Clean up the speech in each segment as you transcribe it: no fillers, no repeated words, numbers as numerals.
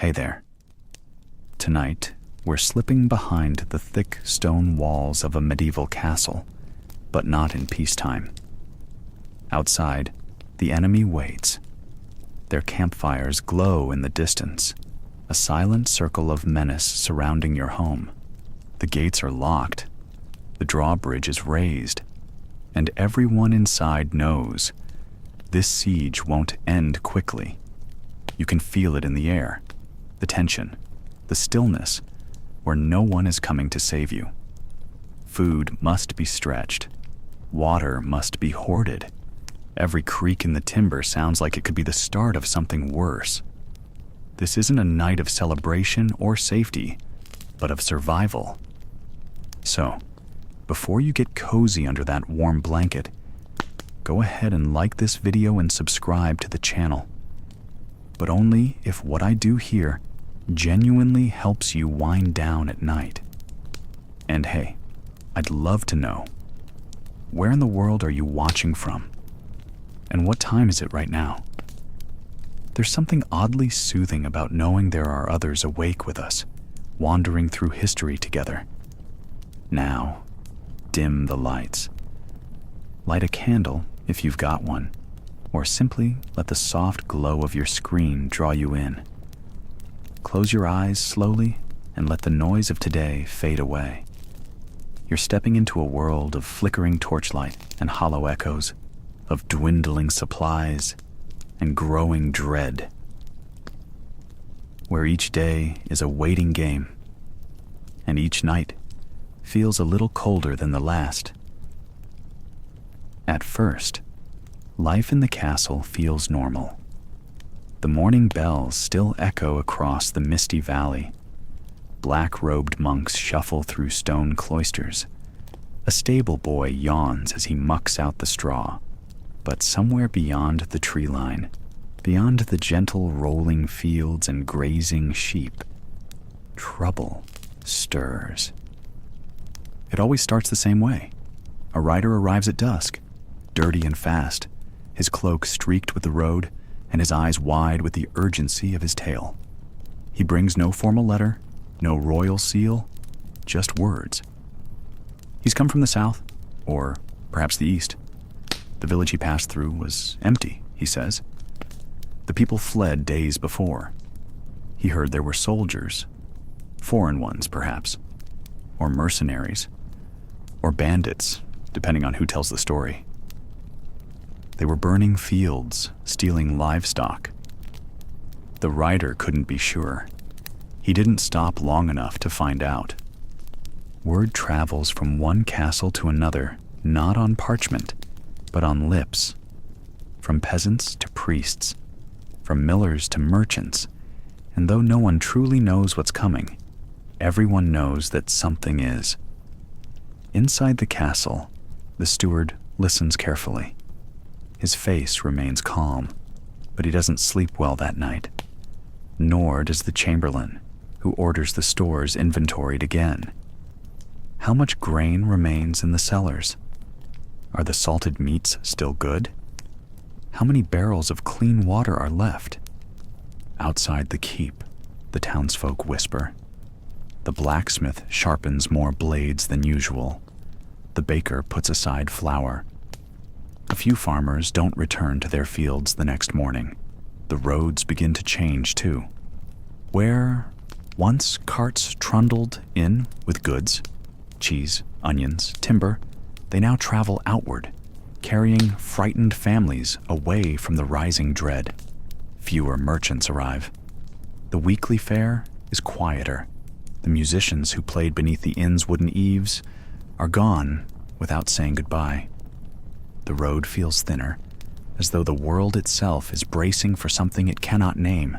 Hey there. Tonight, we're slipping behind the thick stone walls of a medieval castle, but not in peacetime. Outside, the enemy waits. Their campfires glow in the distance, a silent circle of menace surrounding your home. The gates are locked, the drawbridge is raised, and everyone inside knows this siege won't end quickly. You can feel it in the air, the tension, the stillness, where no one is coming to save you. Food must be stretched. Water must be hoarded. Every creak in the timber sounds like it could be the start of something worse. This isn't a night of celebration or safety, but of survival. So, before you get cozy under that warm blanket, go ahead and like this video and subscribe to the channel. But only if what I do here genuinely helps you wind down at night. And hey, I'd love to know, where in the world are you watching from? And what time is it right now? There's something oddly soothing about knowing there are others awake with us, wandering through history together. Now, dim the lights. Light a candle if you've got one, or simply let the soft glow of your screen draw you in. Close your eyes slowly and let the noise of today fade away. You're stepping into a world of flickering torchlight and hollow echoes, of dwindling supplies and growing dread, where each day is a waiting game, and each night feels a little colder than the last. At first, life in the castle feels normal. The morning bells still echo across the misty valley. Black-robed monks shuffle through stone cloisters. A stable boy yawns as he mucks out the straw. But somewhere beyond the tree line, beyond the gentle rolling fields and grazing sheep, trouble stirs. It always starts the same way. A rider arrives at dusk, dirty and fast, his cloak streaked with the road, and his eyes wide with the urgency of his tale. He brings no formal letter, no royal seal, just words. He's come from the south, or perhaps the east. The village he passed through was empty, he says. The people fled days before. He heard there were soldiers, foreign ones perhaps, or mercenaries, or bandits, depending on who tells the story. They were burning fields, stealing livestock. The rider couldn't be sure. He didn't stop long enough to find out. Word travels from one castle to another, not on parchment, but on lips. From peasants to priests, from millers to merchants, and though no one truly knows what's coming, everyone knows that something is. Inside the castle, the steward listens carefully. His face remains calm, but he doesn't sleep well that night. Nor does the chamberlain, who orders the stores inventoried again. How much grain remains in the cellars? Are the salted meats still good? How many barrels of clean water are left? Outside the keep, the townsfolk whisper. The blacksmith sharpens more blades than usual. The baker puts aside flour. A few farmers don't return to their fields the next morning. The roads begin to change too. Where once carts trundled in with goods, cheese, onions, timber, they now travel outward, carrying frightened families away from the rising dread. Fewer merchants arrive. The weekly fare is quieter. The musicians who played beneath the inn's wooden eaves are gone without saying goodbye. The road feels thinner, as though the world itself is bracing for something it cannot name.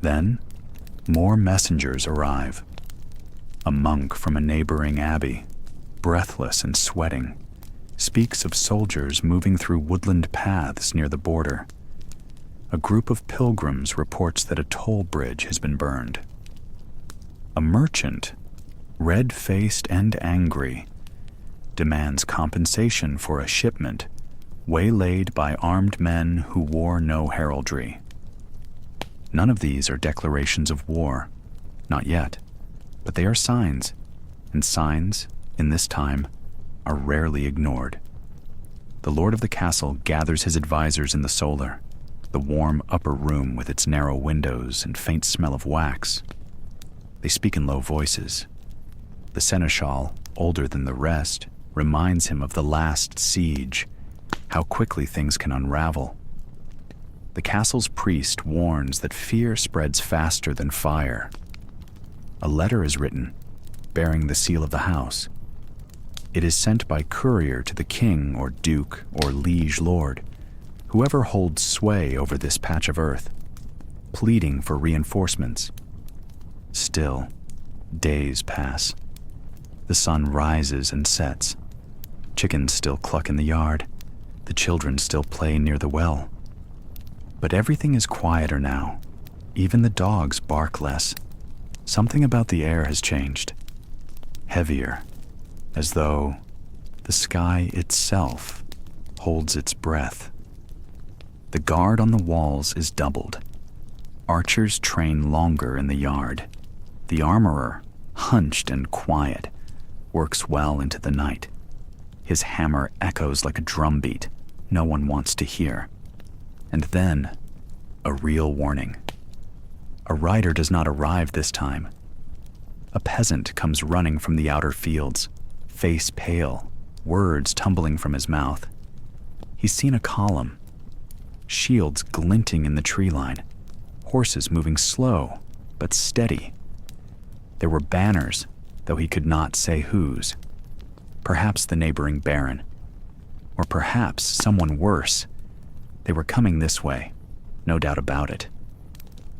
Then, more messengers arrive. A monk from a neighboring abbey, breathless and sweating, speaks of soldiers moving through woodland paths near the border. A group of pilgrims reports that a toll bridge has been burned. A merchant, red-faced and angry, demands compensation for a shipment waylaid by armed men who wore no heraldry. None of these are declarations of war. Not yet. But they are signs, and signs, in this time, are rarely ignored. The lord of the castle gathers his advisors in the solar, the warm upper room with its narrow windows and faint smell of wax. They speak in low voices. The seneschal, older than the rest, reminds him of the last siege, how quickly things can unravel. The castle's priest warns that fear spreads faster than fire. A letter is written, bearing the seal of the house. It is sent by courier to the king or duke or liege lord, whoever holds sway over this patch of earth, pleading for reinforcements. Still, days pass. The sun rises and sets. Chickens still cluck in the yard. The children still play near the well. But everything is quieter now. Even the dogs bark less. Something about the air has changed. Heavier, as though the sky itself holds its breath. The guard on the walls is doubled. Archers train longer in the yard. The armorer, hunched and quiet, works well into the night. His hammer echoes like a drumbeat no one wants to hear. And then, a real warning. A rider does not arrive this time. A peasant comes running from the outer fields, face pale, words tumbling from his mouth. He's seen a column, shields glinting in the tree line, horses moving slow but steady. There were banners, though he could not say whose. Perhaps the neighboring baron, or perhaps someone worse. They were coming this way, no doubt about it.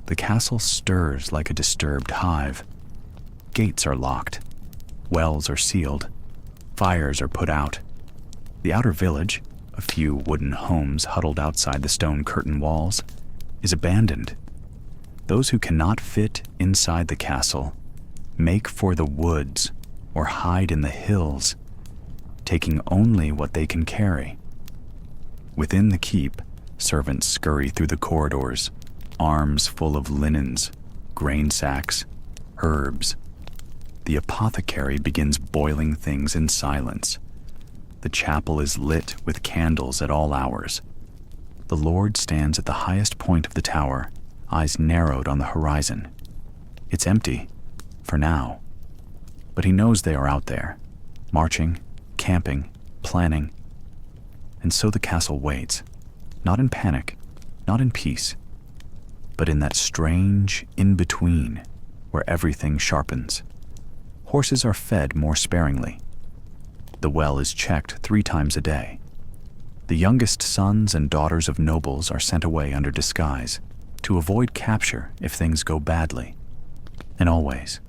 The castle stirs like a disturbed hive. Gates are locked, wells are sealed, fires are put out. The outer village, a few wooden homes huddled outside the stone curtain walls, is abandoned. Those who cannot fit inside the castle make for the woods or hide in the hills, taking only what they can carry. Within the keep, servants scurry through the corridors, arms full of linens, grain sacks, herbs. The apothecary begins boiling things in silence. The chapel is lit with candles at all hours. The Lord stands at the highest point of the tower, eyes narrowed on the horizon. It's empty, for now. But he knows they are out there, marching, camping, planning. And so the castle waits, not in panic, not in peace, but in that strange in-between where everything sharpens. Horses are fed more sparingly. The well is checked 3 times a day. The youngest sons and daughters of nobles are sent away under disguise to avoid capture if things go badly. And always,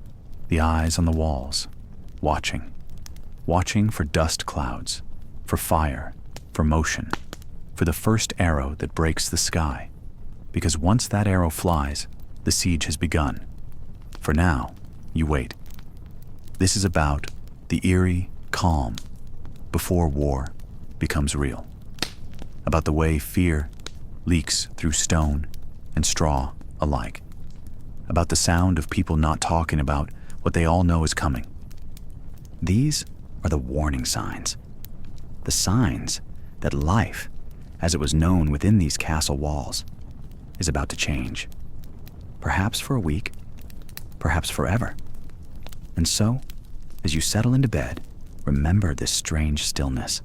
the eyes on the walls, watching for dust clouds, for fire, for motion, for the first arrow that breaks the sky, because once that arrow flies, the siege has begun. For now, you wait. This is about the eerie calm before war becomes real, about the way fear leaks through stone and straw alike, about the sound of people not talking about what they all know is coming. These are the warning signs, the signs that life, as it was known within these castle walls, is about to change. Perhaps for a week, perhaps forever. And so, as you settle into bed, remember this strange stillness,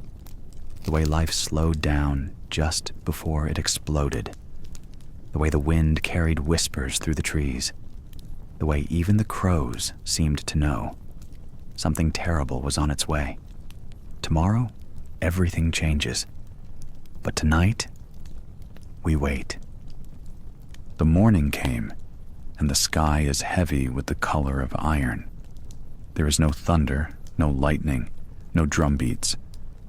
the way life slowed down just before it exploded, the way the wind carried whispers through the trees, the way even the crows seemed to know something terrible was on its way. Tomorrow, everything changes. But tonight, we wait. The morning came, and the sky is heavy with the color of iron. There is no thunder, no lightning, no drumbeats,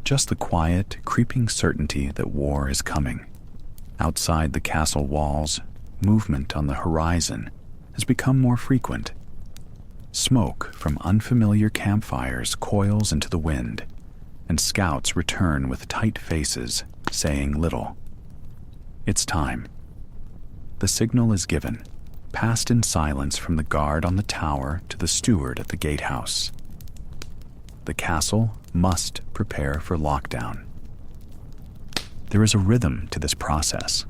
just the quiet, creeping certainty that war is coming. Outside the castle walls, movement on the horizon has become more frequent. Smoke from unfamiliar campfires coils into the wind, and scouts return with tight faces, saying little. It's time. the signal is given, passed in silence from the guard on the tower to the steward at the gatehouse. The castle must prepare for lockdown. There is a rhythm to this process,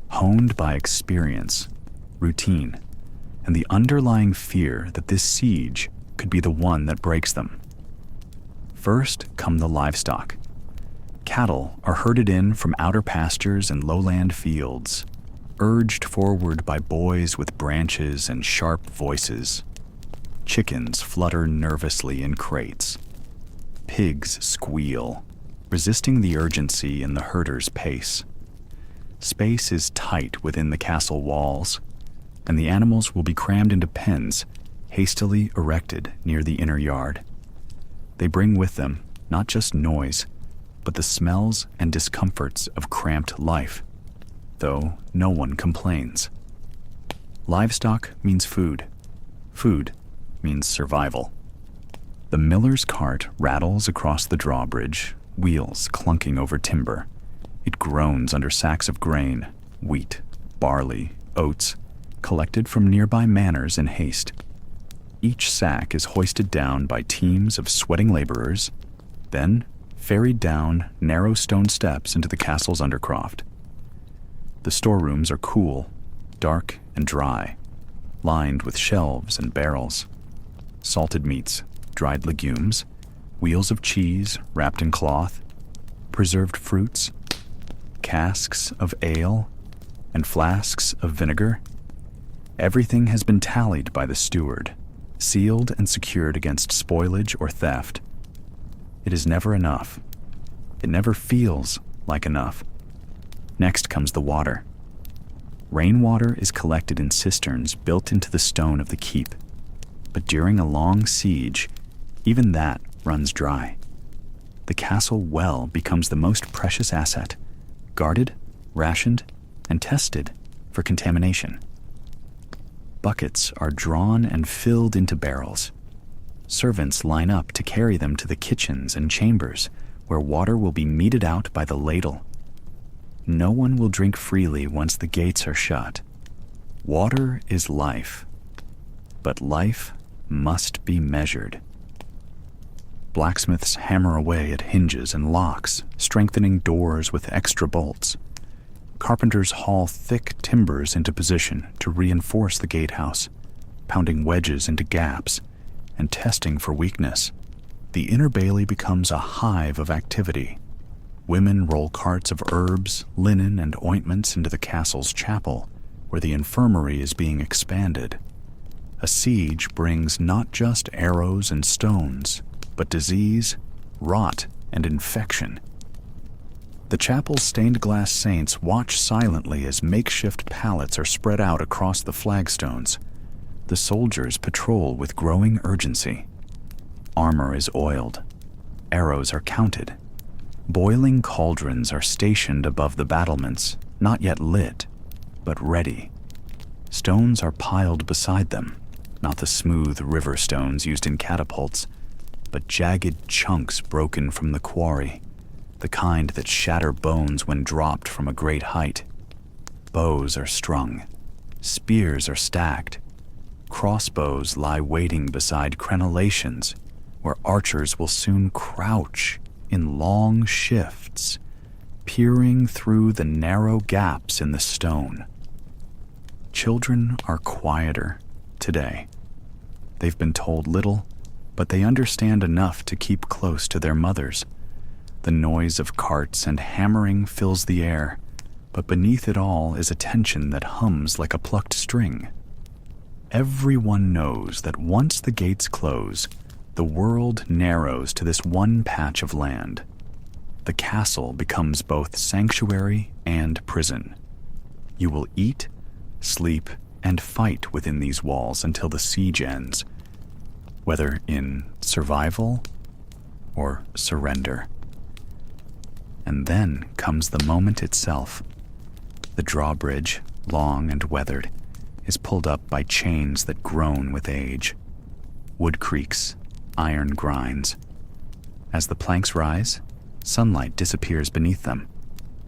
honed by experience, routine, and the underlying fear that this siege could be the one that breaks them. First come the livestock. Cattle are herded in from outer pastures and lowland fields, urged forward by boys with branches and sharp voices. Chickens flutter nervously in crates. Pigs squeal, resisting the urgency in the herder's pace. Space is tight within the castle walls, and the animals will be crammed into pens hastily erected near the inner yard. They bring with them not just noise, but the smells and discomforts of cramped life, though no one complains. Livestock means food. Food means survival. The miller's cart rattles across the drawbridge, wheels clunking over timber. It groans under sacks of grain, wheat, barley, oats, collected from nearby manors in haste. Each sack is hoisted down by teams of sweating laborers, then ferried down narrow stone steps into the castle's undercroft. The storerooms are cool, dark, and dry, lined with shelves and barrels. Salted meats, dried legumes, wheels of cheese wrapped in cloth, preserved fruits, casks of ale, and flasks of vinegar. Everything has been tallied by the steward, sealed and secured against spoilage or theft. It is never enough. It never feels like enough. Next comes the water. Rainwater is collected in cisterns built into the stone of the keep, but during a long siege, even that runs dry. The castle well becomes the most precious asset, guarded, rationed, and tested for contamination. Buckets are drawn and filled into barrels. Servants line up to carry them to the kitchens and chambers, where water will be meted out by the ladle. No one will drink freely once the gates are shut. Water is life, but life must be measured. Blacksmiths hammer away at hinges and locks, strengthening doors with extra bolts. Carpenters haul thick timbers into position to reinforce the gatehouse, pounding wedges into gaps and testing for weakness. The inner bailey becomes a hive of activity. Women roll carts of herbs, linen, and ointments into the castle's chapel, where the infirmary is being expanded. A siege brings not just arrows and stones, but disease, rot, and infection. The chapel's stained glass saints watch silently as makeshift pallets are spread out across the flagstones. The soldiers patrol with growing urgency. Armor is oiled. Arrows are counted. Boiling cauldrons are stationed above the battlements, not yet lit, but ready. Stones are piled beside them, not the smooth river stones used in catapults, but jagged chunks broken from the quarry, the kind that shatter bones when dropped from a great height. Bows are strung. Spears are stacked. Crossbows lie waiting beside crenellations, where archers will soon crouch in long shifts, peering through the narrow gaps in the stone. Children are quieter today. They've been told little, but they understand enough to keep close to their mothers. The noise of carts and hammering fills the air, but beneath it all is a tension that hums like a plucked string. Everyone knows that once the gates close, the world narrows to this one patch of land. The castle becomes both sanctuary and prison. You will eat, sleep, and fight within these walls until the siege ends, whether in survival or surrender. And then comes the moment itself. The drawbridge, long and weathered, is pulled up by chains that groan with age. Wood creaks, iron grinds. As the planks rise, sunlight disappears beneath them.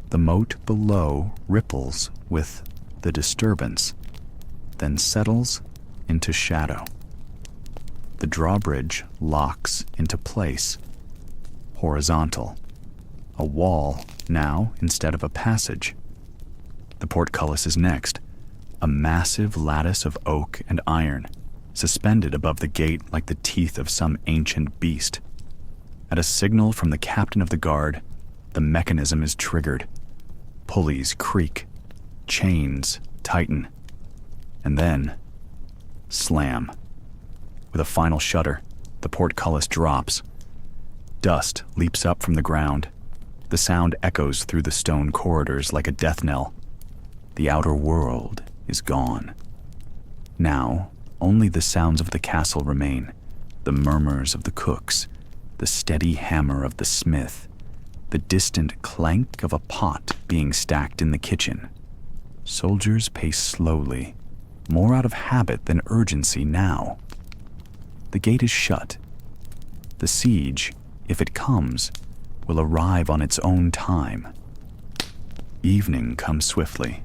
The moat below ripples with the disturbance, then settles into shadow. The drawbridge locks into place, horizontal, a wall now instead of a passage. The portcullis is next, a massive lattice of oak and iron, suspended above the gate like the teeth of some ancient beast. At a signal from the captain of the guard, the mechanism is triggered. Pulleys creak, chains tighten, and then slam. With a final shudder, the portcullis drops. Dust leaps up from the ground. The sound echoes through the stone corridors like a death knell. The outer world is gone. Now, only the sounds of the castle remain, the murmurs of the cooks, the steady hammer of the smith, the distant clank of a pot being stacked in the kitchen. Soldiers pace slowly, more out of habit than urgency now. The gate is shut. The siege, if it comes, will arrive on its own time. Evening comes swiftly.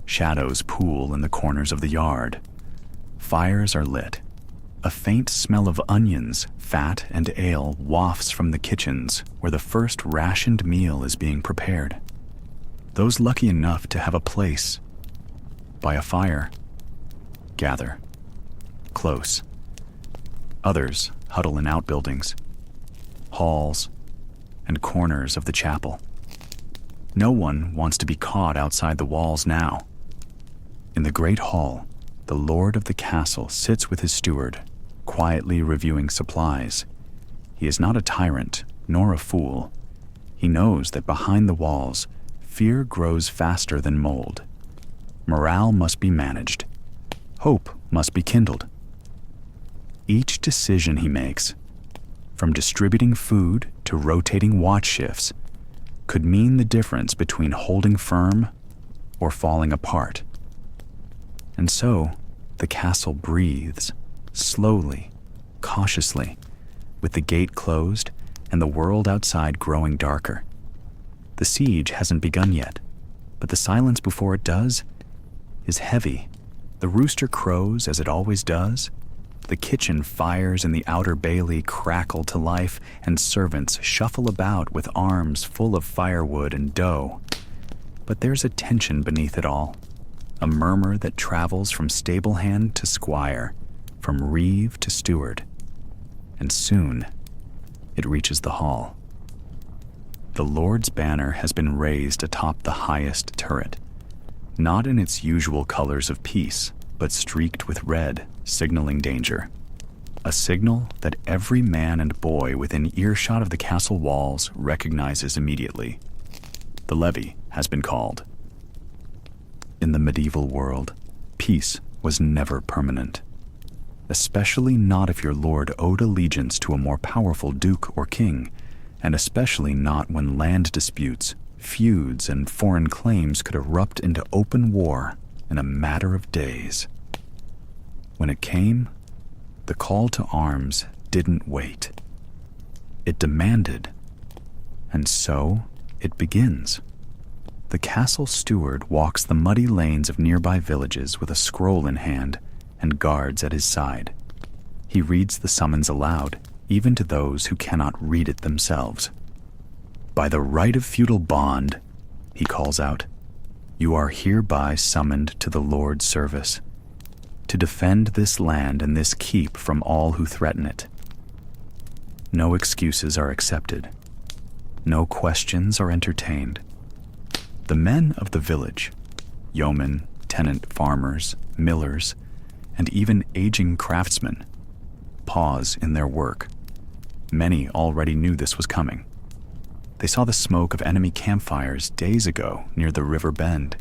Shadows pool in the corners of the yard. Fires are lit. A faint smell of onions, fat, and ale wafts from the kitchens where the first rationed meal is being prepared. Those lucky enough to have a place by a fire gather close. Others huddle in outbuildings, halls, and corners of the chapel. No one wants to be caught outside the walls now. In the great hall, the lord of the castle sits with his steward, quietly reviewing supplies. He is not a tyrant, nor a fool. He knows that behind the walls, fear grows faster than mold. Morale must be managed. Hope must be kindled. Each decision he makes, from distributing food to rotating watch shifts, could mean the difference between holding firm or falling apart. And so, the castle breathes, slowly, cautiously, with the gate closed and the world outside growing darker. The siege hasn't begun yet, but the silence before it does is heavy. The rooster crows as it always does. The kitchen fires in the outer bailey crackle to life, and servants shuffle about with arms full of firewood and dough. But there's a tension beneath it all, a murmur that travels from stable hand to squire, from reeve to steward, and soon it reaches the hall. The Lord's banner has been raised atop the highest turret, not in its usual colors of peace, but streaked with red, signaling danger. A signal that every man and boy within earshot of the castle walls recognizes immediately. The levy has been called. In the medieval world, peace was never permanent, especially not if your lord owed allegiance to a more powerful duke or king, and especially not when land disputes, feuds, and foreign claims could erupt into open war in a matter of days. When it came, the call to arms didn't wait. It demanded, and so it begins. The castle steward walks the muddy lanes of nearby villages with a scroll in hand and guards at his side. He reads the summons aloud, even to those who cannot read it themselves. "By the right of feudal bond," he calls out, "you are hereby summoned to the Lord's service, to defend this land and this keep from all who threaten it. No excuses are accepted. No questions are entertained. The men of the village, yeomen, tenant farmers, millers, and even aging craftsmen, pause in their work. Many already knew this was coming. They saw the smoke of enemy campfires days ago near the river bend.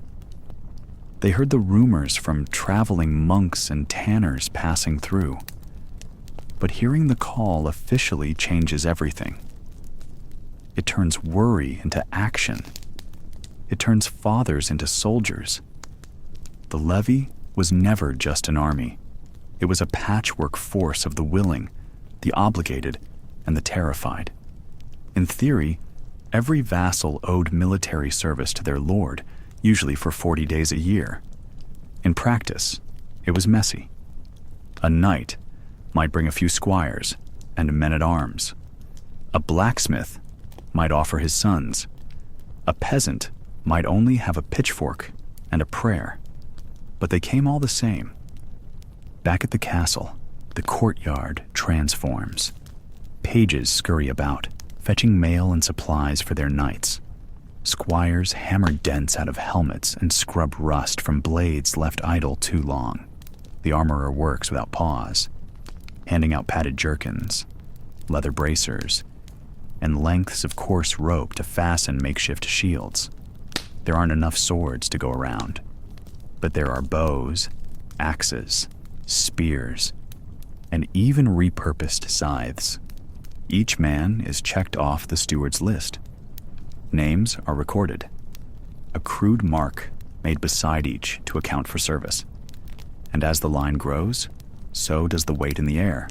They heard the rumors from traveling monks and tanners passing through. But hearing the call officially changes everything. It turns worry into action. It turns fathers into soldiers. The levy was never just an army. It was a patchwork force of the willing, the obligated, and the terrified. In theory, every vassal owed military service to their lord, usually for 40 days a year. In practice, it was messy. A knight might bring a few squires and men-at-arms. A blacksmith might offer his sons. A peasant might only have a pitchfork and a prayer. But they came all the same. Back at the castle, the courtyard transforms. Pages scurry about, fetching mail and supplies for their knights. Squires hammer dents out of helmets and scrub rust from blades left idle too long. The armorer works without pause, handing out padded jerkins, leather bracers, and lengths of coarse rope to fasten makeshift shields. There aren't enough swords to go around, but there are bows, axes, spears, and even repurposed scythes. Each man is checked off the steward's list. Names are recorded, a crude mark made beside each to account for service. And as the line grows, so does the weight in the air.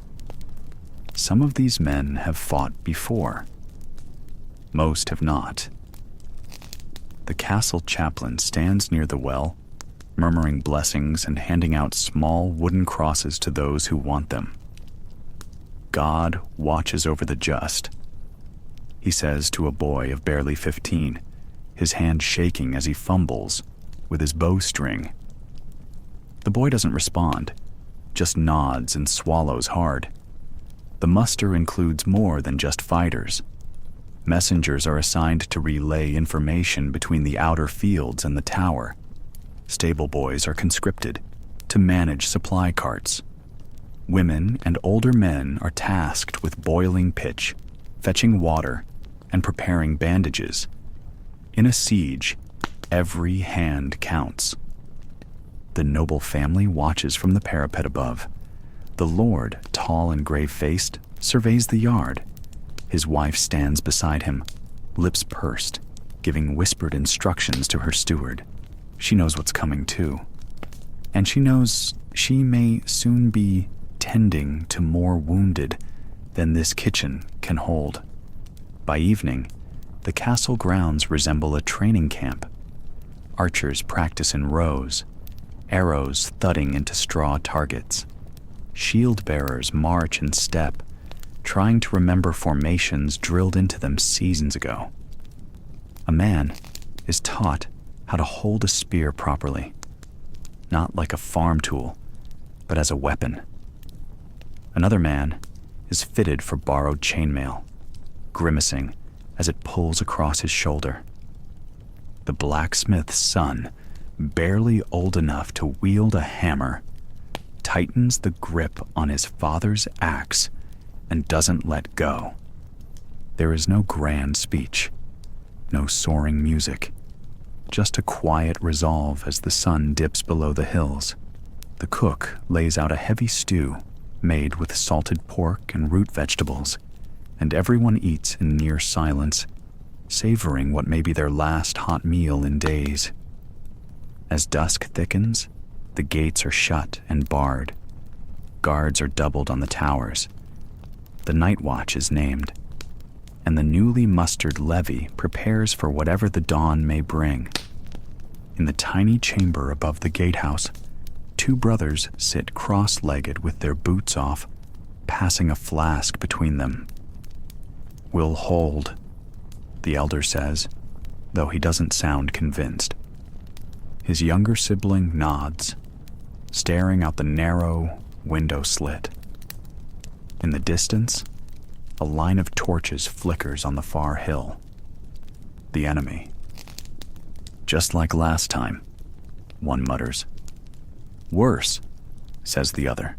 Some of these men have fought before. Most have not. The castle chaplain stands near the well, murmuring blessings and handing out small wooden crosses to those who want them. God watches over the just, he says to a boy of barely 15, his hand shaking as he fumbles with his bowstring. The boy doesn't respond, just nods and swallows hard. The muster includes more than just fighters. Messengers are assigned to relay information between the outer fields and the tower. Stable boys are conscripted to manage supply carts. Women and older men are tasked with boiling pitch, fetching water, and preparing bandages. In a siege, every hand counts. The noble family watches from the parapet above. The lord, tall and grave-faced, surveys the yard. His wife stands beside him, lips pursed, giving whispered instructions to her steward. She knows what's coming too. And she knows she may soon be tending to more wounded than this kitchen can hold. By evening, the castle grounds resemble a training camp. Archers practice in rows, arrows thudding into straw targets. Shield bearers march in step, trying to remember formations drilled into them seasons ago. A man is taught how to hold a spear properly, not like a farm tool, but as a weapon. Another man is fitted for borrowed chainmail, grimacing as it pulls across his shoulder. The blacksmith's son, barely old enough to wield a hammer, tightens the grip on his father's axe and doesn't let go. There is no grand speech, no soaring music, just a quiet resolve as the sun dips below the hills. The cook lays out a heavy stew made with salted pork and root vegetables, and everyone eats in near silence, savoring what may be their last hot meal in days. As dusk thickens, the gates are shut and barred. Guards are doubled on the towers. The night watch is named, and the newly mustered levy prepares for whatever the dawn may bring. In the tiny chamber above the gatehouse, two brothers sit cross-legged with their boots off, passing a flask between them. "We'll hold," the elder says, though he doesn't sound convinced. His younger sibling nods, staring out the narrow window slit. In the distance, a line of torches flickers on the far hill. The enemy. "Just like last time," one mutters. "Worse," says the other.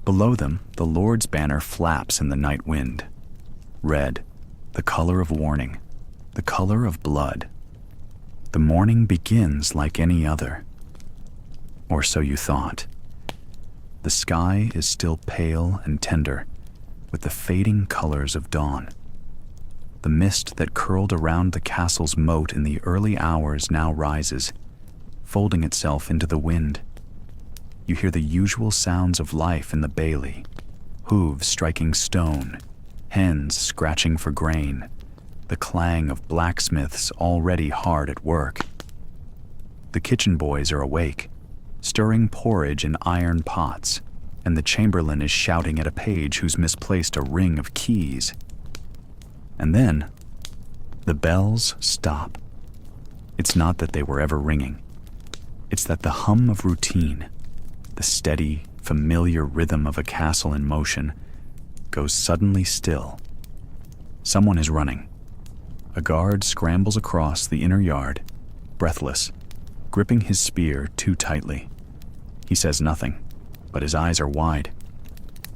Below them, the Lord's banner flaps in the night wind. Red, the color of warning, the color of blood. The morning begins like any other. Or so you thought. The sky is still pale and tender, with the fading colors of dawn. The mist that curled around the castle's moat in the early hours now rises, folding itself into the wind. You hear the usual sounds of life in the bailey, hooves striking stone, hens scratching for grain, the clang of blacksmiths already hard at work. The kitchen boys are awake, stirring porridge in iron pots, and the chamberlain is shouting at a page who's misplaced a ring of keys. And then, the bells stop. It's not that they were ever ringing. It's that the hum of routine, the steady, familiar rhythm of a castle in motion, goes suddenly still. Someone is running. A guard scrambles across the inner yard, breathless, gripping his spear too tightly. He says nothing, but his eyes are wide.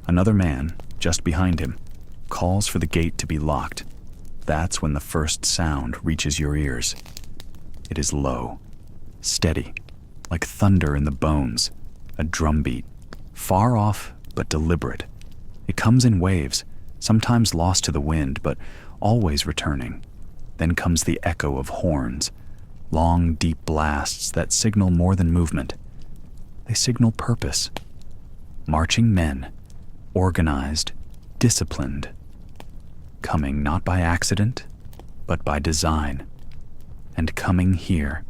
Another man, just behind him, calls for the gate to be locked. That's when the first sound reaches your ears. It is low, steady, like thunder in the bones, a drumbeat, far off but deliberate. It comes in waves, sometimes lost to the wind, but always returning. Then comes the echo of horns, long, deep blasts that signal more than movement. They signal purpose. Marching men, organized, disciplined, coming not by accident, but by design, and coming here.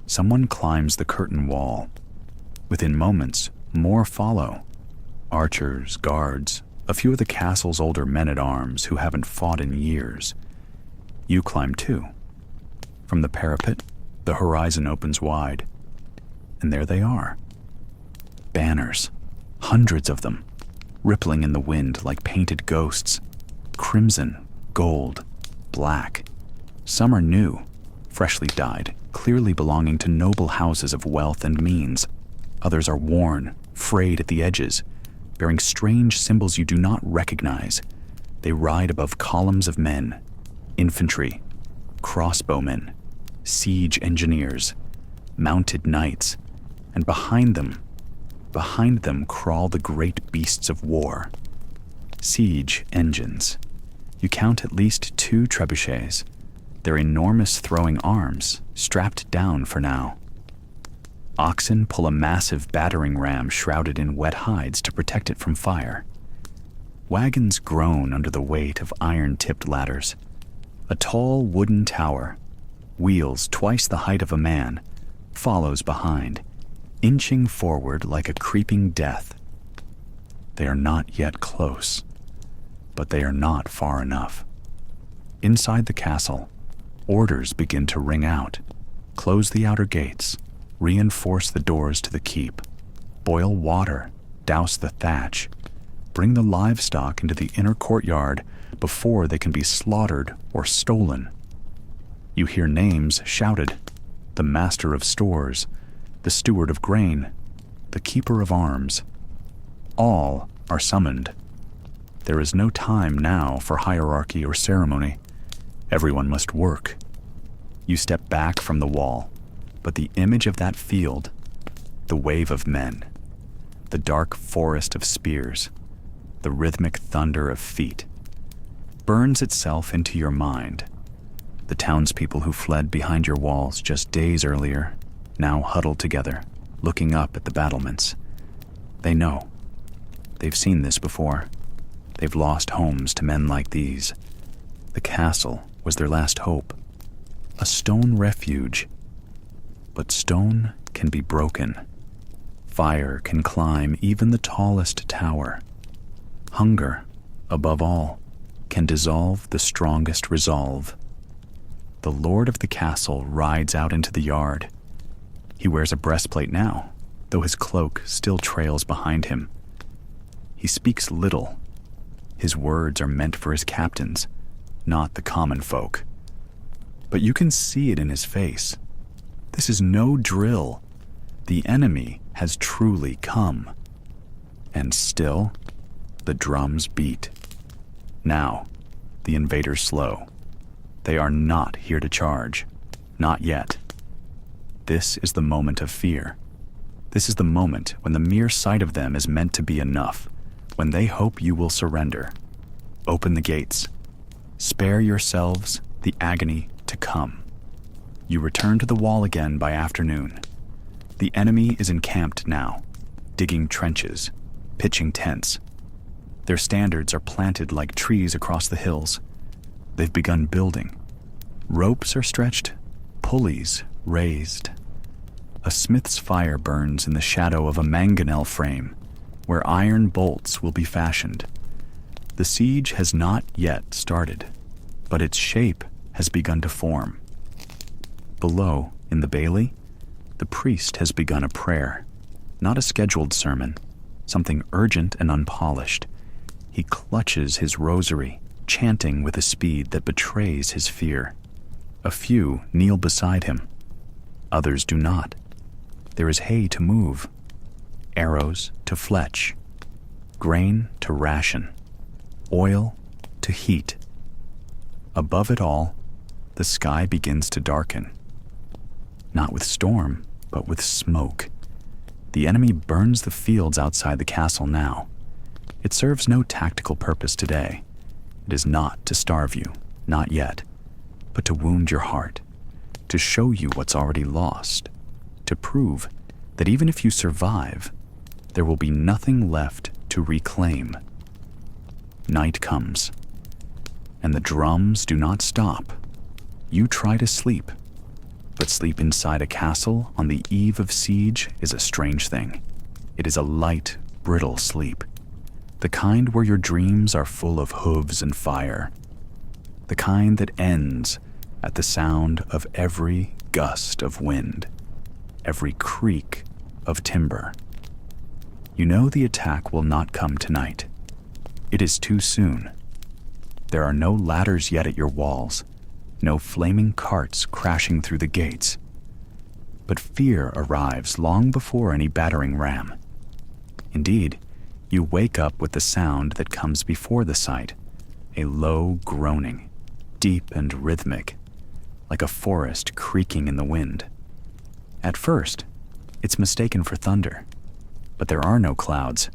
Someone climbs the curtain wall. Within moments, more follow. Archers, guards, a few of the castle's older men-at-arms who haven't fought in years. You climb too. From the parapet, the horizon opens wide. And there they are. Banners, hundreds of them, rippling in the wind like painted ghosts. Crimson, gold, black. Some are new, freshly dyed, clearly belonging to noble houses of wealth and means. Others are worn, frayed at the edges, bearing strange symbols you do not recognize. They ride above columns of men, infantry, crossbowmen, siege engineers, mounted knights, and behind them crawl the great beasts of war. Siege engines. You count at least 2 trebuchets, their enormous throwing arms strapped down for now. Oxen pull a massive battering ram shrouded in wet hides to protect it from fire. Wagons groan under the weight of iron-tipped ladders. A tall wooden tower, wheels twice the height of a man, follows behind, inching forward like a creeping death. They are not yet close, but they are not far enough. Inside the castle, orders begin to ring out. Close the outer gates, reinforce the doors to the keep, boil water, douse the thatch, bring the livestock into the inner courtyard before they can be slaughtered or stolen. You hear names shouted: the master of stores, the steward of grain, the keeper of arms. All are summoned. There is no time now for hierarchy or ceremony. Everyone must work. You step back from the wall, but the image of that field, the wave of men, the dark forest of spears, the rhythmic thunder of feet, burns itself into your mind. The townspeople who fled behind your walls just days earlier, now huddled together, looking up at the battlements. They know. They've seen this before. They've lost homes to men like these. The castle was their last hope, a stone refuge. But stone can be broken. Fire can climb even the tallest tower. Hunger, above all, can dissolve the strongest resolve. The lord of the castle rides out into the yard. He wears a breastplate now, though his cloak still trails behind him. He speaks little. His words are meant for his captains, not the common folk. But you can see it in his face. This is no drill. The enemy has truly come. And still, the drums beat. Now, the invaders slow. They are not here to charge. Not yet. This is the moment of fear. This is the moment when the mere sight of them is meant to be enough, when they hope you will surrender. Open the gates. Spare yourselves the agony to come. You return to the wall again by afternoon. The enemy is encamped now, digging trenches, pitching tents. Their standards are planted like trees across the hills. They've begun building. Ropes are stretched, pulleys raised. A smith's fire burns in the shadow of a mangonel frame, where iron bolts will be fashioned. The siege has not yet started, but its shape has begun to form. Below, in the bailey, the priest has begun a prayer, not a scheduled sermon, something urgent and unpolished. He clutches his rosary, chanting with a speed that betrays his fear. A few kneel beside him. Others do not. There is hay to move, arrows to fletch, grain to ration, oil to heat. Above it all, the sky begins to darken. Not with storm, but with smoke. The enemy burns the fields outside the castle now. It serves no tactical purpose today. It is not to starve you, not yet, but to wound your heart, to show you what's already lost, to prove that even if you survive, there will be nothing left to reclaim. Night comes, and the drums do not stop. You try to sleep, but sleep inside a castle on the eve of siege is a strange thing. It is a light, brittle sleep, the kind where your dreams are full of hooves and fire, the kind that ends at the sound of every gust of wind, every creak of timber. You know the attack will not come tonight. It is too soon. There are no ladders yet at your walls, no flaming carts crashing through the gates. But fear arrives long before any battering ram. Indeed, you wake up with the sound that comes before the sight, a low groaning, deep and rhythmic, like a forest creaking in the wind. At first, it's mistaken for thunder, but there are no clouds.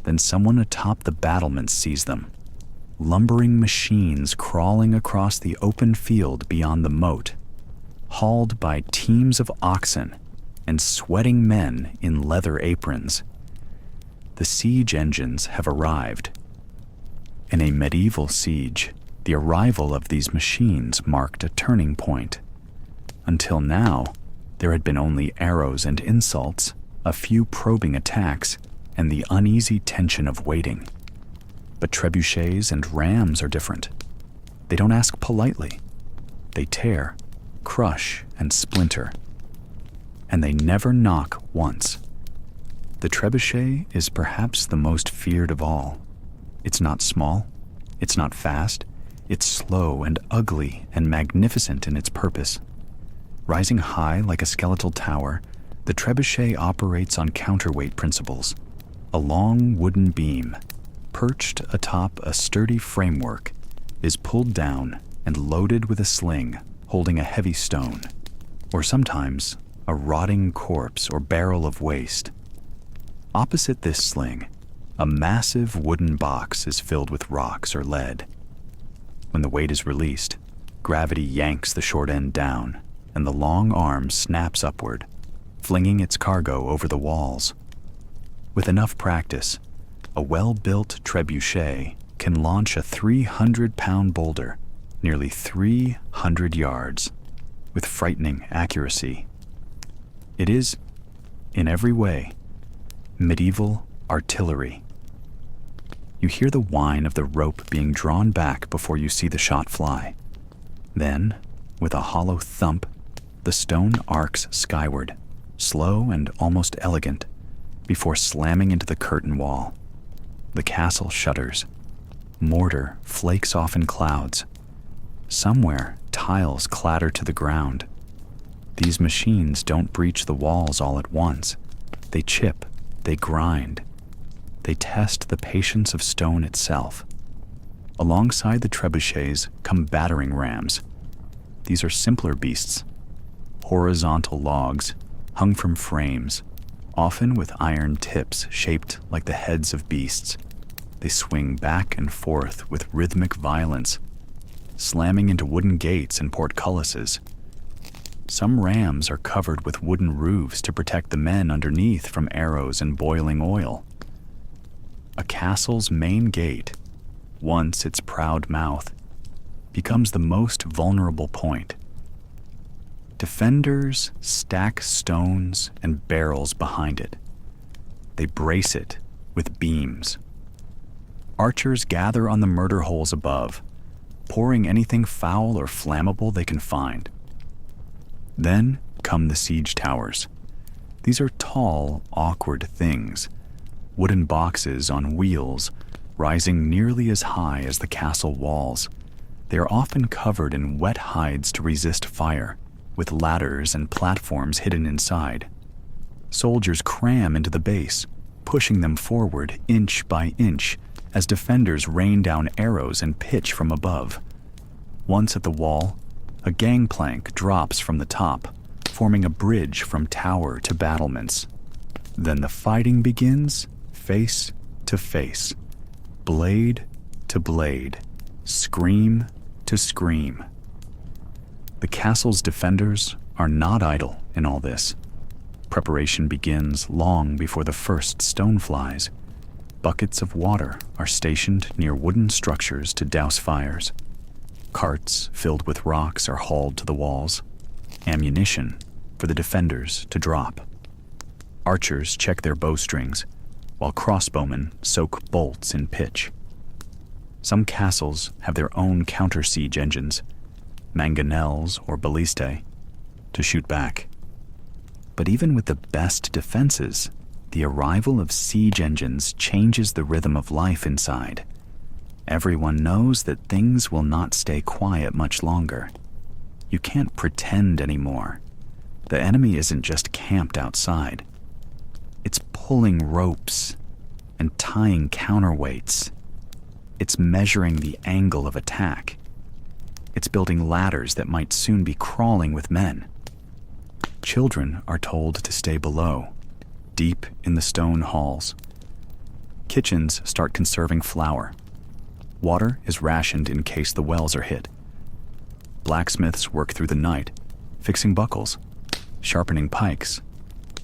Then someone atop the battlements sees them. Lumbering machines crawling across the open field beyond the moat, hauled by teams of oxen and sweating men in leather aprons. The siege engines have arrived. In a medieval siege, the arrival of these machines marked a turning point. Until now, there had been only arrows and insults, a few probing attacks, and the uneasy tension of waiting. But trebuchets and rams are different. They don't ask politely. They tear, crush, and splinter. And they never knock once. The trebuchet is perhaps the most feared of all. It's not small. It's not fast. It's slow and ugly and magnificent in its purpose. Rising high like a skeletal tower, the trebuchet operates on counterweight principles. A long wooden beam, perched atop a sturdy framework, is pulled down and loaded with a sling holding a heavy stone, or sometimes a rotting corpse or barrel of waste. Opposite this sling, a massive wooden box is filled with rocks or lead. When the weight is released, gravity yanks the short end down, and the long arm snaps upward, flinging its cargo over the walls. With enough practice, a well-built trebuchet can launch a 300-pound boulder nearly 300 yards with frightening accuracy. It is, in every way, medieval artillery. You hear the whine of the rope being drawn back before you see the shot fly. Then, with a hollow thump, the stone arcs skyward, slow and almost elegant, before slamming into the curtain wall. The castle shudders. Mortar flakes off in clouds. Somewhere, tiles clatter to the ground. These machines don't breach the walls all at once. They chip, they grind. They test the patience of stone itself. Alongside the trebuchets come battering rams. These are simpler beasts. Horizontal logs, hung from frames, often with iron tips shaped like the heads of beasts. They swing back and forth with rhythmic violence, slamming into wooden gates and portcullises. Some rams are covered with wooden roofs to protect the men underneath from arrows and boiling oil. A castle's main gate, once its proud mouth, becomes the most vulnerable point. Defenders stack stones and barrels behind it. They brace it with beams. Archers gather on the murder holes above, pouring anything foul or flammable they can find. Then come the siege towers. These are tall, awkward things, wooden boxes on wheels rising nearly as high as the castle walls. They are often covered in wet hides to resist fire, with ladders and platforms hidden inside. Soldiers cram into the base, pushing them forward inch by inch as defenders rain down arrows and pitch from above. Once at the wall, a gangplank drops from the top, forming a bridge from tower to battlements. Then the fighting begins, face to face, blade to blade, scream to scream. The castle's defenders are not idle in all this. Preparation begins long before the first stone flies. Buckets of water are stationed near wooden structures to douse fires. Carts filled with rocks are hauled to the walls. Ammunition for the defenders to drop. Archers check their bowstrings, while crossbowmen soak bolts in pitch. Some castles have their own counter-siege engines, mangonels or ballistae, to shoot back. But even with the best defenses, the arrival of siege engines changes the rhythm of life inside. Everyone knows that things will not stay quiet much longer. You can't pretend anymore. The enemy isn't just camped outside. It's pulling ropes and tying counterweights. It's measuring the angle of attack. It's building ladders that might soon be crawling with men. Children are told to stay below, deep in the stone halls. Kitchens start conserving flour. Water is rationed in case the wells are hit. Blacksmiths work through the night, fixing buckles, sharpening pikes,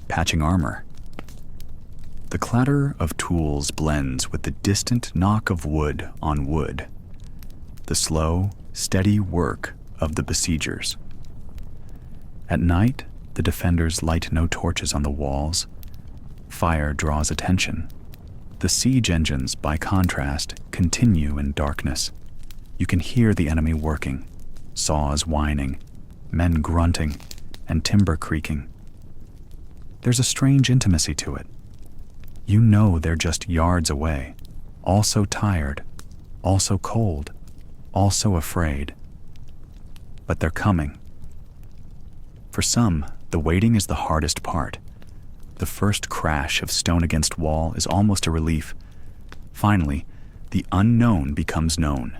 patching armor. The clatter of tools blends with the distant knock of wood on wood, the slow, steady work of the besiegers. At night, the defenders light no torches on the walls. Fire draws attention. The siege engines, by contrast, continue in darkness. You can hear the enemy working, saws whining, men grunting, and timber creaking. There's a strange intimacy to it. You know they're just yards away, also tired, also cold, also afraid. But they're coming. For some, the waiting is the hardest part. The first crash of stone against wall is almost a relief. Finally, the unknown becomes known.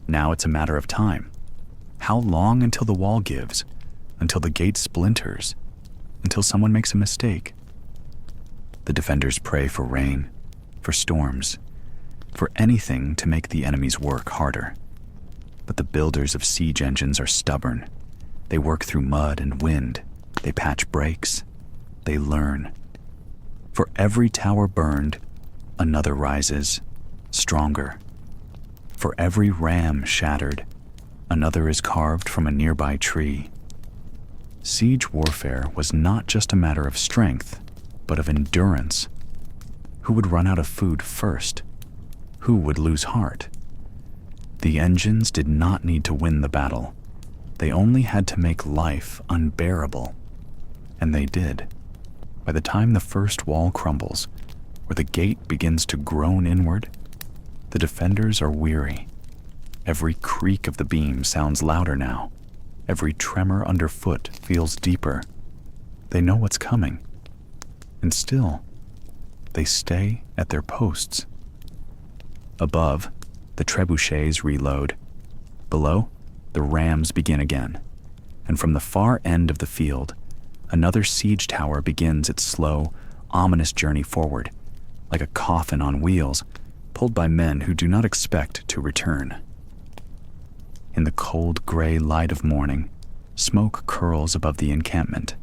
Now it's a matter of time. How long until the wall gives? Until the gate splinters? Until someone makes a mistake? The defenders pray for rain, for storms, for anything to make the enemy's work harder. But the builders of siege engines are stubborn. They work through mud and wind. They patch breaks. They learn. For every tower burned, another rises, stronger. For every ram shattered, another is carved from a nearby tree. Siege warfare was not just a matter of strength, but of endurance. Who would run out of food first? Who would lose heart? The engines did not need to win the battle. They only had to make life unbearable. And they did. By the time the first wall crumbles, or the gate begins to groan inward, the defenders are weary. Every creak of the beam sounds louder now. Every tremor underfoot feels deeper. They know what's coming. And still, they stay at their posts. Above, the trebuchets reload. Below, the rams begin again. And from the far end of the field, another siege tower begins its slow, ominous journey forward, like a coffin on wheels, pulled by men who do not expect to return. In the cold gray light of morning, smoke curls above the encampment.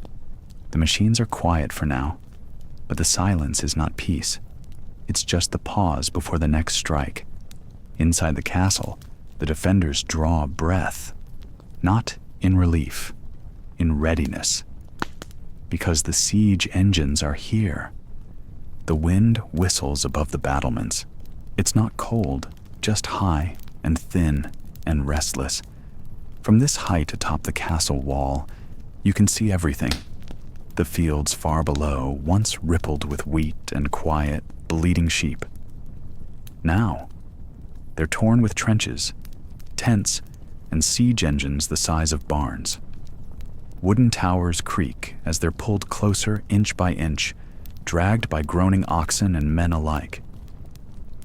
The machines are quiet for now, but the silence is not peace. It's just the pause before the next strike. Inside the castle, the defenders draw breath, not in relief, in readiness. Because the siege engines are here. The wind whistles above the battlements. It's not cold, just high and thin and restless. From this height atop the castle wall, you can see everything. The fields far below once rippled with wheat and quiet, bleating sheep. Now, they're torn with trenches, tents, and siege engines the size of barns. Wooden towers creak as they're pulled closer inch by inch, dragged by groaning oxen and men alike.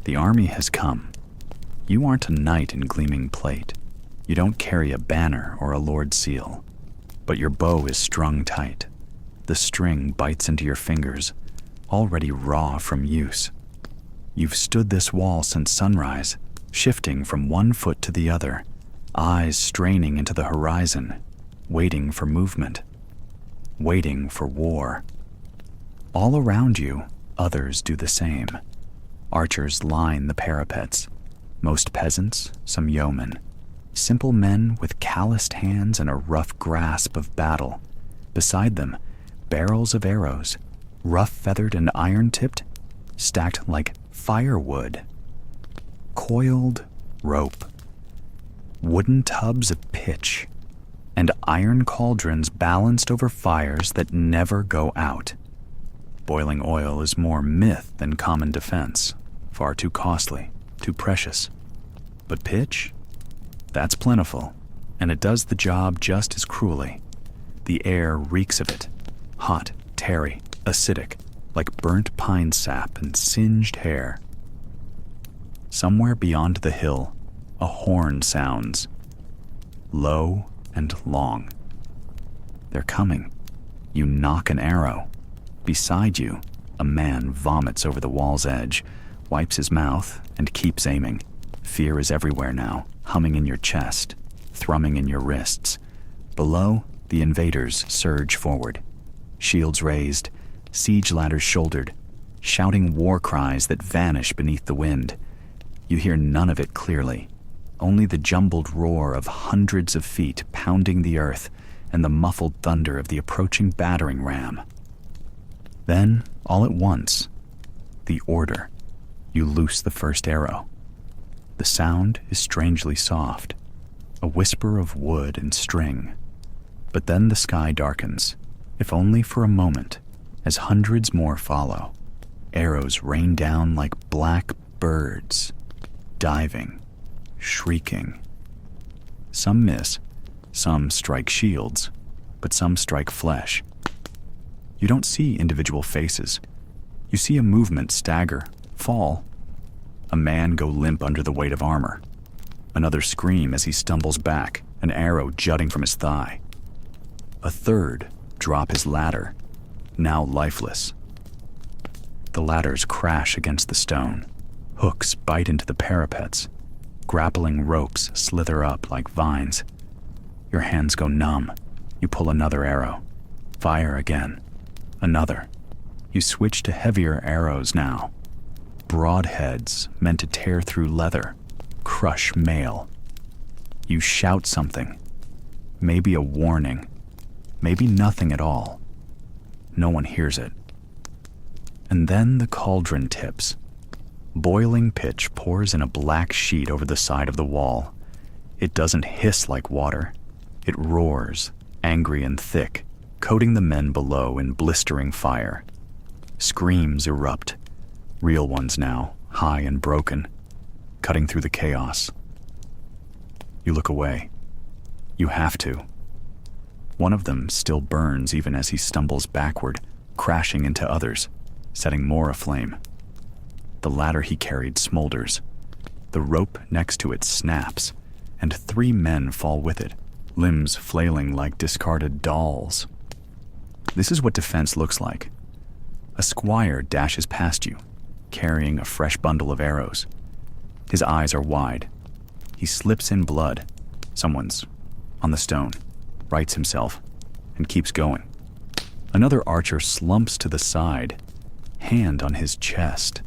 The army has come. You aren't a knight in gleaming plate. You don't carry a banner or a lord's seal. But your bow is strung tight. The string bites into your fingers, already raw from use. You've stood this wall since sunrise, shifting from one foot to the other, eyes straining into the horizon, waiting for movement, waiting for war. All around you, others do the same. Archers line the parapets, most peasants, some yeomen, simple men with calloused hands and a rough grasp of battle. Beside them, barrels of arrows, rough-feathered and iron-tipped, stacked like firewood. Coiled rope, wooden tubs of pitch, and iron cauldrons balanced over fires that never go out. Boiling oil is more myth than common defense, far too costly, too precious. But pitch? That's plentiful, and it does the job just as cruelly. The air reeks of it, hot, tarry, acidic, like burnt pine sap and singed hair. Somewhere beyond the hill, a horn sounds, low and long. They're coming. You knock an arrow. Beside you, a man vomits over the wall's edge, wipes his mouth, and keeps aiming. Fear is everywhere now, humming in your chest, thrumming in your wrists. Below, the invaders surge forward. Shields raised, siege ladders shouldered, shouting war cries that vanish beneath the wind. You hear none of it clearly, only the jumbled roar of hundreds of feet pounding the earth and the muffled thunder of the approaching battering ram. Then, all at once, the order. You loose the first arrow. The sound is strangely soft, a whisper of wood and string. But then the sky darkens, if only for a moment, as hundreds more follow. Arrows rain down like black birds, diving, shrieking. Some miss, some strike shields, but some strike flesh. You don't see individual faces. You see a movement stagger, fall. A man go limp under the weight of armor. Another scream as he stumbles back, an arrow jutting from his thigh. A third drop his ladder, now lifeless. The ladders crash against the stone. Hooks bite into the parapets. Grappling ropes slither up like vines. Your hands go numb. You pull another arrow. Fire again. Another. You switch to heavier arrows now. Broadheads meant to tear through leather, crush mail. You shout something. Maybe a warning. Maybe nothing at all. No one hears it. And then the cauldron tips. Boiling pitch pours in a black sheet over the side of the wall. It doesn't hiss like water. It roars, angry and thick, coating the men below in blistering fire. Screams erupt, real ones now, high and broken, cutting through the chaos. You look away. You have to. One of them still burns even as he stumbles backward, crashing into others, setting more aflame. The ladder he carried smolders. The rope next to it snaps, and 3 men fall with it, limbs flailing like discarded dolls. This is what defense looks like. A squire dashes past you, carrying a fresh bundle of arrows. His eyes are wide. He slips in blood. Someone's on the stone, rights himself, and keeps going. Another archer slumps to the side, hand on his chest.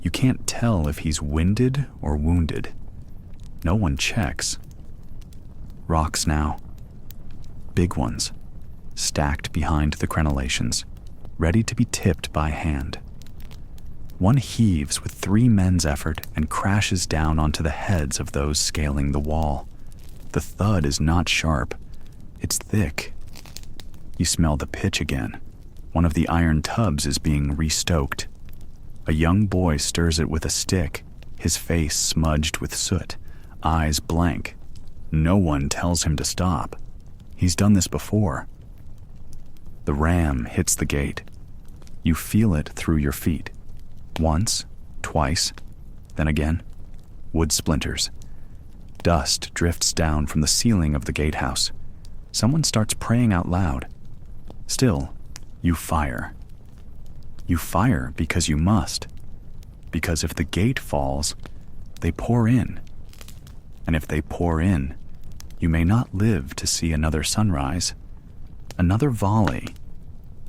You can't tell if he's winded or wounded. No one checks. Rocks now. big ones, stacked behind the crenellations, ready to be tipped by hand. One heaves with 3 men's effort and crashes down onto the heads of those scaling the wall. The thud is not sharp, it's thick. You smell the pitch again. One of the iron tubs is being restoked. A young boy stirs it with a stick, his face smudged with soot, eyes blank. No one tells him to stop. He's done this before. The ram hits the gate. You feel it through your feet. Once, twice, then again. Wood splinters. Dust drifts down from the ceiling of the gatehouse. Someone starts praying out loud. Still, you fire. You fire because you must. Because if the gate falls, they pour in. And if they pour in, you may not live to see another sunrise. Another volley.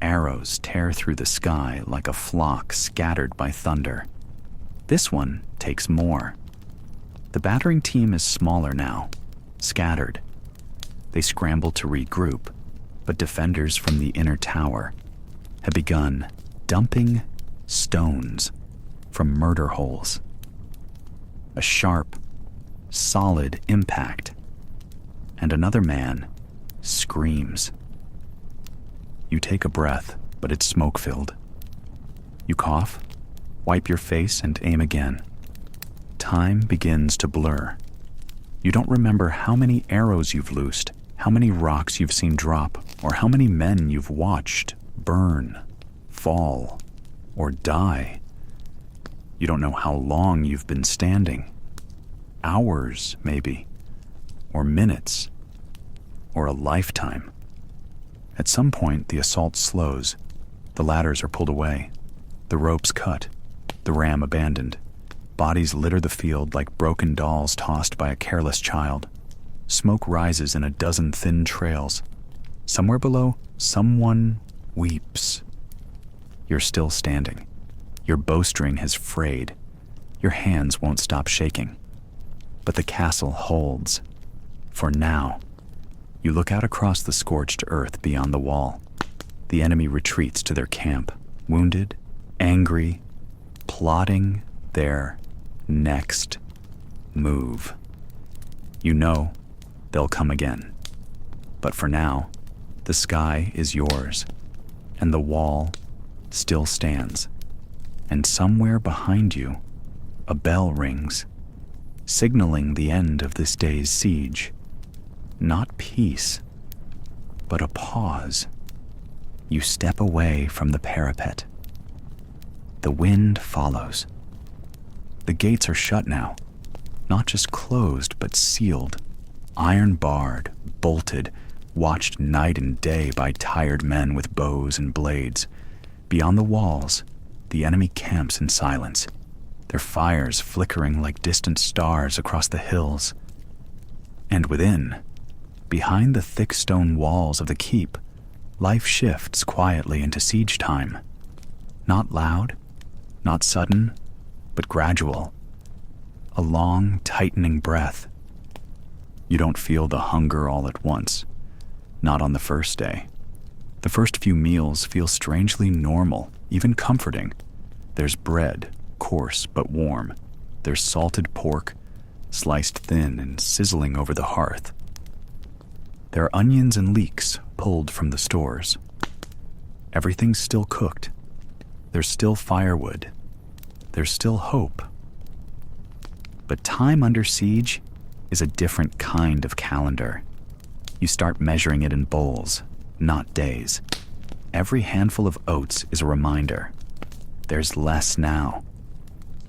Arrows tear through the sky like a flock scattered by thunder. This one takes more. The battering team is smaller now, scattered. They scramble to regroup, but defenders from the inner tower have begun dumping stones from murder holes. A sharp, solid impact, and another man screams. You take a breath, but it's smoke-filled. You cough, wipe your face, and aim again. Time begins to blur. You don't remember how many arrows you've loosed, how many rocks you've seen drop, or how many men you've watched burn, fall, or die. You don't know how long you've been standing. Hours, maybe, or minutes, or a lifetime. At some point, the assault slows. The ladders are pulled away. The ropes cut. The ram abandoned. Bodies litter the field like broken dolls tossed by a careless child. Smoke rises in a dozen thin trails. Somewhere below, someone weeps. You're still standing. Your bowstring has frayed. Your hands won't stop shaking. But the castle holds. For now. You look out across the scorched earth beyond the wall. The enemy retreats to their camp, wounded, angry, plotting their next move. You know they'll come again. But for now, the sky is yours, and the wall still stands. And somewhere behind you, a bell rings, signaling the end of this day's siege. Not peace, but a pause. You step away from the parapet. The wind follows. The gates are shut now, not just closed, but sealed, iron barred, bolted, watched night and day by tired men with bows and blades. Beyond the walls, the enemy camps in silence, their fires flickering like distant stars across the hills. And within, behind the thick stone walls of the keep, life shifts quietly into siege time. Not loud, not sudden, but gradual. A long, tightening breath. You don't feel the hunger all at once. Not on the first day. The first few meals feel strangely normal, even comforting. There's bread, coarse but warm. There's salted pork, sliced thin and sizzling over the hearth. There are onions and leeks pulled from the stores. Everything's still cooked. There's still firewood. There's still hope. But time under siege is a different kind of calendar. You start measuring it in bowls, not days. Every handful of oats is a reminder. There's less now.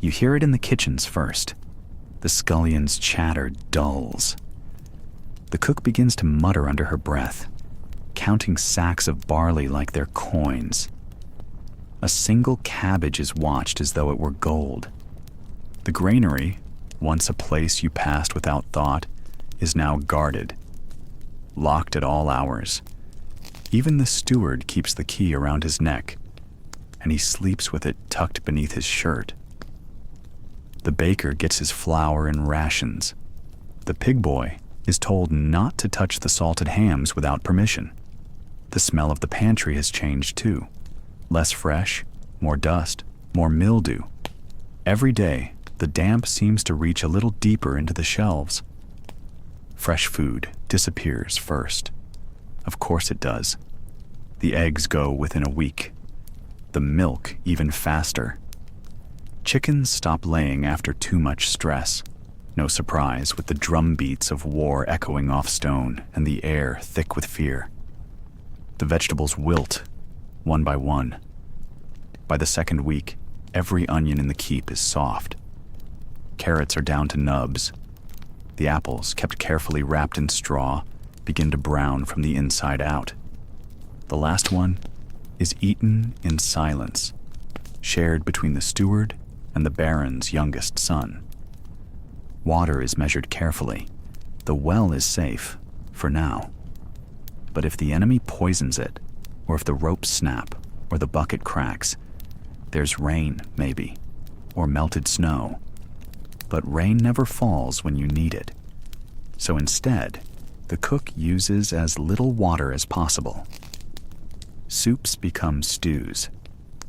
You hear it in the kitchens first. The scullion's chatter dulls. The cook begins to mutter under her breath, counting sacks of barley like they're coins. A single cabbage is watched as though it were gold. The granary, once a place you passed without thought, is now guarded, locked at all hours. Even the steward keeps the key around his neck, and he sleeps with it tucked beneath his shirt. The baker gets his flour in rations. The pig boy is told not to touch the salted hams without permission. The smell of the pantry has changed too. Less fresh, more dust, more mildew. Every day, the damp seems to reach a little deeper into the shelves. Fresh food disappears first. Of course it does. The eggs go within a week. The milk even faster. Chickens stop laying after too much stress. No surprise with the drum beats of war echoing off stone and the air thick with fear. The vegetables wilt, one by one. By the second week, every onion in the keep is soft. Carrots are down to nubs. The apples, kept carefully wrapped in straw, begin to brown from the inside out. The last one is eaten in silence, shared between the steward and the baron's youngest son. Water is measured carefully. The well is safe, for now. But if the enemy poisons it, or if the ropes snap, or the bucket cracks, there's rain, maybe, or melted snow. But rain never falls when you need it. So instead, the cook uses as little water as possible. Soups become stews.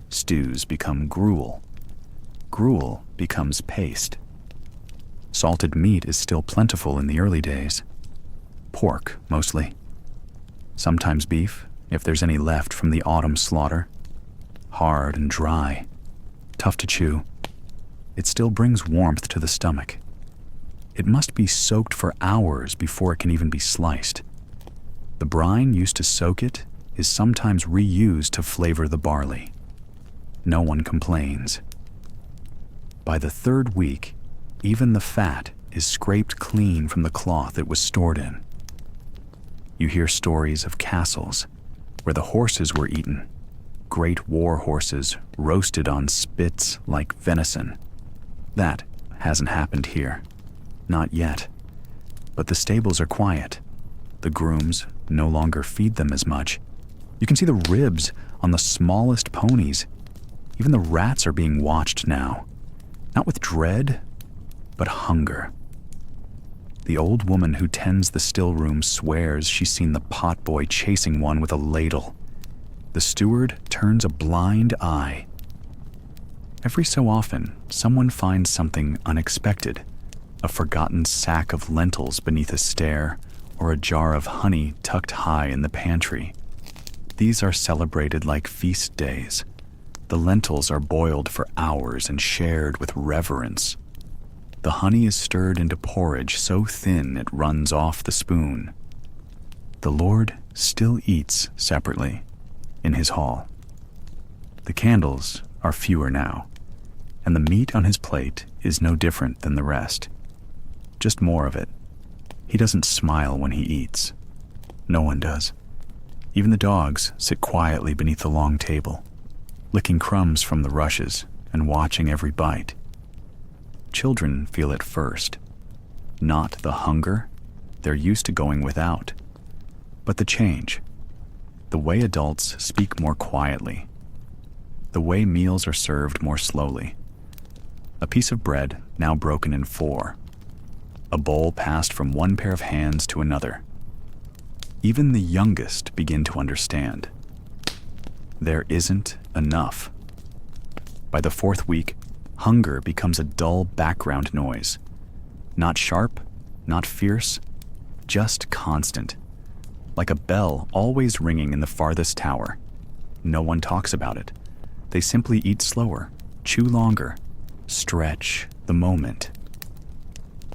Stews become gruel. Gruel becomes paste. Salted meat is still plentiful in the early days. Pork, mostly. Sometimes beef, if there's any left from the autumn slaughter. Hard and dry, tough to chew. It still brings warmth to the stomach. It must be soaked for hours before it can even be sliced. The brine used to soak it is sometimes reused to flavor the barley. No one complains. By the third week, even the fat is scraped clean from the cloth it was stored in. You hear stories of castles where the horses were eaten, great war horses roasted on spits like venison. That hasn't happened here. Not yet. But the stables are quiet. The grooms no longer feed them as much. You can see the ribs on the smallest ponies. Even the rats are being watched now. Not with dread, but hunger. The old woman who tends the still room swears she's seen the potboy chasing one with a ladle. The steward turns a blind eye. Every so often, someone finds something unexpected. A forgotten sack of lentils beneath a stair, or a jar of honey tucked high in the pantry. These are celebrated like feast days. The lentils are boiled for hours and shared with reverence. The honey is stirred into porridge so thin it runs off the spoon. The Lord still eats separately in his hall. The candles are fewer now, and the meat on his plate is no different than the rest. Just more of it. He doesn't smile when he eats. No one does. Even the dogs sit quietly beneath the long table, licking crumbs from the rushes and watching every bite. Children feel it first. Not the hunger. They're used to going without. But the change. The way adults speak more quietly. The way meals are served more slowly. A piece of bread now broken in 4. A bowl passed from one pair of hands to another. Even the youngest begin to understand. There isn't enough. By the 4th week, hunger becomes a dull background noise. Not sharp, not fierce, just constant. Like a bell always ringing in the farthest tower. No one talks about it. They simply eat slower, chew longer, stretch the moment.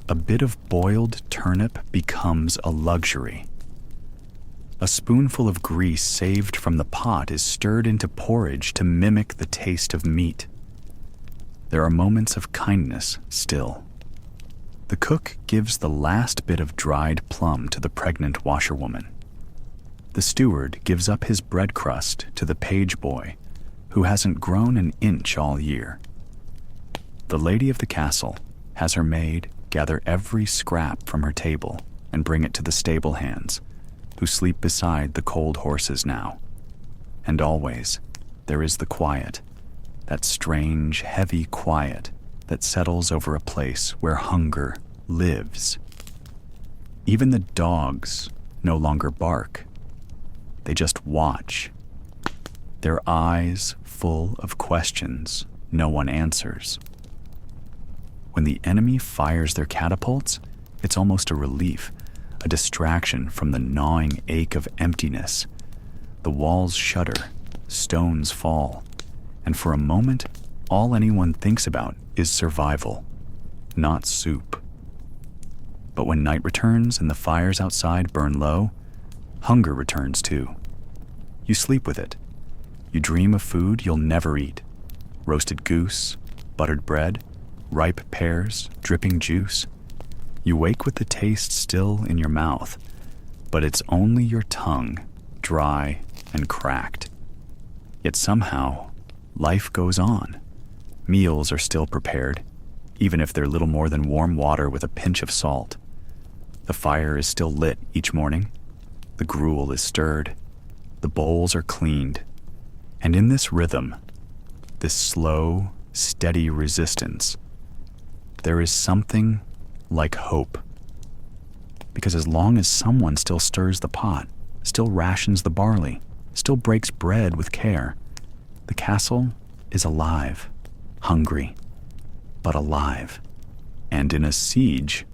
A bit of boiled turnip becomes a luxury. A spoonful of grease saved from the pot is stirred into porridge to mimic the taste of meat. There are moments of kindness still. The cook gives the last bit of dried plum to the pregnant washerwoman. The steward gives up his bread crust to the page boy, who hasn't grown an inch all year. The lady of the castle has her maid gather every scrap from her table and bring it to the stable hands, who sleep beside the cold horses now. And always, there is the quiet, that strange, heavy quiet that settles over a place where hunger lives. Even the dogs no longer bark. They just watch, their eyes full of questions no one answers. When the enemy fires their catapults, it's almost a relief, a distraction from the gnawing ache of emptiness. The walls shudder, stones fall, and for a moment, all anyone thinks about is survival, not soup. But when night returns and the fires outside burn low, hunger returns too. You sleep with it. You dream of food you'll never eat. Roasted goose, buttered bread, ripe pears, dripping juice. You wake with the taste still in your mouth, but it's only your tongue, dry and cracked. Yet somehow, life goes on. Meals are still prepared, even if they're little more than warm water with a pinch of salt. The fire is still lit each morning. The gruel is stirred. The bowls are cleaned. And in this rhythm, this slow, steady resistance, there is something like hope. Because as long as someone still stirs the pot, still rations the barley, still breaks bread with care, the castle is alive, hungry, but alive. And in a siege,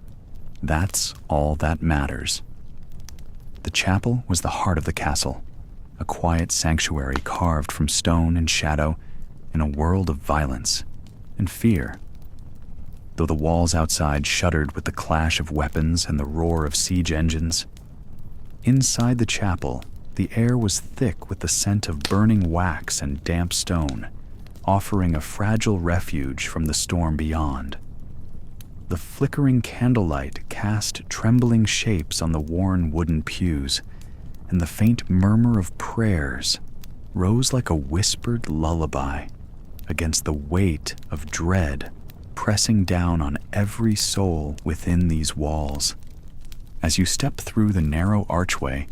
that's all that matters. The chapel was the heart of the castle, a quiet sanctuary carved from stone and shadow in a world of violence and fear. Though the walls outside shuddered with the clash of weapons and the roar of siege engines, inside the chapel, the air was thick with the scent of burning wax and damp stone, offering a fragile refuge from the storm beyond. The flickering candlelight cast trembling shapes on the worn wooden pews, and the faint murmur of prayers rose like a whispered lullaby against the weight of dread pressing down on every soul within these walls. As you step through the narrow archway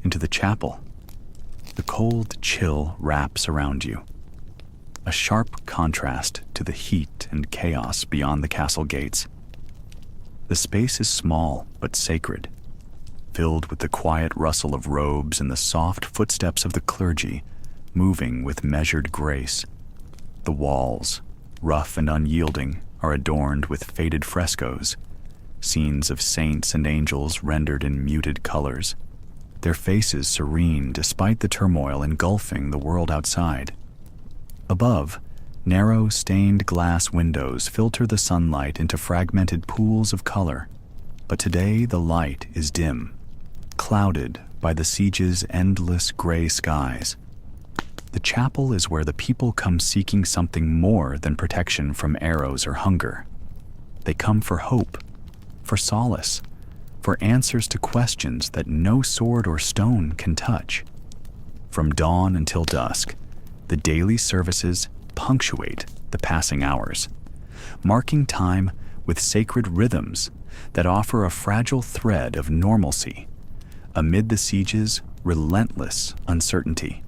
into the chapel, the cold chill wraps around you, a sharp contrast to the heat and chaos beyond the castle gates. The space is small but sacred, filled with the quiet rustle of robes and the soft footsteps of the clergy moving with measured grace. The walls, rough and unyielding, are adorned with faded frescoes, scenes of saints and angels rendered in muted colors, their faces serene despite the turmoil engulfing the world outside. Above, narrow stained glass windows filter the sunlight into fragmented pools of color, but today the light is dim, clouded by the siege's endless gray skies. The chapel is where the people come seeking something more than protection from arrows or hunger. They come for hope, for solace, for answers to questions that no sword or stone can touch. From dawn until dusk, the daily services punctuate the passing hours, marking time with sacred rhythms that offer a fragile thread of normalcy amid the siege's relentless uncertainty.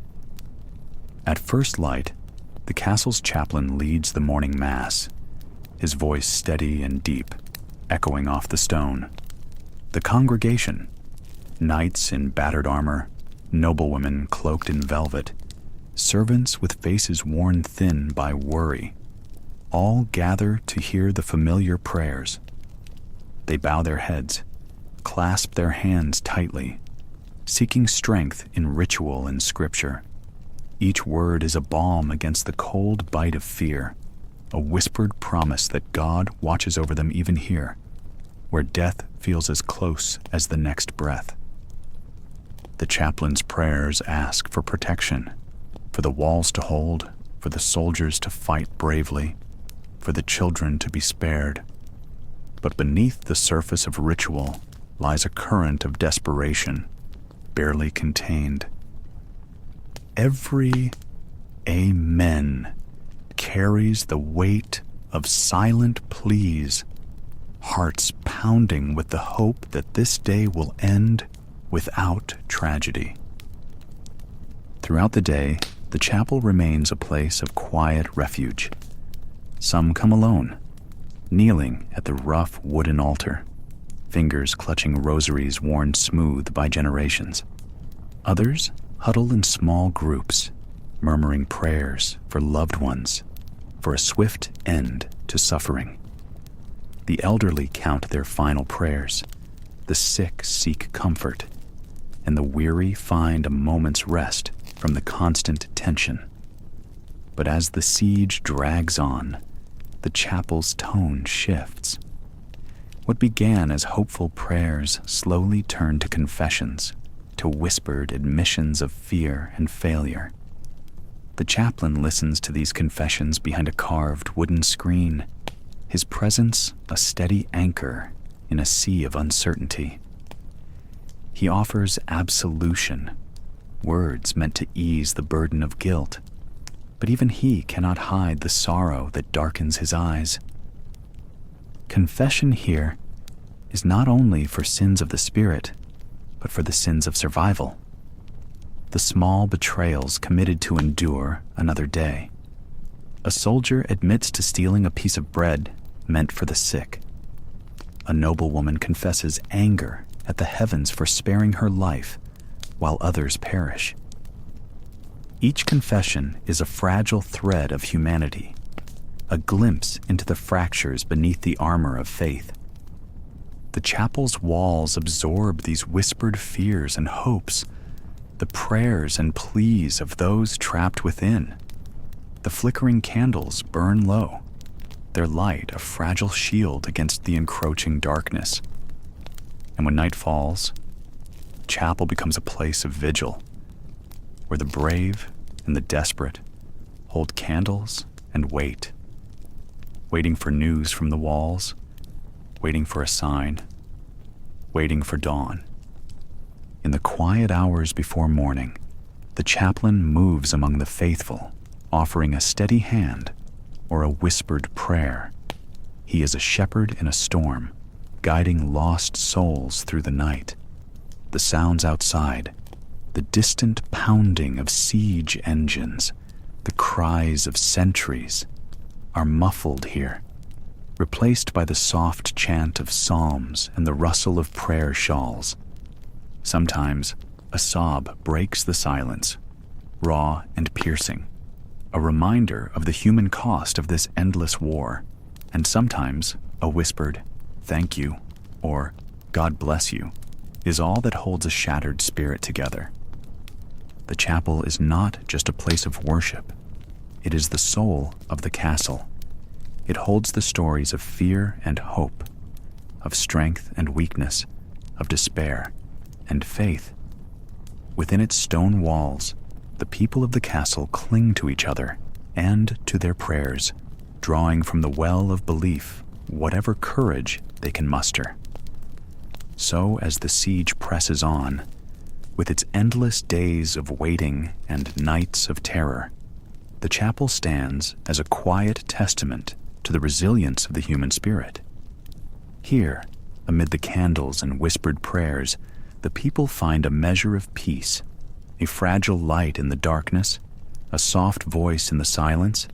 At first light, the castle's chaplain leads the morning mass, his voice steady and deep, echoing off the stone. The congregation, knights in battered armor, noblewomen cloaked in velvet, servants with faces worn thin by worry, all gather to hear the familiar prayers. They bow their heads, clasp their hands tightly, seeking strength in ritual and scripture. Each word is a balm against the cold bite of fear, a whispered promise that God watches over them even here, where death feels as close as the next breath. The chaplain's prayers ask for protection, for the walls to hold, for the soldiers to fight bravely, for the children to be spared. But beneath the surface of ritual lies a current of desperation, barely contained. Every amen carries the weight of silent pleas, hearts pounding with the hope that this day will end without tragedy. Throughout the day, the chapel remains a place of quiet refuge. Some come alone, kneeling at the rough wooden altar, fingers clutching rosaries worn smooth by generations. Others huddle in small groups, murmuring prayers for loved ones, for a swift end to suffering. The elderly count their final prayers, the sick seek comfort, and the weary find a moment's rest from the constant tension. But as the siege drags on, the chapel's tone shifts. What began as hopeful prayers slowly turn to confessions, to whispered admissions of fear and failure. The chaplain listens to these confessions behind a carved wooden screen, his presence a steady anchor in a sea of uncertainty. He offers absolution, words meant to ease the burden of guilt, but even he cannot hide the sorrow that darkens his eyes. Confession here is not only for sins of the spirit, but for the sins of survival. The small betrayals committed to endure another day. A soldier admits to stealing a piece of bread meant for the sick. A noblewoman confesses anger at the heavens for sparing her life while others perish. Each confession is a fragile thread of humanity, a glimpse into the fractures beneath the armor of faith. The chapel's walls absorb these whispered fears and hopes, the prayers and pleas of those trapped within. The flickering candles burn low, their light a fragile shield against the encroaching darkness. And when night falls, the chapel becomes a place of vigil, where the brave and the desperate hold candles and wait, waiting for news from the walls, waiting for a sign, waiting for dawn. In the quiet hours before morning, the chaplain moves among the faithful, offering a steady hand or a whispered prayer. He is a shepherd in a storm, guiding lost souls through the night. The sounds outside, the distant pounding of siege engines, the cries of sentries, are muffled here, replaced by the soft chant of psalms and the rustle of prayer shawls. Sometimes a sob breaks the silence, raw and piercing, a reminder of the human cost of this endless war, and sometimes a whispered "thank you" or "God bless you" is all that holds a shattered spirit together. The chapel is not just a place of worship, it is the soul of the castle. It holds the stories of fear and hope, of strength and weakness, of despair and faith. Within its stone walls, the people of the castle cling to each other and to their prayers, drawing from the well of belief whatever courage they can muster. So as the siege presses on, with its endless days of waiting and nights of terror, the chapel stands as a quiet testament to the resilience of the human spirit. Here, amid the candles and whispered prayers, the people find a measure of peace, a fragile light in the darkness, a soft voice in the silence,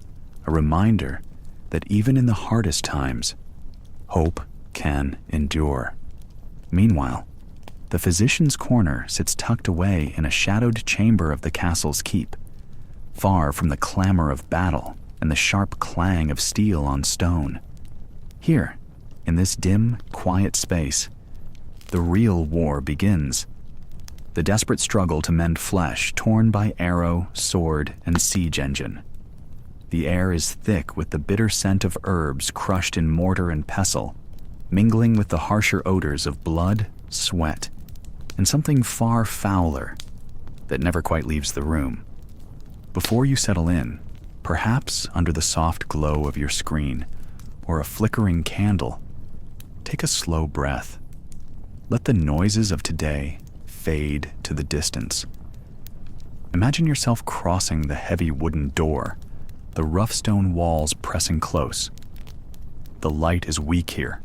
a reminder that even in the hardest times, hope can endure. Meanwhile, the physician's corner sits tucked away in a shadowed chamber of the castle's keep, far from the clamor of battle and the sharp clang of steel on stone. Here, in this dim, quiet space, the real war begins. The desperate struggle to mend flesh torn by arrow, sword, and siege engine. The air is thick with the bitter scent of herbs crushed in mortar and pestle, mingling with the harsher odors of blood, sweat, and something far fouler that never quite leaves the room. Before you settle in, perhaps under the soft glow of your screen or a flickering candle, take a slow breath. Let the noises of today fade to the distance. Imagine yourself crossing the heavy wooden door, the rough stone walls pressing close. The light is weak here,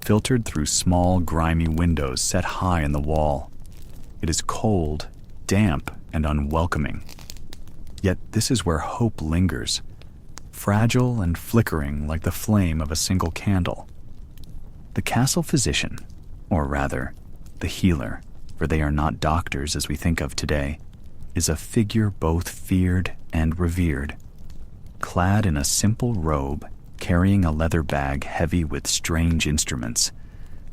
filtered through small, grimy windows set high in the wall. It is cold, damp, and unwelcoming. Yet this is where hope lingers, fragile and flickering like the flame of a single candle. The castle physician, or rather, the healer, for they are not doctors as we think of today, is a figure both feared and revered. Clad in a simple robe, carrying a leather bag heavy with strange instruments,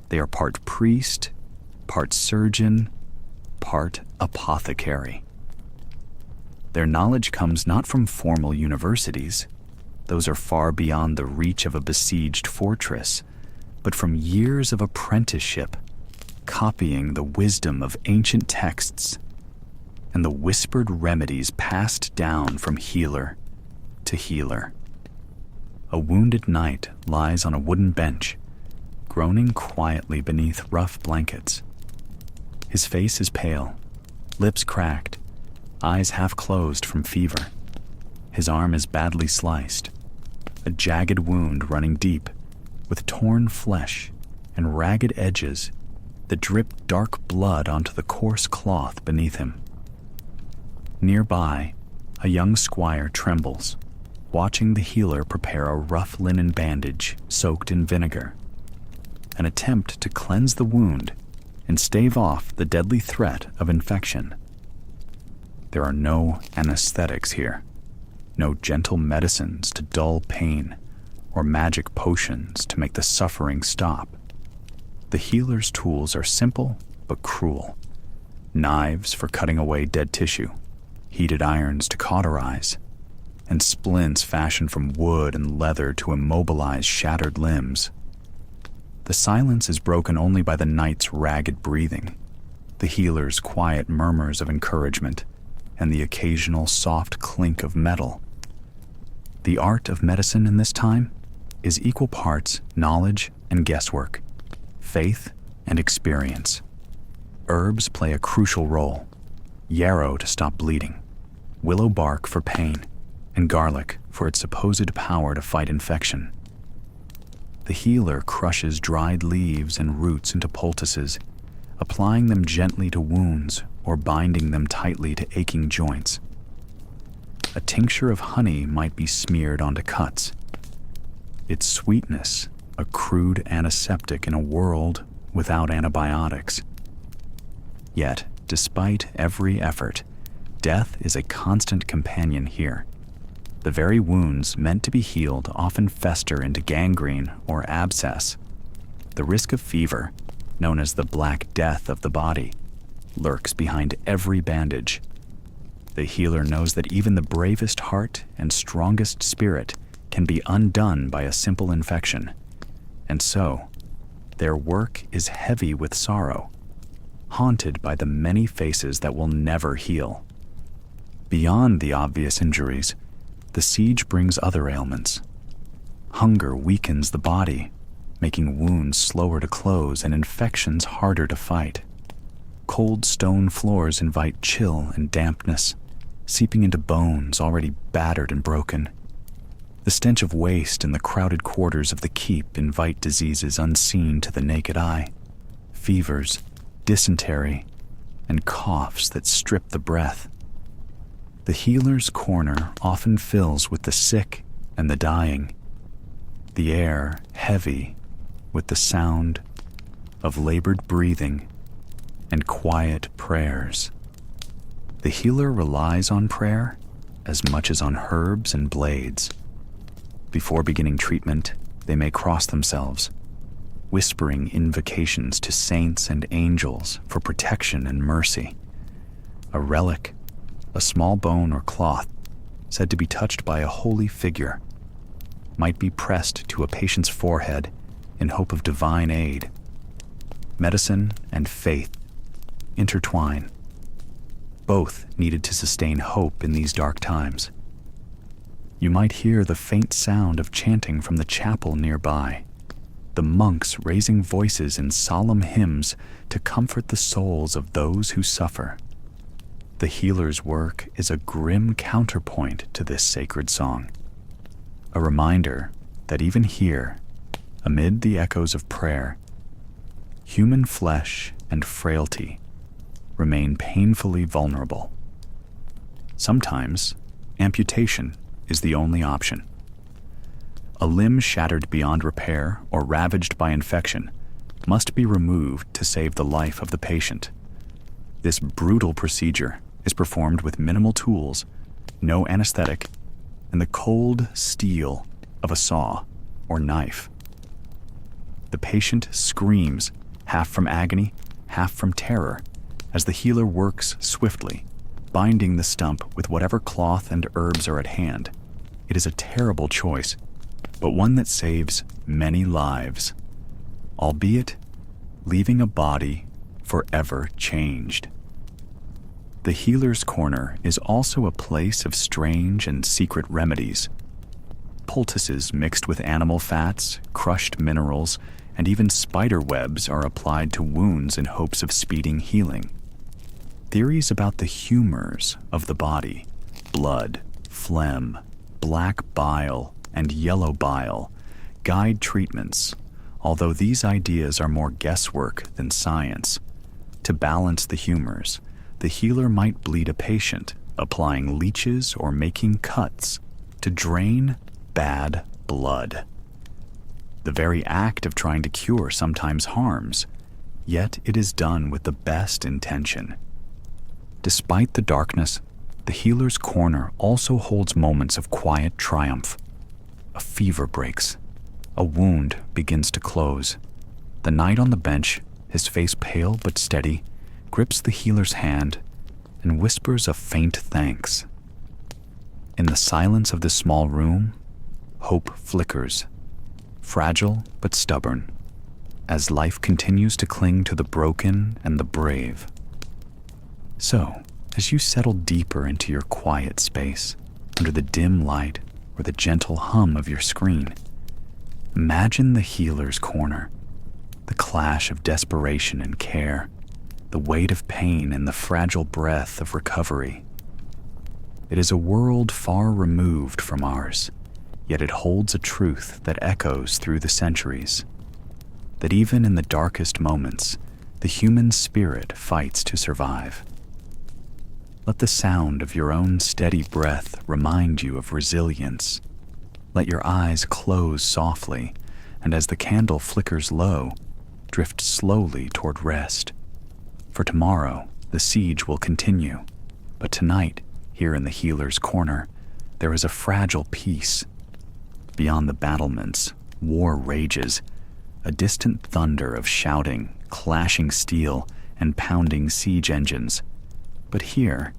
they are part priest, part surgeon, part apothecary. Their knowledge comes not from formal universities, those are far beyond the reach of a besieged fortress, but from years of apprenticeship, copying the wisdom of ancient texts and the whispered remedies passed down from healer to healer. A wounded knight lies on a wooden bench, groaning quietly beneath rough blankets. His face is pale, lips cracked, eyes half closed from fever. His arm is badly sliced, a jagged wound running deep, with torn flesh and ragged edges that drip dark blood onto the coarse cloth beneath him. Nearby, a young squire trembles, watching the healer prepare a rough linen bandage soaked in vinegar, an attempt to cleanse the wound and stave off the deadly threat of infection. There are no anesthetics here, no gentle medicines to dull pain or magic potions to make the suffering stop. The healer's tools are simple but cruel. Knives for cutting away dead tissue, heated irons to cauterize, and splints fashioned from wood and leather to immobilize shattered limbs. The silence is broken only by the knight's ragged breathing, the healer's quiet murmurs of encouragement, and the occasional soft clink of metal. The art of medicine in this time is equal parts knowledge and guesswork, faith and experience. Herbs play a crucial role: yarrow to stop bleeding, willow bark for pain, and garlic for its supposed power to fight infection. The healer crushes dried leaves and roots into poultices, applying them gently to wounds or binding them tightly to aching joints. A tincture of honey might be smeared onto cuts, its sweetness a crude antiseptic in a world without antibiotics. Yet, despite every effort, death is a constant companion here. The very wounds meant to be healed often fester into gangrene or abscess. The risk of fever, known as the Black Death of the body, lurks behind every bandage. The healer knows that even the bravest heart and strongest spirit can be undone by a simple infection. And so, their work is heavy with sorrow, haunted by the many faces that will never heal. Beyond the obvious injuries, the siege brings other ailments. Hunger weakens the body, making wounds slower to close and infections harder to fight. Cold stone floors invite chill and dampness, seeping into bones already battered and broken. The stench of waste in the crowded quarters of the keep invite diseases unseen to the naked eye: fevers, dysentery, and coughs that strip the breath. The healer's corner often fills with the sick and the dying, the air heavy with the sound of labored breathing and quiet prayers. The healer relies on prayer as much as on herbs and blades. Before beginning treatment, they may cross themselves, whispering invocations to saints and angels for protection and mercy. A relic, a small bone or cloth, said to be touched by a holy figure, might be pressed to a patient's forehead in hope of divine aid. Medicine and faith intertwine, both needed to sustain hope in these dark times. You might hear the faint sound of chanting from the chapel nearby, the monks raising voices in solemn hymns to comfort the souls of those who suffer. The healer's work is a grim counterpoint to this sacred song, a reminder that even here, amid the echoes of prayer, human flesh and frailty remain painfully vulnerable. Sometimes, amputation is the only option. A limb shattered beyond repair or ravaged by infection must be removed to save the life of the patient. This brutal procedure is performed with minimal tools, no anesthetic, and the cold steel of a saw or knife. The patient screams, half from agony, half from terror, as the healer works swiftly, binding the stump with whatever cloth and herbs are at hand. It is a terrible choice, but one that saves many lives, albeit leaving a body forever changed. The healer's corner is also a place of strange and secret remedies. Poultices mixed with animal fats, crushed minerals, and even spider webs are applied to wounds in hopes of speeding healing. Theories about the humors of the body, blood, phlegm, black bile, and yellow bile, guide treatments, although these ideas are more guesswork than science. To balance the humors, the healer might bleed a patient, applying leeches or making cuts to drain bad blood. The very act of trying to cure sometimes harms, yet it is done with the best intention. Despite the darkness, the healer's corner also holds moments of quiet triumph. A fever breaks. A wound begins to close. The knight on the bench, his face pale but steady, grips the healer's hand and whispers a faint thanks. In the silence of the small room, hope flickers, fragile but stubborn, as life continues to cling to the broken and the brave. So, as you settle deeper into your quiet space, under the dim light or the gentle hum of your screen, imagine the healer's corner, the clash of desperation and care, the weight of pain and the fragile breath of recovery. It is a world far removed from ours, yet it holds a truth that echoes through the centuries, that even in the darkest moments, the human spirit fights to survive. Let the sound of your own steady breath remind you of resilience. Let your eyes close softly, and as the candle flickers low, drift slowly toward rest. For tomorrow, the siege will continue, but tonight, here in the healer's corner, there is a fragile peace. Beyond the battlements, war rages, a distant thunder of shouting, clashing steel, and pounding siege engines. But here,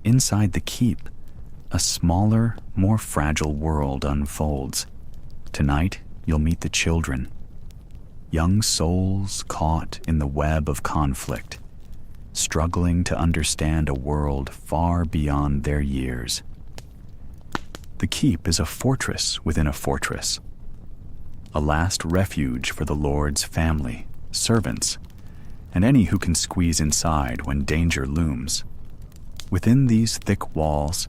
inside the keep, a smaller, more fragile world unfolds. Tonight, you'll meet the children. Young souls caught in the web of conflict, struggling to understand a world far beyond their years. The keep is a fortress within a fortress, a last refuge for the Lord's family, servants, and any who can squeeze inside when danger looms. Within these thick walls,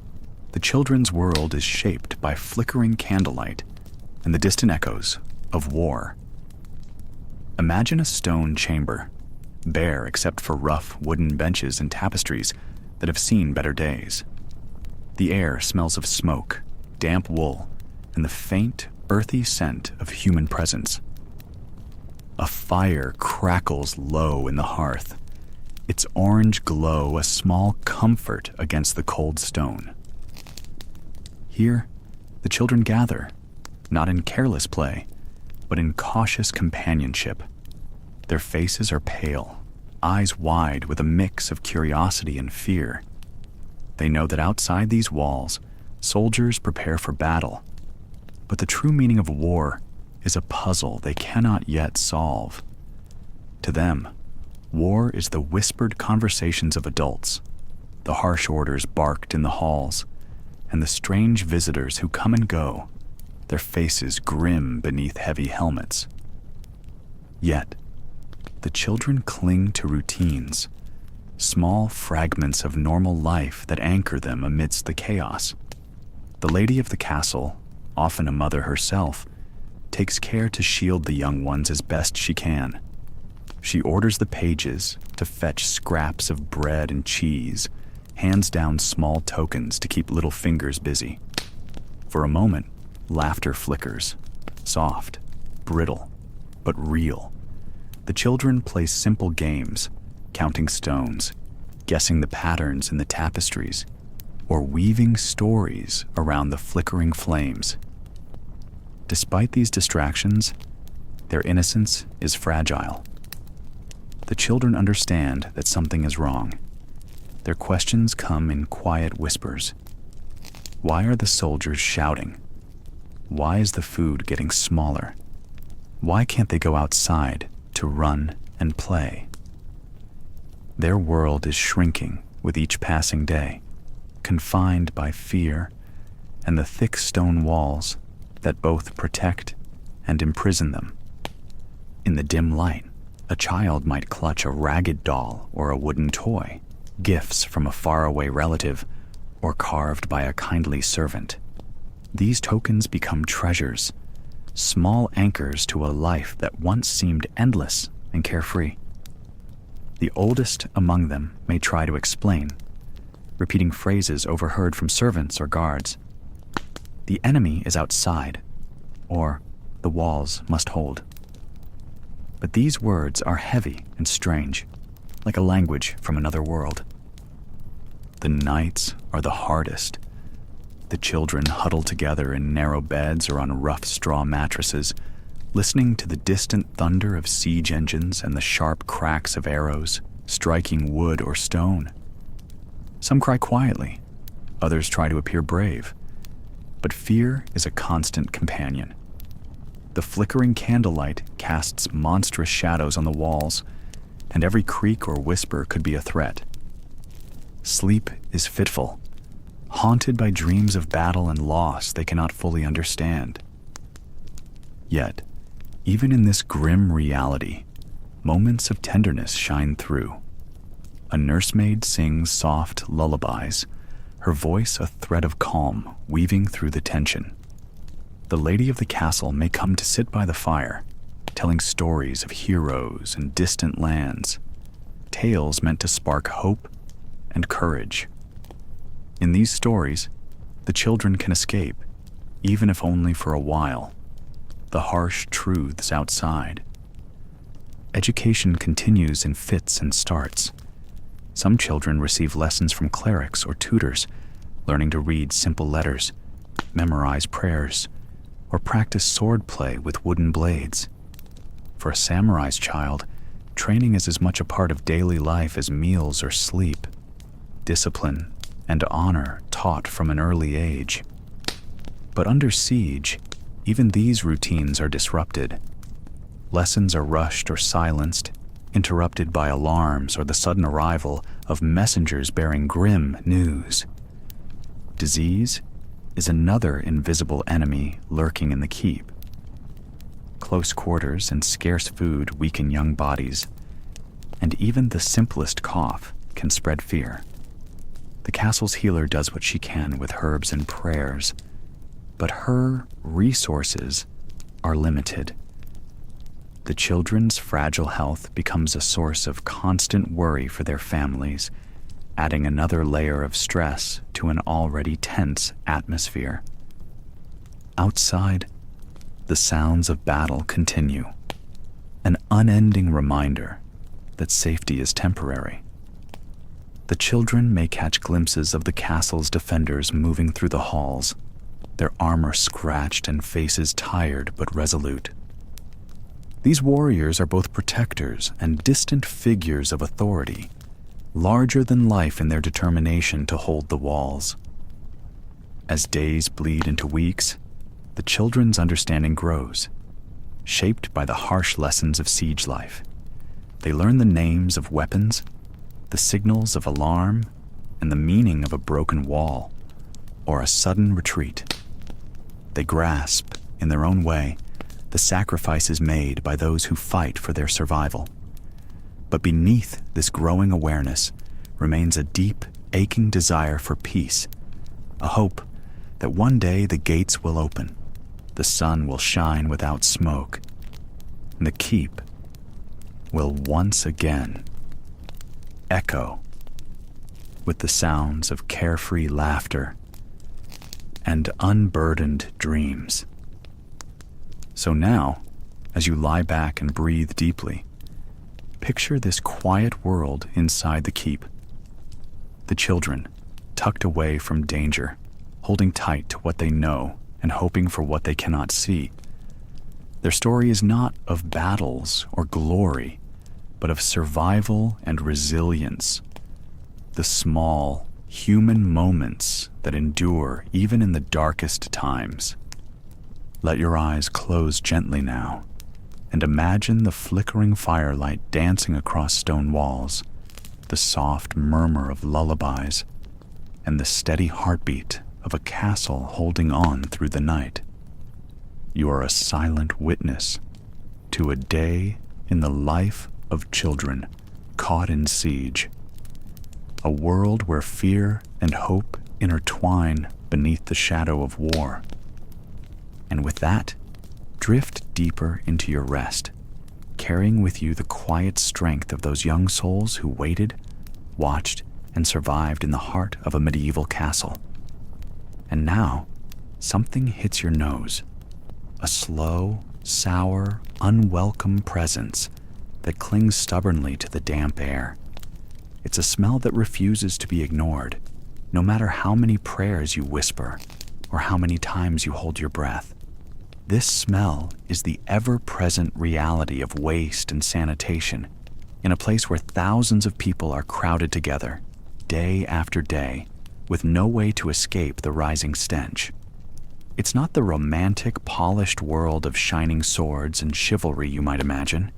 the children's world is shaped by flickering candlelight and the distant echoes of war. Imagine a stone chamber, bare except for rough wooden benches and tapestries that have seen better days. The air smells of smoke, damp wool, and the faint, earthy scent of human presence. A fire crackles low in the hearth, its orange glow a small comfort against the cold stone. Here, the children gather, not in careless play, but in cautious companionship. Their faces are pale, eyes wide with a mix of curiosity and fear. They know that outside these walls, soldiers prepare for battle, but the true meaning of war is a puzzle they cannot yet solve. To them, war is the whispered conversations of adults, the harsh orders barked in the halls, and the strange visitors who come and go, their faces grim beneath heavy helmets. Yet, the children cling to routines, small fragments of normal life that anchor them amidst the chaos. The lady of the castle, often a mother herself, takes care to shield the young ones as best she can. She orders the pages to fetch scraps of bread and cheese, hands down small tokens to keep little fingers busy. For a moment, laughter flickers, soft, brittle, but real. The The children play simple games, counting stones, guessing the patterns in the tapestries, or weaving stories around the flickering flames. Despite these distractions, their innocence is fragile. The children understand that something is wrong. Their questions come in quiet whispers. Why are the soldiers shouting? Why is the food getting smaller? Why can't they go outside to run and play? Their world is shrinking with each passing day, confined by fear and the thick stone walls that both protect and imprison them. In the dim light, a child might clutch a ragged doll or a wooden toy, gifts from a faraway relative, or carved by a kindly servant. These tokens become treasures, small anchors to a life that once seemed endless and carefree. The oldest among them may try to explain, repeating phrases overheard from servants or guards. The enemy is outside, or the walls must hold. But these words are heavy and strange, like a language from another world. The nights are the hardest. The children huddle together in narrow beds or on rough straw mattresses, listening to the distant thunder of siege engines and the sharp cracks of arrows striking wood or stone. Some cry quietly, others try to appear brave, but fear is a constant companion. The flickering candlelight casts monstrous shadows on the walls, and every creak or whisper could be a threat. Sleep is fitful, haunted by dreams of battle and loss they cannot fully understand. Yet, even in this grim reality, moments of tenderness shine through. A nursemaid sings soft lullabies, her voice a thread of calm weaving through the tension. The lady of the castle may come to sit by the fire, telling stories of heroes and distant lands, tales meant to spark hope and courage. In these stories, the children can escape, even if only for a while, the harsh truths outside. Education continues in fits and starts. Some children receive lessons from clerics or tutors, learning to read simple letters, memorize prayers, or practice swordplay with wooden blades. For a samurai's child, training is as much a part of daily life as meals or sleep. Discipline and honor taught from an early age. But under siege, even these routines are disrupted. Lessons are rushed or silenced, interrupted by alarms or the sudden arrival of messengers bearing grim news. Disease is another invisible enemy lurking in the keep. Close quarters and scarce food weaken young bodies, and even the simplest cough can spread fear. The castle's healer does what she can with herbs and prayers, but her resources are limited. The children's fragile health becomes a source of constant worry for their families, adding another layer of stress to an already tense atmosphere. Outside, the sounds of battle continue, an unending reminder that safety is temporary. The children may catch glimpses of the castle's defenders moving through the halls, their armor scratched and faces tired but resolute. These warriors are both protectors and distant figures of authority, larger than life in their determination to hold the walls. As days bleed into weeks, the children's understanding grows, shaped by the harsh lessons of siege life. They learn the names of weapons, the signals of alarm, and the meaning of a broken wall or a sudden retreat. They grasp, in their own way, the sacrifices made by those who fight for their survival. But beneath this growing awareness remains a deep, aching desire for peace, a hope that one day the gates will open, the sun will shine without smoke, and the keep will once again echo with the sounds of carefree laughter and unburdened dreams. So now, as you lie back and breathe deeply, Picture this quiet world inside the keep. The children, tucked away from danger, holding tight to what they know and hoping for what they cannot see. Their story is not of battles or glory, but of survival and resilience. The small, human moments that endure even in the darkest times. Let your eyes close gently now, and imagine the flickering firelight dancing across stone walls, the soft murmur of lullabies, and the steady heartbeat of a castle holding on through the night. You are a silent witness to a day in the life of children caught in siege, a world where fear and hope intertwine beneath the shadow of war. And with that, drift deeper into your rest, carrying with you the quiet strength of those young souls who waited, watched, and survived in the heart of a medieval castle. And now, something hits your nose, a slow, sour, unwelcome presence that clings stubbornly to the damp air. It's a smell that refuses to be ignored, no matter how many prayers you whisper or how many times you hold your breath. This smell is the ever-present reality of waste and sanitation in a place where thousands of people are crowded together, day after day, with no way to escape the rising stench. It's not the romantic, polished world of shining swords and chivalry you might imagine.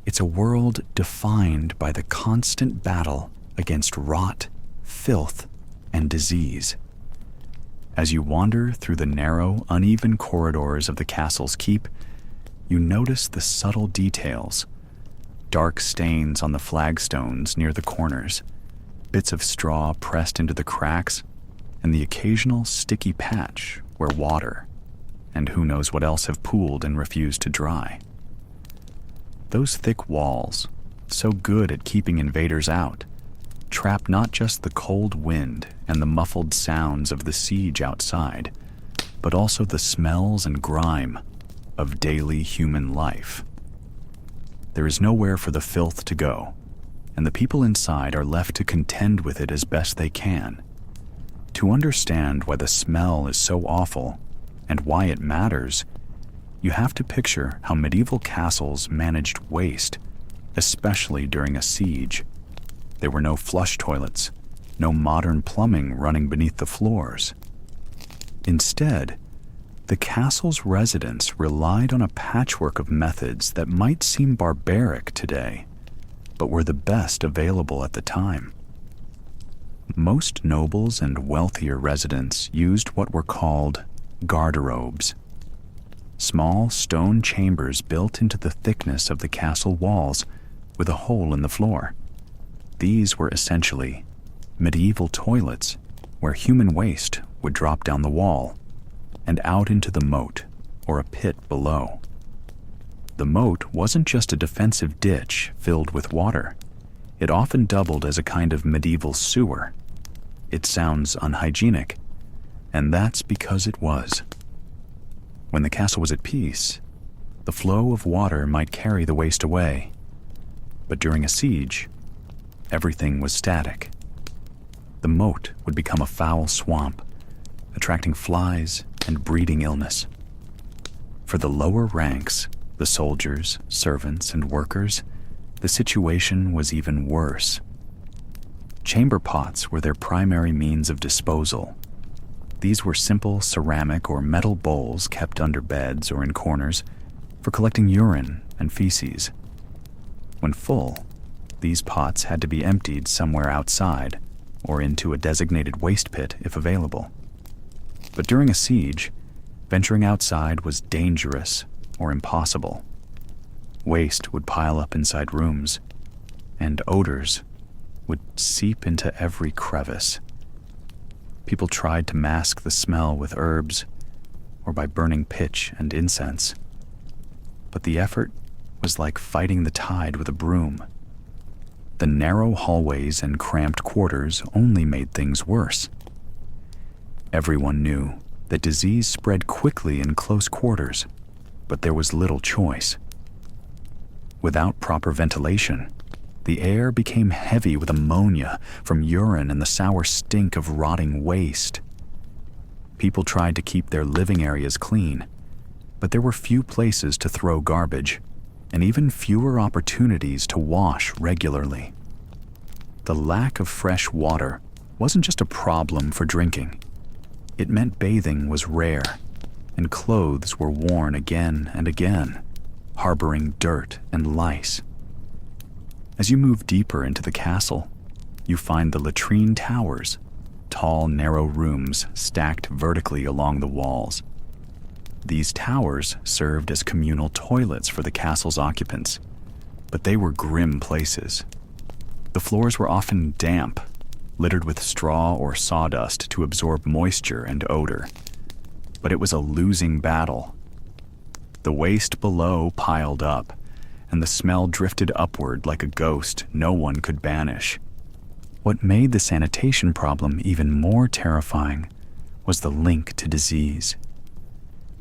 It's a world defined by the constant battle against rot, filth, and disease. As you wander through the narrow, uneven corridors of the castle's keep, you notice the subtle details. Dark stains on the flagstones near the corners, bits of straw pressed into the cracks, and the occasional sticky patch where water, and who knows what else, have pooled and refused to dry. Those thick walls, so good at keeping invaders out, trap not just the cold wind and the muffled sounds of the siege outside, but also the smells and grime of daily human life. There is nowhere for the filth to go, and the people inside are left to contend with it as best they can. To understand why the smell is so awful and why it matters, you have to picture how medieval castles managed waste, especially during a siege. There were no flush toilets, no modern plumbing running beneath the floors. Instead, the castle's residents relied on a patchwork of methods that might seem barbaric today, but were the best available at the time. Most nobles and wealthier residents used what were called garderobes, small stone chambers built into the thickness of the castle walls with a hole in the floor. These were essentially medieval toilets where human waste would drop down the wall and out into the moat or a pit below. The moat wasn't just a defensive ditch filled with water. It often doubled as a kind of medieval sewer. It sounds unhygienic, and that's because it was. When the castle was at peace, the flow of water might carry the waste away. But during a siege, everything was static. The moat would become a foul swamp, attracting flies and breeding illness. For the lower ranks, the soldiers, servants, and workers, the situation was even worse. Chamber pots were their primary means of disposal. These were simple ceramic or metal bowls kept under beds or in corners for collecting urine and feces. When full, these pots had to be emptied somewhere outside or into a designated waste pit if available. But during a siege, venturing outside was dangerous or impossible. Waste would pile up inside rooms, and odors would seep into every crevice. People tried to mask the smell with herbs or by burning pitch and incense. But the effort was like fighting the tide with a broom. The narrow hallways and cramped quarters only made things worse. Everyone knew that disease spread quickly in close quarters, but there was little choice. Without proper ventilation, the air became heavy with ammonia from urine and the sour stink of rotting waste. People tried to keep their living areas clean, but there were few places to throw garbage, and even fewer opportunities to wash regularly. The lack of fresh water wasn't just a problem for drinking. It meant bathing was rare, and clothes were worn again and again, harboring dirt and lice. As you move deeper into the castle, you find the latrine towers, tall, narrow rooms stacked vertically along the walls. These towers served as communal toilets for the castle's occupants, but they were grim places. The floors were often damp, littered with straw or sawdust to absorb moisture and odor. But it was a losing battle. The waste below piled up, and the smell drifted upward like a ghost no one could banish. What made the sanitation problem even more terrifying was the link to disease.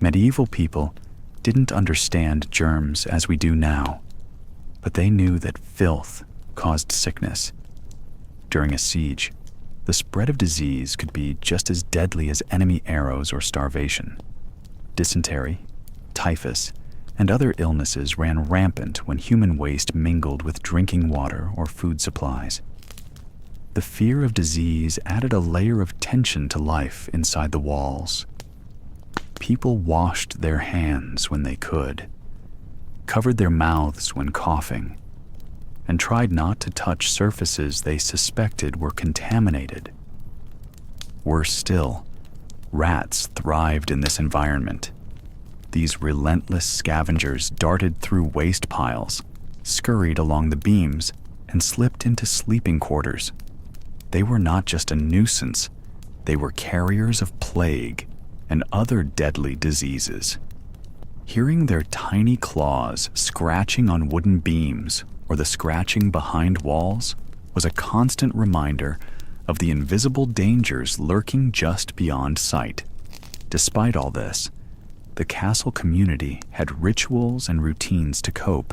Medieval people didn't understand germs as we do now, but they knew that filth caused sickness. During a siege, the spread of disease could be just as deadly as enemy arrows or starvation. Dysentery, typhus, and other illnesses ran rampant when human waste mingled with drinking water or food supplies. The fear of disease added a layer of tension to life inside the walls. People washed their hands when they could, covered their mouths when coughing, and tried not to touch surfaces they suspected were contaminated. Worse still, rats thrived in this environment. These relentless scavengers darted through waste piles, scurried along the beams, and slipped into sleeping quarters. They were not just a nuisance, they were carriers of plague and other deadly diseases. Hearing their tiny claws scratching on wooden beams or the scratching behind walls was a constant reminder of the invisible dangers lurking just beyond sight. Despite all this, the castle community had rituals and routines to cope.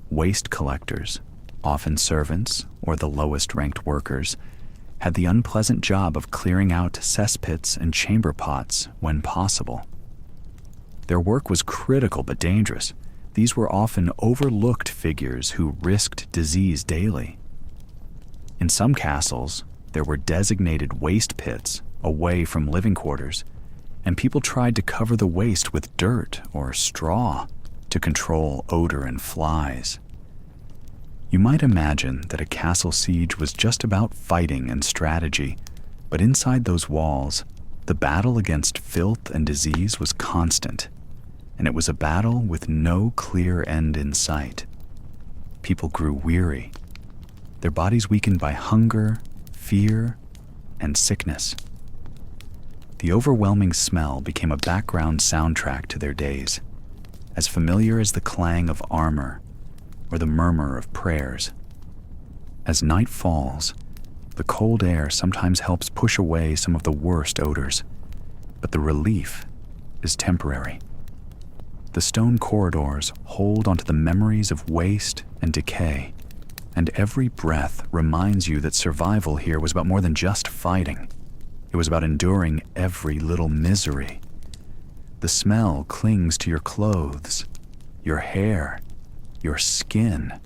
Waste collectors, often servants or the lowest-ranked workers, had the unpleasant job of clearing out cesspits and chamber pots when possible. Their work was critical but dangerous. These were often overlooked figures who risked disease daily. In some castles, there were designated waste pits away from living quarters, and people tried to cover the waste with dirt or straw to control odor and flies. You might imagine that a castle siege was just about fighting and strategy, but inside those walls, the battle against filth and disease was constant, and it was a battle with no clear end in sight. People grew weary, their bodies weakened by hunger, fear, and sickness. The overwhelming smell became a background soundtrack to their days, as familiar as the clang of armor or the murmur of prayers. As night falls, the cold air sometimes helps push away some of the worst odors, but the relief is temporary. The stone corridors hold onto the memories of waste and decay, and every breath reminds you that survival here was about more than just fighting. It was about enduring every little misery. The smell clings to your clothes, your hair, your skin.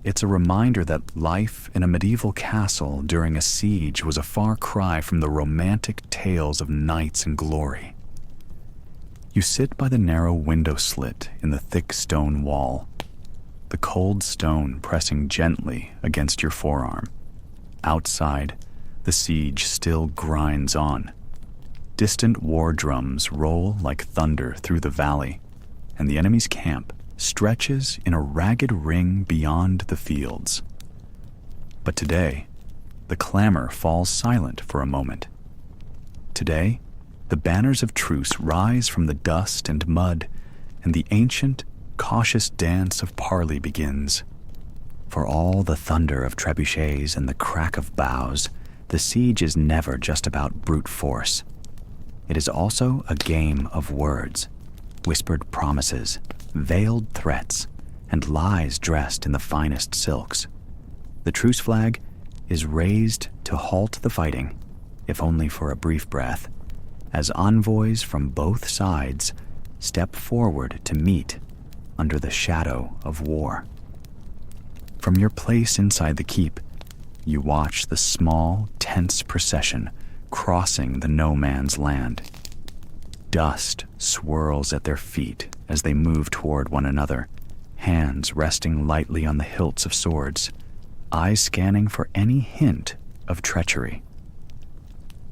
It's a reminder that life in a medieval castle during a siege was a far cry from the romantic tales of knights and glory. You sit by the narrow window slit in the thick stone wall, the cold stone pressing gently against your forearm. Outside, the siege still grinds on. Distant war drums roll like thunder through the valley, and the enemy's camp stretches in a ragged ring beyond the fields. But today, the clamor falls silent for a moment. Today, the banners of truce rise from the dust and mud, and the ancient, cautious dance of parley begins. For all the thunder of trebuchets and the crack of bows, the siege is never just about brute force. It is also a game of words, whispered promises, veiled threats, and lies dressed in the finest silks. The truce flag is raised to halt the fighting, if only for a brief breath, as envoys from both sides step forward to meet under the shadow of war. From your place inside the keep, you watch the small, tense procession crossing the no man's land. Dust swirls at their feet as they move toward one another, hands resting lightly on the hilts of swords, eyes scanning for any hint of treachery.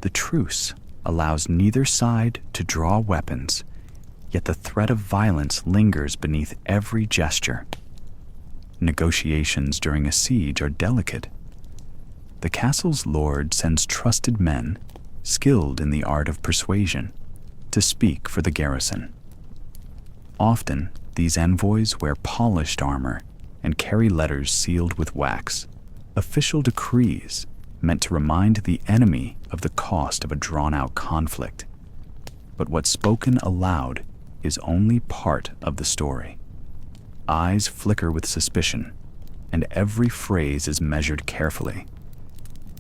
The truce allows neither side to draw weapons, yet the threat of violence lingers beneath every gesture. Negotiations during a siege are delicate. The castle's lord sends trusted men, skilled in the art of persuasion, to speak for the garrison. Often, these envoys wear polished armor and carry letters sealed with wax, official decrees meant to remind the enemy of the cost of a drawn-out conflict. But what's spoken aloud is only part of the story. Eyes flicker with suspicion, and every phrase is measured carefully.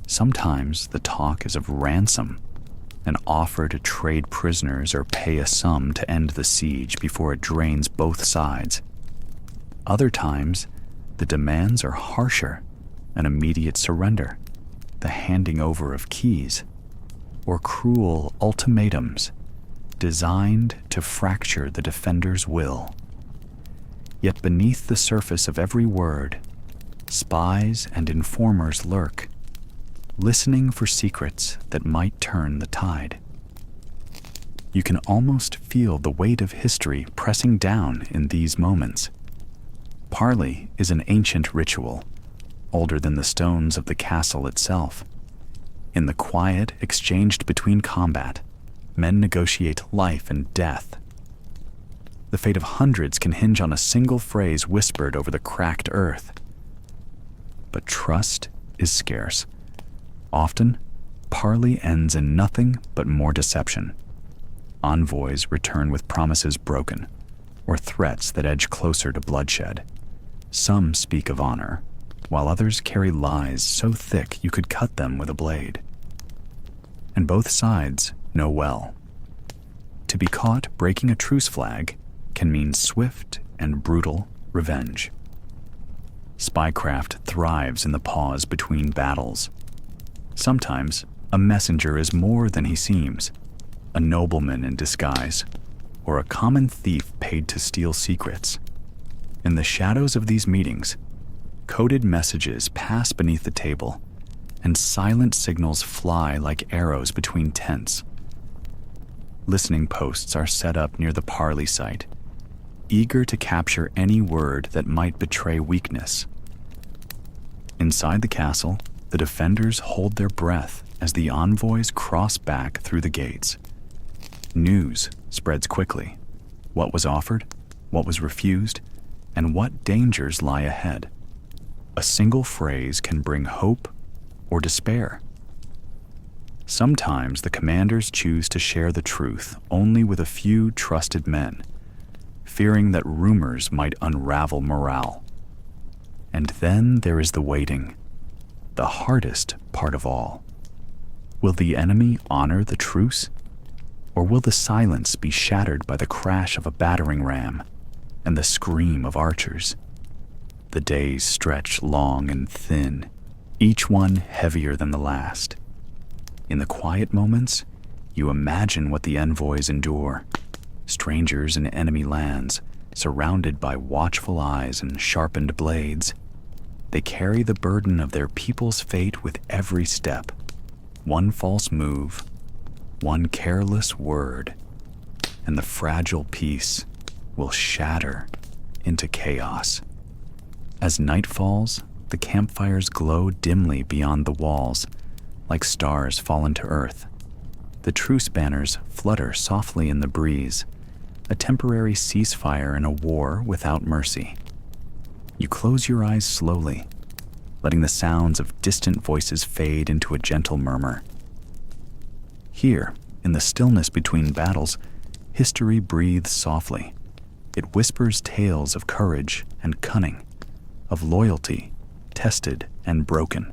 Sometimes the talk is of ransom, an offer to trade prisoners or pay a sum to end the siege before it drains both sides. Other times, the demands are harsher, an immediate surrender, the handing over of keys, or cruel ultimatums designed to fracture the defender's will. Yet beneath the surface of every word, spies and informers lurk, listening for secrets that might turn the tide. You can almost feel the weight of history pressing down in these moments. Parley is an ancient ritual, older than the stones of the castle itself. In the quiet exchanged between combat, men negotiate life and death. The fate of hundreds can hinge on a single phrase whispered over the cracked earth. But trust is scarce. Often, parley ends in nothing but more deception. Envoys return with promises broken, or threats that edge closer to bloodshed. Some speak of honor, while others carry lies so thick you could cut them with a blade. And both sides know well. To be caught breaking a truce flag can mean swift and brutal revenge. Spycraft thrives in the pause between battles. Sometimes, a messenger is more than he seems, a nobleman in disguise, or a common thief paid to steal secrets. In the shadows of these meetings, coded messages pass beneath the table, and silent signals fly like arrows between tents. Listening posts are set up near the parley site, eager to capture any word that might betray weakness. Inside the castle, the defenders hold their breath as the envoys cross back through the gates. News spreads quickly. What was offered, what was refused, and what dangers lie ahead. A single phrase can bring hope or despair. Sometimes the commanders choose to share the truth only with a few trusted men, fearing that rumors might unravel morale. And then there is the waiting, the hardest part of all. Will the enemy honor the truce? Or will the silence be shattered by the crash of a battering ram and the scream of archers? The days stretch long and thin, each one heavier than the last. In the quiet moments, you imagine what the envoys endure. Strangers in enemy lands, surrounded by watchful eyes and sharpened blades. They carry the burden of their people's fate with every step. One false move, one careless word, and the fragile peace will shatter into chaos. As night falls, the campfires glow dimly beyond the walls, like stars fallen to earth. The truce banners flutter softly in the breeze, a temporary ceasefire in a war without mercy. You close your eyes slowly, letting the sounds of distant voices fade into a gentle murmur. Here, in the stillness between battles, history breathes softly, It whispers tales of courage and cunning, of loyalty, tested and broken,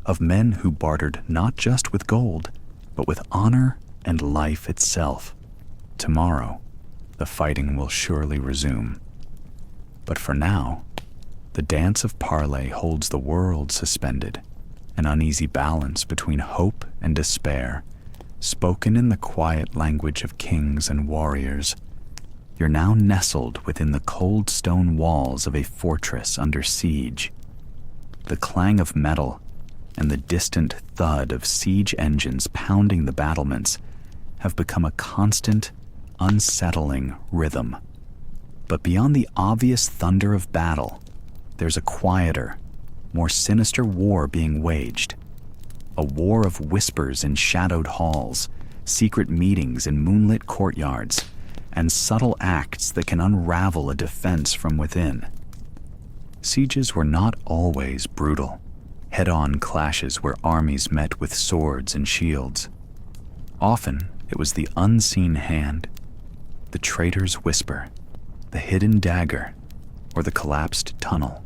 of men who bartered not just with gold, but with honor and life itself. Tomorrow, the fighting will surely resume. But for now, the dance of parley holds the world suspended, an uneasy balance between hope and despair, spoken in the quiet language of kings and warriors. You're now nestled within the cold stone walls of a fortress under siege. The clang of metal and the distant thud of siege engines pounding the battlements have become a constant, unsettling rhythm. But beyond the obvious thunder of battle, there's a quieter, more sinister war being waged. A war of whispers in shadowed halls, secret meetings in moonlit courtyards, and subtle acts that can unravel a defense from within. Sieges were not always brutal, head-on clashes where armies met with swords and shields. Often, it was the unseen hand, the traitor's whisper, the hidden dagger, or the collapsed tunnel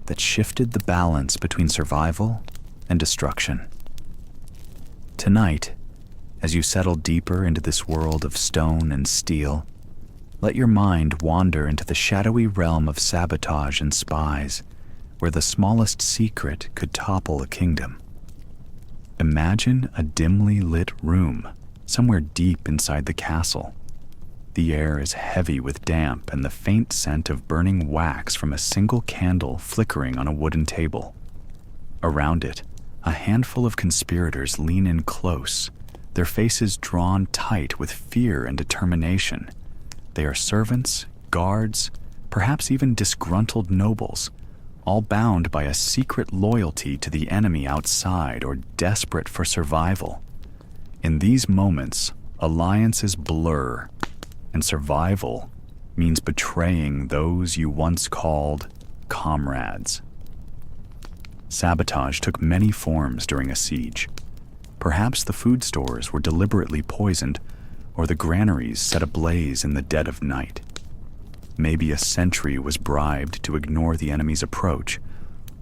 that shifted the balance between survival and destruction. Tonight, as you settle deeper into this world of stone and steel, let your mind wander into the shadowy realm of sabotage and spies, where the smallest secret could topple a kingdom. Imagine a dimly lit room, somewhere deep inside the castle. The air is heavy with damp and the faint scent of burning wax from a single candle flickering on a wooden table. Around it, a handful of conspirators lean in close, their faces drawn tight with fear and determination. They are servants, guards, perhaps even disgruntled nobles, all bound by a secret loyalty to the enemy outside or desperate for survival. In these moments, alliances blur, and survival means betraying those you once called comrades. Sabotage took many forms during a siege. Perhaps the food stores were deliberately poisoned, or the granaries set ablaze in the dead of night. Maybe a sentry was bribed to ignore the enemy's approach,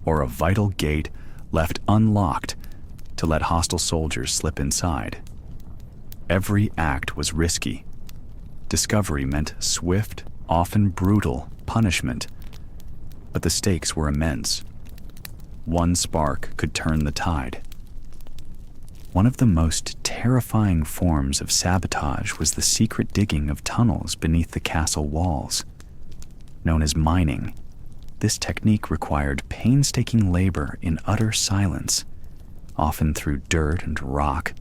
or a vital gate left unlocked to let hostile soldiers slip inside. Every act was risky. Discovery meant swift, often brutal, punishment, but the stakes were immense. One spark could turn the tide. One of the most terrifying forms of sabotage was the secret digging of tunnels beneath the castle walls. Known as mining, this technique required painstaking labor in utter silence, often through dirt and rock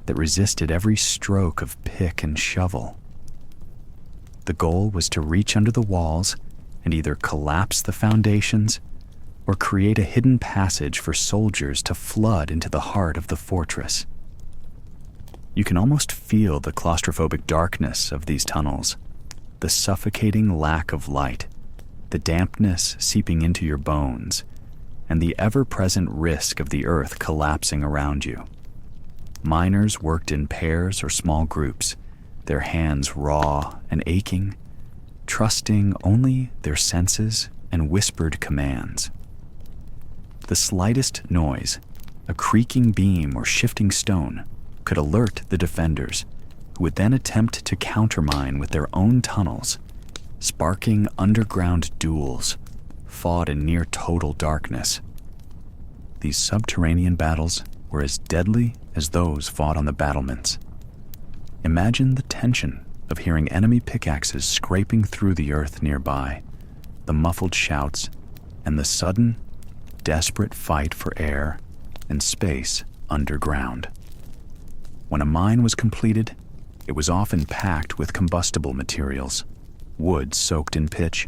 that resisted every stroke of pick and shovel. The goal was to reach under the walls and either collapse the foundations or create a hidden passage for soldiers to flood into the heart of the fortress. You can almost feel the claustrophobic darkness of these tunnels, the suffocating lack of light, the dampness seeping into your bones, and the ever-present risk of the earth collapsing around you. Miners worked in pairs or small groups, their hands raw and aching, trusting only their senses and whispered commands. The slightest noise, a creaking beam or shifting stone, could alert the defenders, who would then attempt to countermine with their own tunnels, sparking underground duels fought in near total darkness. These subterranean battles were as deadly as those fought on the battlements. Imagine the tension of hearing enemy pickaxes scraping through the earth nearby, the muffled shouts, and the sudden, desperate fight for air and space underground. When a mine was completed, it was often packed with combustible materials, wood soaked in pitch,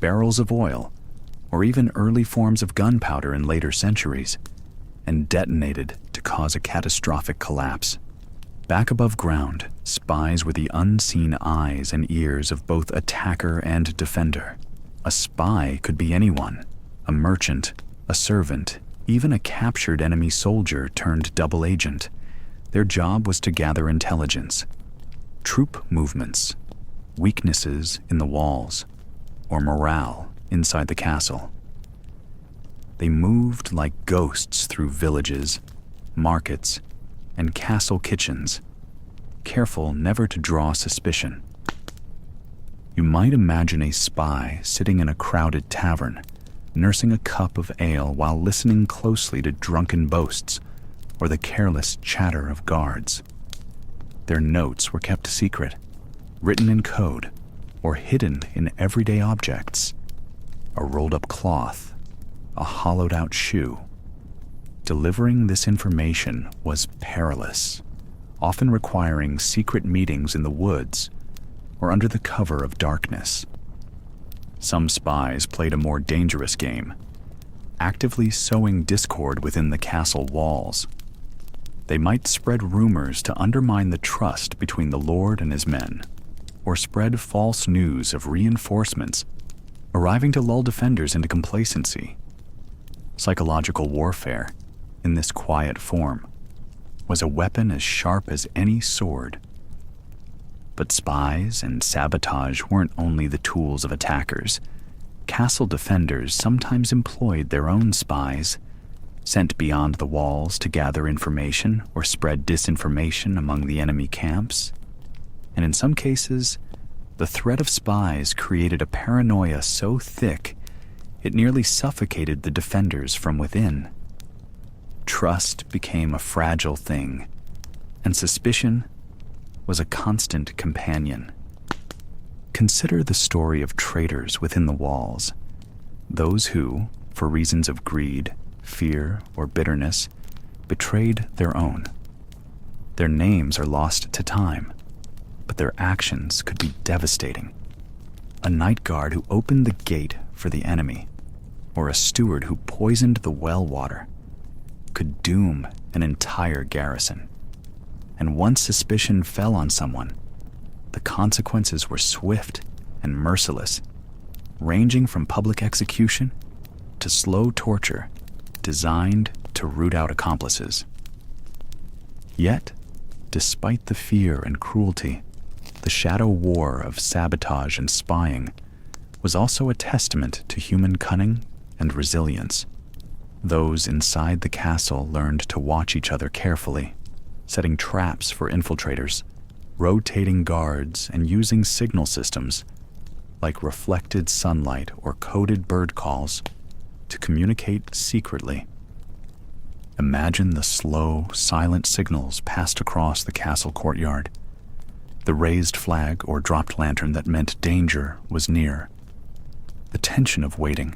barrels of oil, or even early forms of gunpowder in later centuries, and detonated to cause a catastrophic collapse. Back above ground, spies were the unseen eyes and ears of both attacker and defender. A spy could be anyone, a merchant, a servant, even a captured enemy soldier turned double agent. Their job was to gather intelligence, troop movements, weaknesses in the walls, or morale inside the castle. They moved like ghosts through villages, markets, and castle kitchens, careful never to draw suspicion. You might imagine a spy sitting in a crowded tavern, nursing a cup of ale while listening closely to drunken boasts or the careless chatter of guards. Their notes were kept secret, written in code, or hidden in everyday objects: a rolled-up cloth, a hollowed-out shoe. Delivering this information was perilous, often requiring secret meetings in the woods or under the cover of darkness. Some spies played a more dangerous game, actively sowing discord within the castle walls. They might spread rumors to undermine the trust between the lord and his men, or spread false news of reinforcements arriving to lull defenders into complacency. Psychological warfare, in this quiet form, was a weapon as sharp as any sword. But spies and sabotage weren't only the tools of attackers. Castle defenders sometimes employed their own spies, sent beyond the walls to gather information or spread disinformation among the enemy camps. And in some cases, the threat of spies created a paranoia so thick it nearly suffocated the defenders from within. Trust became a fragile thing, and suspicion was a constant companion. Consider the story of traitors within the walls, those who, for reasons of greed, fear, or bitterness, betrayed their own. Their names are lost to time, but their actions could be devastating. A night guard who opened the gate for the enemy, or a steward who poisoned the well water, could doom an entire garrison. And once suspicion fell on someone, the consequences were swift and merciless, ranging from public execution to slow torture designed to root out accomplices. Yet, despite the fear and cruelty, the shadow war of sabotage and spying was also a testament to human cunning and resilience. Those inside the castle learned to watch each other carefully, setting traps for infiltrators, rotating guards, and using signal systems like reflected sunlight or coded bird calls to communicate secretly. Imagine the slow, silent signals passed across the castle courtyard, the raised flag or dropped lantern that meant danger was near, the tension of waiting,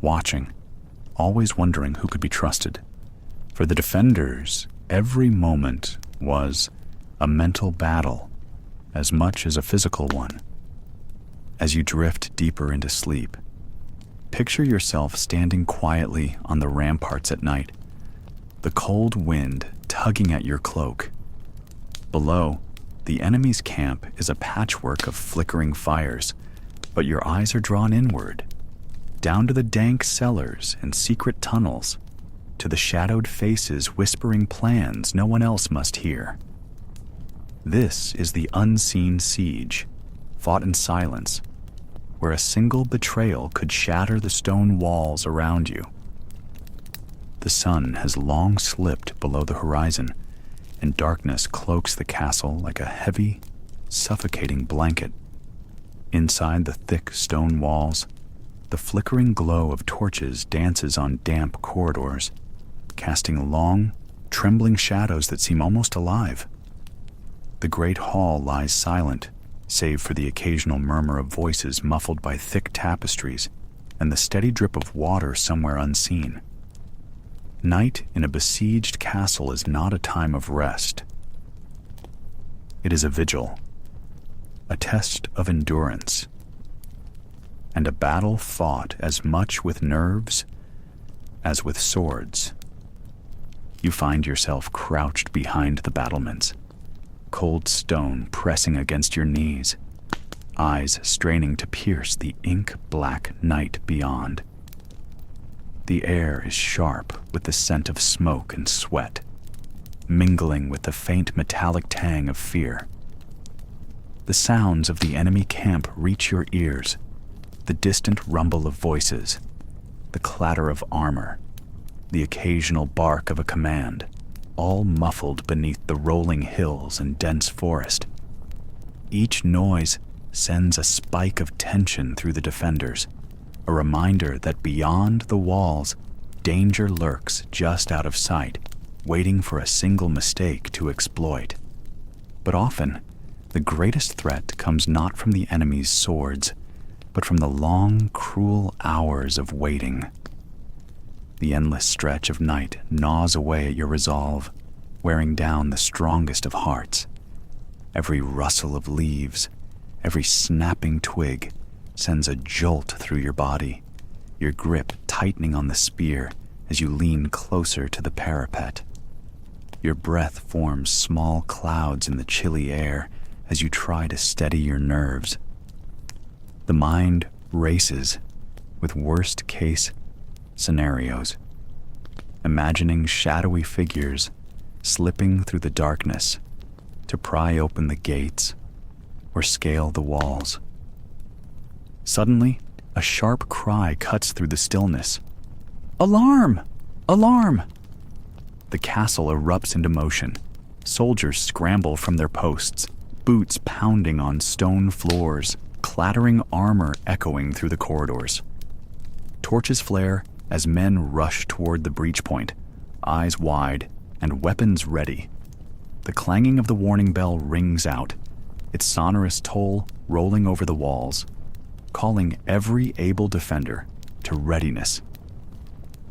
watching, always wondering who could be trusted. For the defenders, every moment was a mental battle as much as a physical one. As you drift deeper into sleep, picture yourself standing quietly on the ramparts at night, the cold wind tugging at your cloak. Below, the enemy's camp is a patchwork of flickering fires, but your eyes are drawn inward, down to the dank cellars and secret tunnels, to the shadowed faces whispering plans no one else must hear. This is the unseen siege, fought in silence, where a single betrayal could shatter the stone walls around you. The sun has long slipped below the horizon, and darkness cloaks the castle like a heavy, suffocating blanket. Inside the thick stone walls, the flickering glow of torches dances on damp corridors, casting long, trembling shadows that seem almost alive. The great hall lies silent, save for the occasional murmur of voices muffled by thick tapestries and the steady drip of water somewhere unseen. Night in a besieged castle is not a time of rest. It is a vigil, a test of endurance, and a battle fought as much with nerves as with swords. You find yourself crouched behind the battlements, cold stone pressing against your knees, eyes straining to pierce the ink-black night beyond. The air is sharp with the scent of smoke and sweat, mingling with the faint metallic tang of fear. the sounds of the enemy camp reach your ears, the distant rumble of voices, the clatter of armor, the occasional bark of a command, all muffled beneath the rolling hills and dense forest. Each noise sends a spike of tension through the defenders, a reminder that beyond the walls, danger lurks just out of sight, waiting for a single mistake to exploit. But often, the greatest threat comes not from the enemy's swords, but from the long, cruel hours of waiting. The endless stretch of night gnaws away at your resolve, wearing down the strongest of hearts. Every rustle of leaves, every snapping twig sends a jolt through your body, your grip tightening on the spear as you lean closer to the parapet. Your breath forms small clouds in the chilly air as you try to steady your nerves. The mind races with worst-case scenarios, imagining shadowy figures slipping through the darkness to pry open the gates or scale the walls. Suddenly, a sharp cry cuts through the stillness. "Alarm! Alarm!" The castle erupts into motion. Soldiers scramble from their posts, boots pounding on stone floors, clattering armor echoing through the corridors. Torches flare as men rush toward the breach point, eyes wide and weapons ready. The clanging of the warning bell rings out, its sonorous toll rolling over the walls, calling every able defender to readiness.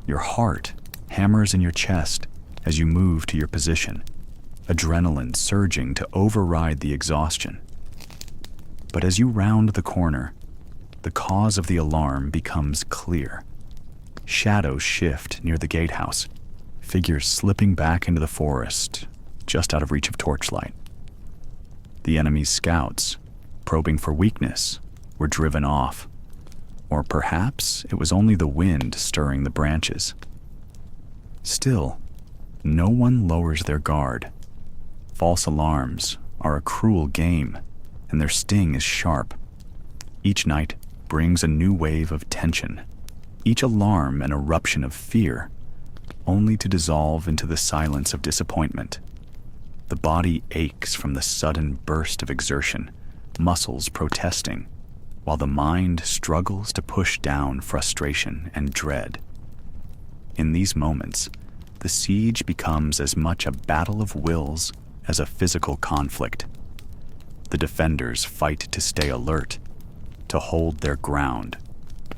Your heart hammers in your chest as you move to your position, adrenaline surging to override the exhaustion. But as you round the corner, the cause of the alarm becomes clear. Shadows shift near the gatehouse, figures slipping back into the forest, just out of reach of torchlight. The enemy's scouts, probing for weakness, were driven off. Or perhaps it was only the wind stirring the branches. Still, no one lowers their guard. False alarms are a cruel game, and their sting is sharp. Each night brings a new wave of tension, each alarm an eruption of fear, only to dissolve into the silence of disappointment. The body aches from the sudden burst of exertion, muscles protesting, while the mind struggles to push down frustration and dread. In these moments, the siege becomes as much a battle of wills as a physical conflict. The defenders fight to stay alert, to hold their ground,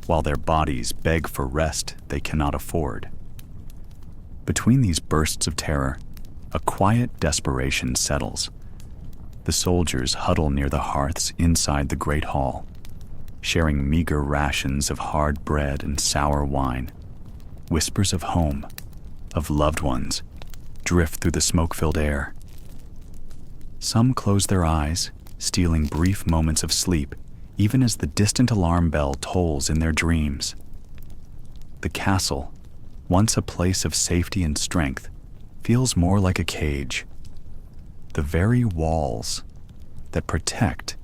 while their bodies beg for rest they cannot afford. Between these bursts of terror, a quiet desperation settles. The soldiers huddle near the hearths inside the great hall, sharing meager rations of hard bread and sour wine. Whispers of home, of loved ones, drift through the smoke-filled air. Some close their eyes, stealing brief moments of sleep, even as the distant alarm bell tolls in their dreams. The castle, once a place of safety and strength, feels more like a cage. The very walls that protect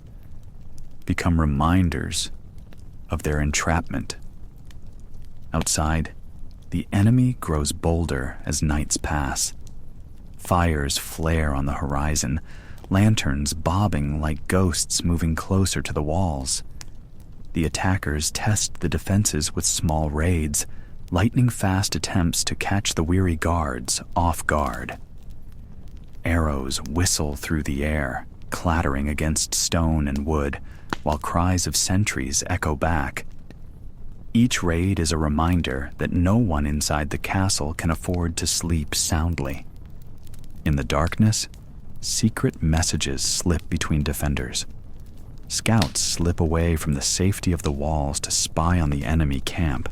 become reminders of their entrapment. Outside, the enemy grows bolder as nights pass. Fires flare on the horizon, lanterns bobbing like ghosts moving closer to the walls. The attackers test the defenses with small raids, lightning-fast attempts to catch the weary guards off guard. Arrows whistle through the air, clattering against stone and wood, while cries of sentries echo back. Each raid is a reminder that no one inside the castle can afford to sleep soundly. In the darkness, secret messages slip between defenders. Scouts slip away from the safety of the walls to spy on the enemy camp,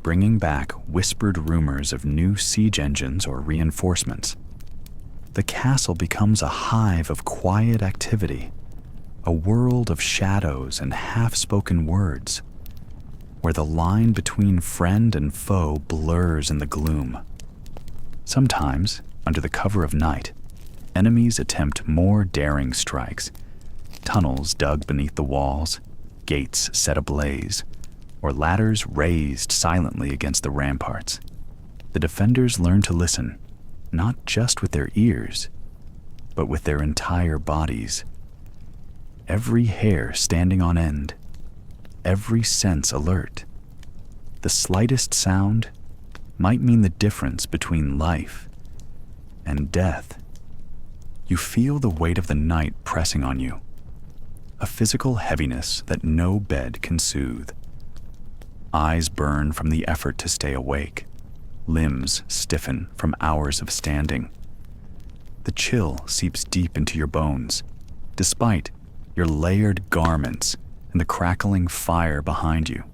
bringing back whispered rumors of new siege engines or reinforcements. The castle becomes a hive of quiet activity, a world of shadows and half-spoken words, where the line between friend and foe blurs in the gloom. Sometimes, under the cover of night, enemies attempt more daring strikes, tunnels dug beneath the walls, gates set ablaze, or ladders raised silently against the ramparts, the defenders learned to listen, not just with their ears, but with their entire bodies. Every hair standing on end, every sense alert. The slightest sound might mean the difference between life and death. You feel the weight of the night pressing on you, a physical heaviness that no bed can soothe. Eyes burn from the effort to stay awake. Limbs stiffen from hours of standing. The chill seeps deep into your bones, despite your layered garments and the crackling fire behind you.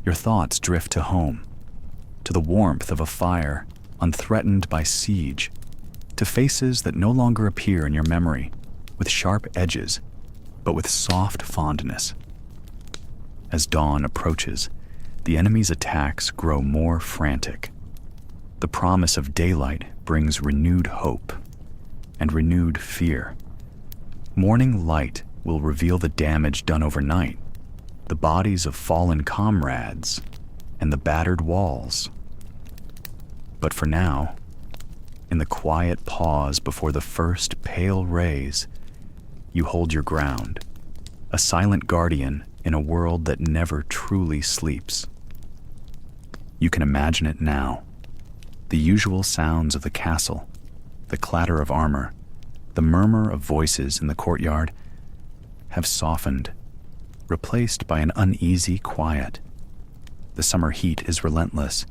Your thoughts drift to home, to the warmth of a fire unthreatened by siege, to faces that no longer appear in your memory with sharp edges, but with soft fondness. As dawn approaches, the enemy's attacks grow more frantic. The promise of daylight brings renewed hope and renewed fear. Morning light will reveal the damage done overnight, the bodies of fallen comrades, and the battered walls. But for now, in the quiet pause before the first pale rays, you hold your ground, a silent guardian in a world that never truly sleeps. You can imagine it now. The usual sounds of the castle, the clatter of armor, the murmur of voices in the courtyard, have softened, replaced by an uneasy quiet. The summer heat is relentless,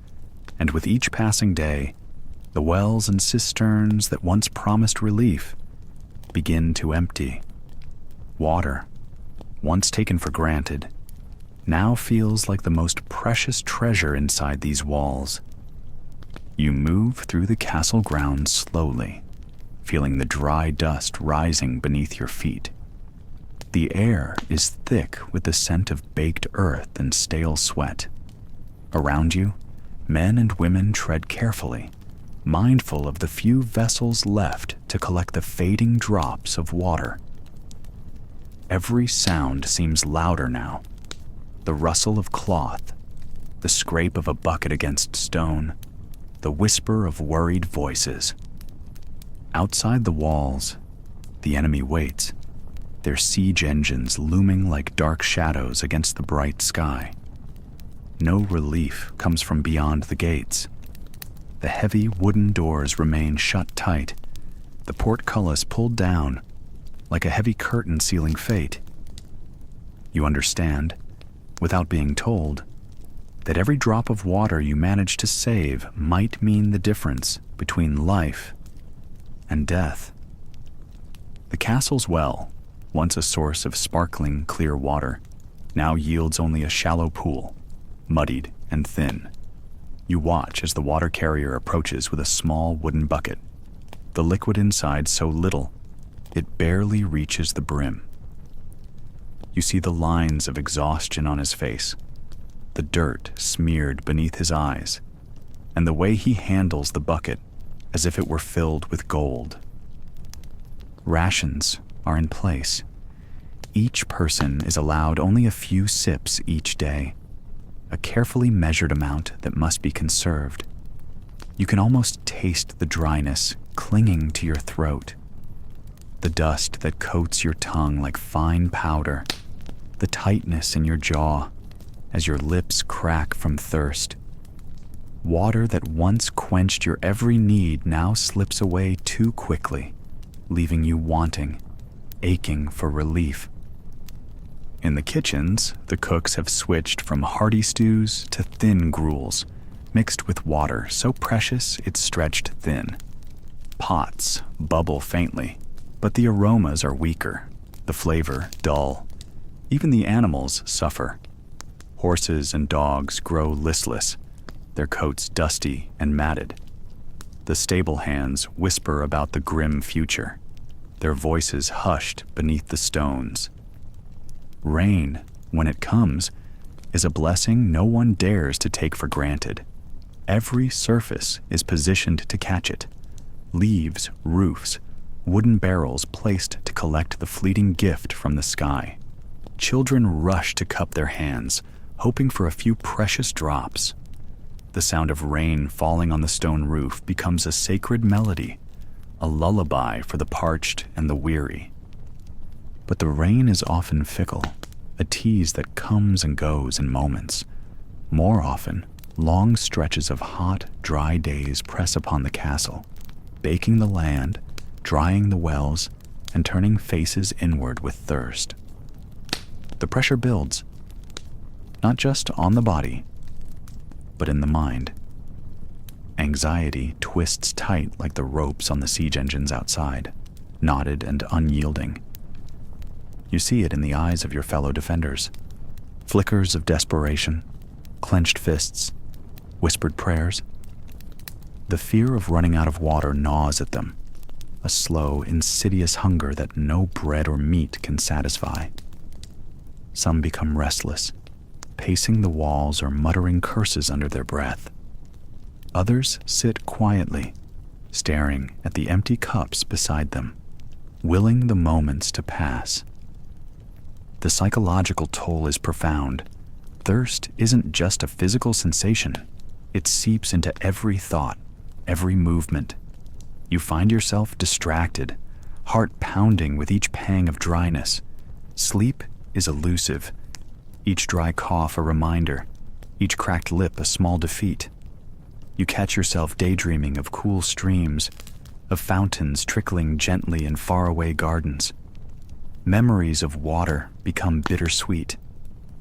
and with each passing day, the wells and cisterns that once promised relief begin to empty. Water, once taken for granted, now feels like the most precious treasure inside these walls. You move through the castle grounds slowly, feeling the dry dust rising beneath your feet. The air is thick with the scent of baked earth and stale sweat. Around you, men and women tread carefully, mindful of the few vessels left to collect the fading drops of water. Every sound seems louder now. The rustle of cloth, the scrape of a bucket against stone, the whisper of worried voices. Outside the walls, the enemy waits, their siege engines looming like dark shadows against the bright sky. No relief comes from beyond the gates. The heavy wooden doors remain shut tight, the portcullis pulled down, like a heavy curtain sealing fate. You understand, without being told, that every drop of water you manage to save might mean the difference between life and death. The castle's well, once a source of sparkling clear water, now yields only a shallow pool, muddied and thin. You watch as the water carrier approaches with a small wooden bucket, the liquid inside so little it barely reaches the brim. You see the lines of exhaustion on his face, the dirt smeared beneath his eyes, and the way he handles the bucket as if it were filled with gold. Rations are in place. Each person is allowed only a few sips each day, a carefully measured amount that must be conserved. You can almost taste the dryness clinging to your throat, the dust that coats your tongue like fine powder, the tightness in your jaw as your lips crack from thirst. Water that once quenched your every need now slips away too quickly, leaving you wanting, aching for relief. In the kitchens, the cooks have switched from hearty stews to thin gruels, mixed with water so precious it's stretched thin. Pots bubble faintly, but the aromas are weaker, the flavor dull. Even the animals suffer. Horses and dogs grow listless, their coats dusty and matted. The stable hands whisper about the grim future, their voices hushed beneath the stones. Rain, when it comes, is a blessing no one dares to take for granted. Every surface is positioned to catch it. Leaves, roofs, wooden barrels placed to collect the fleeting gift from the sky. Children rush to cup their hands, hoping for a few precious drops. The sound of rain falling on the stone roof becomes a sacred melody, a lullaby for the parched and the weary. But the rain is often fickle, a tease that comes and goes in moments. More often, long stretches of hot, dry days press upon the castle, baking the land, drying the wells, and turning faces inward with thirst. The pressure builds, not just on the body, but in the mind. Anxiety twists tight like the ropes on the siege engines outside, knotted and unyielding. You see it in the eyes of your fellow defenders. Flickers of desperation, clenched fists, whispered prayers. The fear of running out of water gnaws at them, a slow, insidious hunger that no bread or meat can satisfy. Some become restless, pacing the walls or muttering curses under their breath. Others sit quietly, staring at the empty cups beside them, willing the moments to pass. The psychological toll is profound. Thirst isn't just a physical sensation. It seeps into every thought, every movement. You find yourself distracted, heart pounding with each pang of dryness. Sleep is elusive, each dry cough a reminder, each cracked lip a small defeat. You catch yourself daydreaming of cool streams, of fountains trickling gently in faraway gardens. Memories of water become bittersweet,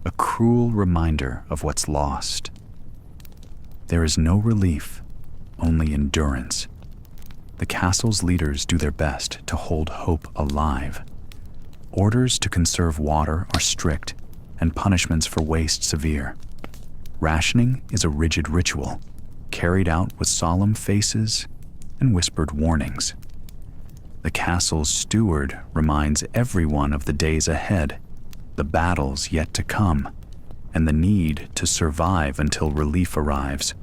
a cruel reminder of what's lost. There is no relief, only endurance. The castle's leaders do their best to hold hope alive. Orders to conserve water are strict, and punishments for waste severe. Rationing is a rigid ritual, carried out with solemn faces and whispered warnings. The castle's steward reminds everyone of the days ahead, the battles yet to come, and the need to survive until relief arrives,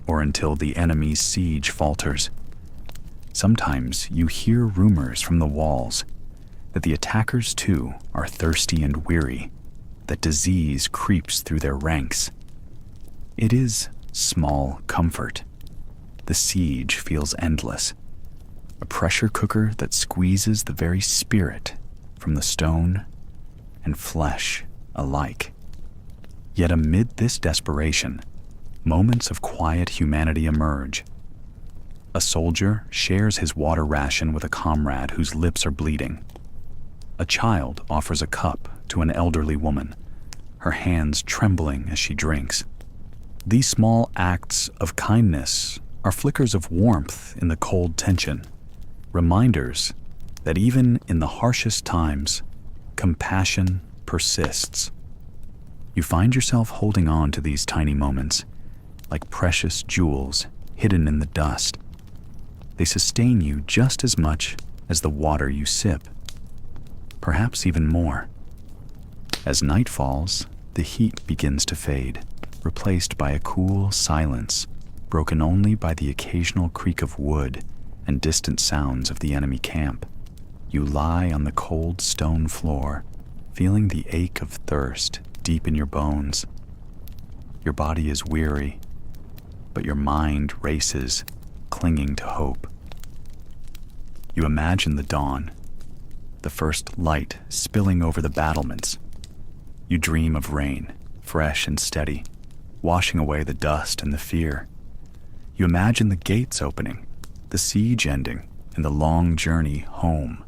or until the enemy's siege falters. Sometimes you hear rumors from the walls that the attackers too are thirsty and weary, that disease creeps through their ranks. It is small comfort. The siege feels endless, a pressure cooker that squeezes the very spirit from the stone and flesh alike. Yet amid this desperation, moments of quiet humanity emerge. A soldier shares his water ration with a comrade whose lips are bleeding. A child offers a cup to an elderly woman, her hands trembling as she drinks. These small acts of kindness are flickers of warmth in the cold tension, reminders that even in the harshest times, compassion persists. You find yourself holding on to these tiny moments, like precious jewels hidden in the dust. They sustain you just as much as the water you sip, perhaps even more. As night falls, the heat begins to fade, replaced by a cool silence, broken only by the occasional creak of wood and distant sounds of the enemy camp. You lie on the cold stone floor, feeling the ache of thirst deep in your bones. Your body is weary, but your mind races, clinging to hope. You imagine the dawn, the first light spilling over the battlements. You dream of rain, fresh and steady, washing away the dust and the fear. You imagine the gates opening, the siege ending, and the long journey home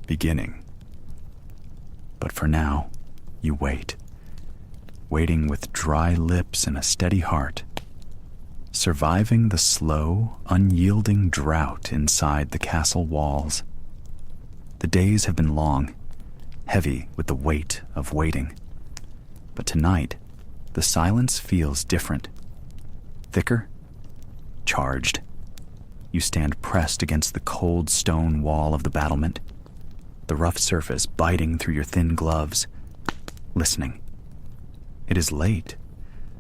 beginning. But for now, you wait, waiting with dry lips and a steady heart, surviving the slow, unyielding drought inside the castle walls. The days have been long, heavy with the weight of waiting. But tonight, the silence feels different, thicker, charged. You stand pressed against the cold stone wall of the battlement, the rough surface biting through your thin gloves, listening. It is late.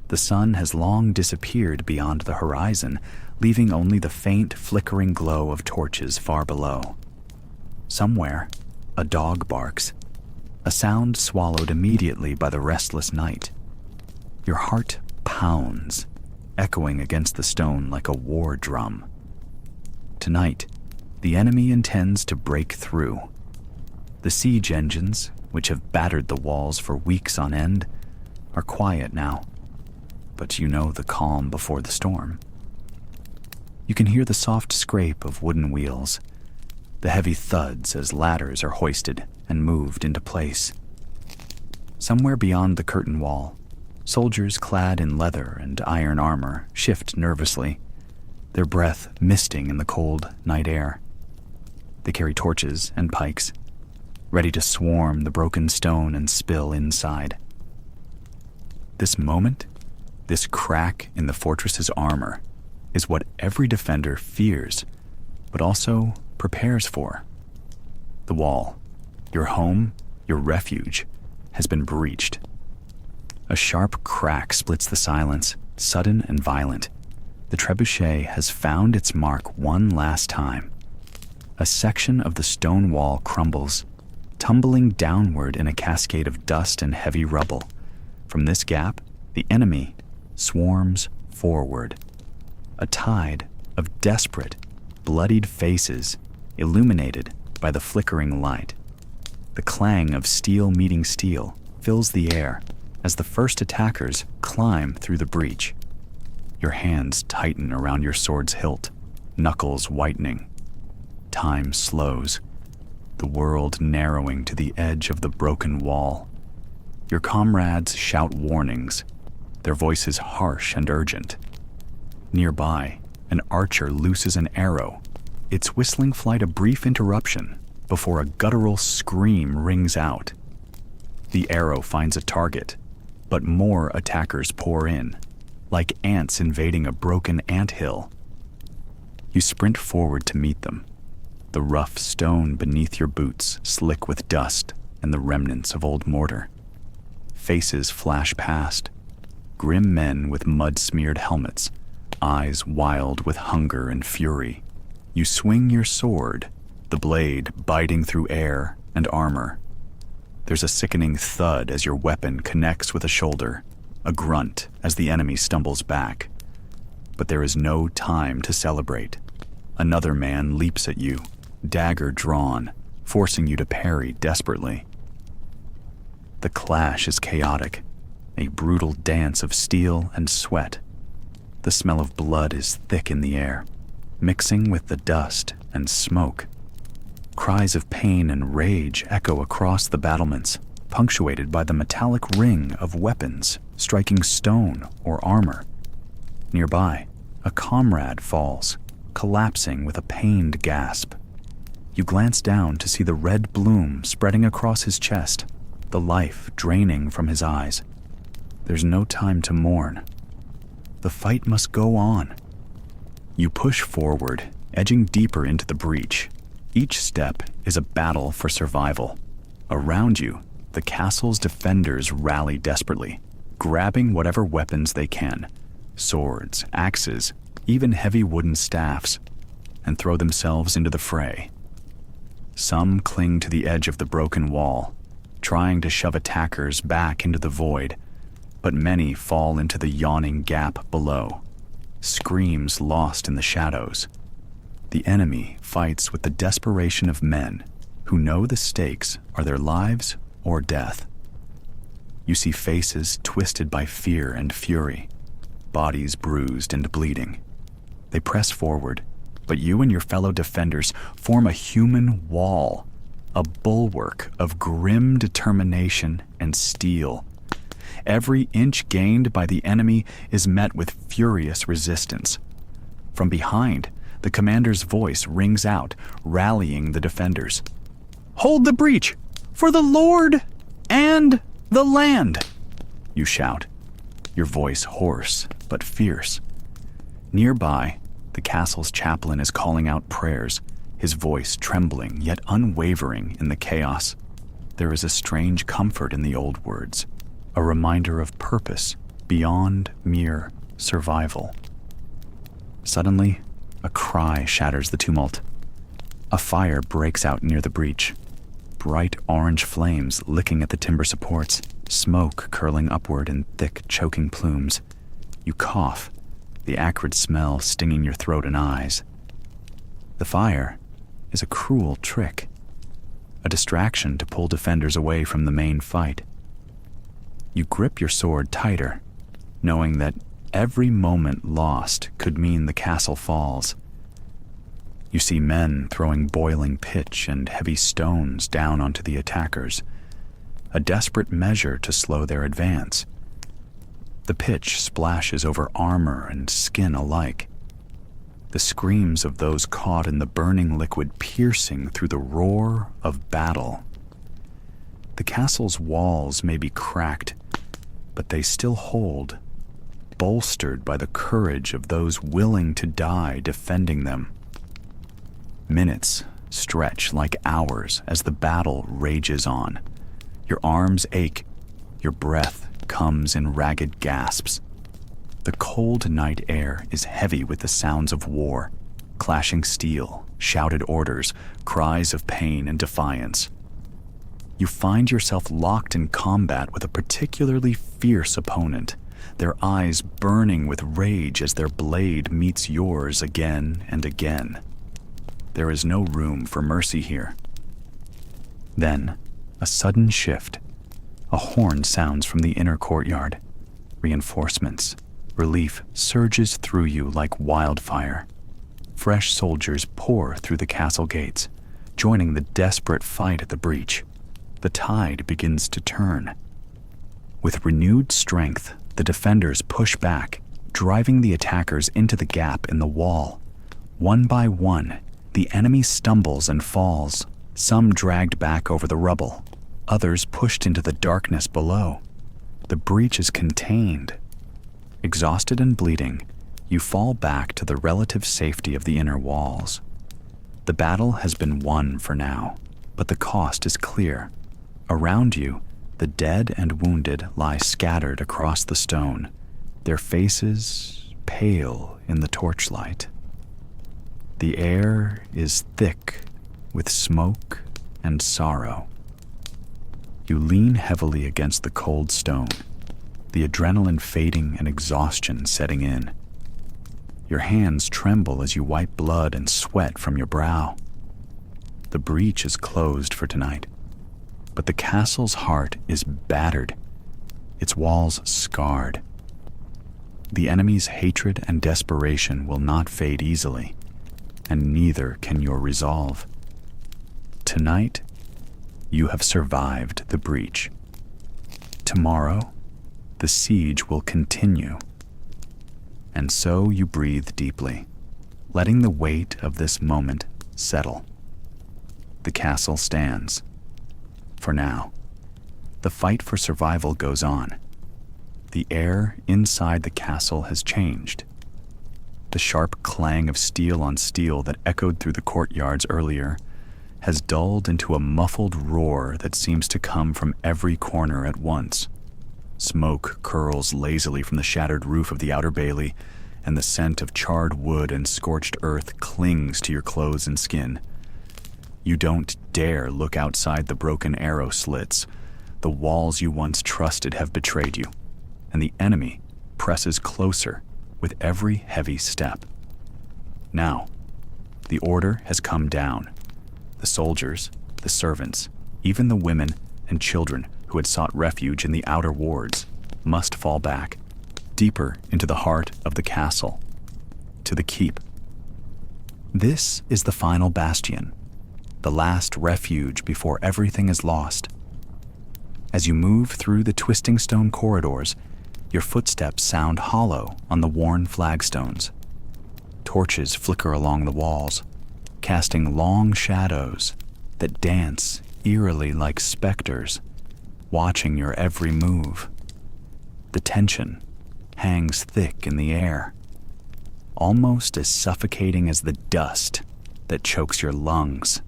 The sun has long disappeared beyond the horizon, leaving only the faint, flickering glow of torches far below. Somewhere, a dog barks, a sound swallowed immediately by the restless night. Your heart pounds, echoing against the stone like a war drum. Tonight, the enemy intends to break through. The siege engines, which have battered the walls for weeks on end, are quiet now, but you know the calm before the storm. You can hear the soft scrape of wooden wheels, the heavy thuds as ladders are hoisted and moved into place. Somewhere beyond the curtain wall, soldiers clad in leather and iron armor shift nervously, their breath misting in the cold night air. They carry torches and pikes, ready to swarm the broken stone and spill inside. This moment, this crack in the fortress's armor, is what every defender fears, but also prepares for. The wall, your home, your refuge, has been breached. A sharp crack splits the silence, sudden and violent. The trebuchet has found its mark one last time. A section of the stone wall crumbles, tumbling downward in a cascade of dust and heavy rubble. From this gap, the enemy swarms forward. A tide of desperate, bloodied faces illuminated by the flickering light. The clang of steel meeting steel fills the air as the first attackers climb through the breach. Your hands tighten around your sword's hilt, knuckles whitening. Time slows, the world narrowing to the edge of the broken wall. Your comrades shout warnings, their voices harsh and urgent. Nearby, an archer looses an arrow, its whistling flight a brief interruption before a guttural scream rings out. The arrow finds a target, but more attackers pour in, like ants invading a broken anthill. You sprint forward to meet them, the rough stone beneath your boots slick with dust and the remnants of old mortar. Faces flash past, grim men with mud-smeared helmets, eyes wild with hunger and fury. You swing your sword, the blade biting through air and armor. There's a sickening thud as your weapon connects with a shoulder, a grunt as the enemy stumbles back. But there is no time to celebrate. Another man leaps at you, dagger drawn, forcing you to parry desperately. The clash is chaotic, a brutal dance of steel and sweat. The smell of blood is thick in the air, mixing with the dust and smoke. Cries of pain and rage echo across the battlements, punctuated by the metallic ring of weapons striking stone or armor. Nearby, a comrade falls, collapsing with a pained gasp. You glance down to see the red bloom spreading across his chest, the life draining from his eyes. There's no time to mourn. The fight must go on. You push forward, edging deeper into the breach. Each step is a battle for survival. Around you, the castle's defenders rally desperately, grabbing whatever weapons they can, swords, axes, even heavy wooden staffs, and throw themselves into the fray. Some cling to the edge of the broken wall, trying to shove attackers back into the void, but many fall into the yawning gap below, screams lost in the shadows. The enemy fights with the desperation of men who know the stakes are their lives or death. You see faces twisted by fear and fury, bodies bruised and bleeding. They press forward, but you and your fellow defenders form a human wall, a bulwark of grim determination and steel. Every inch gained by the enemy is met with furious resistance. From behind, the commander's voice rings out, rallying the defenders. "Hold the breach! For the Lord and the land!" you shout, your voice hoarse but fierce. Nearby, the castle's chaplain is calling out prayers, his voice trembling yet unwavering in the chaos. There is a strange comfort in the old words, a reminder of purpose beyond mere survival. Suddenly, a cry shatters the tumult. A fire breaks out near the breach. Bright orange flames licking at the timber supports, smoke curling upward in thick, choking plumes. You cough, the acrid smell stinging your throat and eyes. The fire is a cruel trick, a distraction to pull defenders away from the main fight. You grip your sword tighter, knowing that every moment lost could mean the castle falls. You see men throwing boiling pitch and heavy stones down onto the attackers, a desperate measure to slow their advance. The pitch splashes over armor and skin alike, the screams of those caught in the burning liquid piercing through the roar of battle. The castle's walls may be cracked, but they still hold, bolstered by the courage of those willing to die defending them. Minutes stretch like hours as the battle rages on. Your arms ache, your breath comes in ragged gasps. The cold night air is heavy with the sounds of war, clashing steel, shouted orders, cries of pain and defiance. You find yourself locked in combat with a particularly fierce opponent, their eyes burning with rage as their blade meets yours again and again. There is no room for mercy here. Then, a sudden shift. A horn sounds from the inner courtyard. Reinforcements. Relief surges through you like wildfire. Fresh soldiers pour through the castle gates, joining the desperate fight at the breach. The tide begins to turn. With renewed strength, the defenders push back, driving the attackers into the gap in the wall. One by one, the enemy stumbles and falls, some dragged back over the rubble, others pushed into the darkness below. The breach is contained. Exhausted and bleeding, you fall back to the relative safety of the inner walls. The battle has been won for now, but the cost is clear. Around you, the dead and wounded lie scattered across the stone, their faces pale in the torchlight. The air is thick with smoke and sorrow. You lean heavily against the cold stone, the adrenaline fading and exhaustion setting in. Your hands tremble as you wipe blood and sweat from your brow. The breach is closed for tonight, but the castle's heart is battered, its walls scarred. The enemy's hatred and desperation will not fade easily, and neither can your resolve. Tonight, you have survived the breach. Tomorrow, the siege will continue. And so you breathe deeply, letting the weight of this moment settle. The castle stands. For now, the fight for survival goes on. The air inside the castle has changed. The sharp clang of steel on steel that echoed through the courtyards earlier has dulled into a muffled roar that seems to come from every corner at once. Smoke curls lazily from the shattered roof of the outer bailey, and the scent of charred wood and scorched earth clings to your clothes and skin. You don't dare look outside the broken arrow slits. The walls you once trusted have betrayed you, and the enemy presses closer with every heavy step. Now, the order has come down. The soldiers, the servants, even the women and children who had sought refuge in the outer wards must fall back, deeper into the heart of the castle, to the keep. This is the final bastion, the last refuge before everything is lost. As you move through the twisting stone corridors, your footsteps sound hollow on the worn flagstones. Torches flicker along the walls, casting long shadows that dance eerily like specters, watching your every move. The tension hangs thick in the air, almost as suffocating as the dust that chokes your lungs.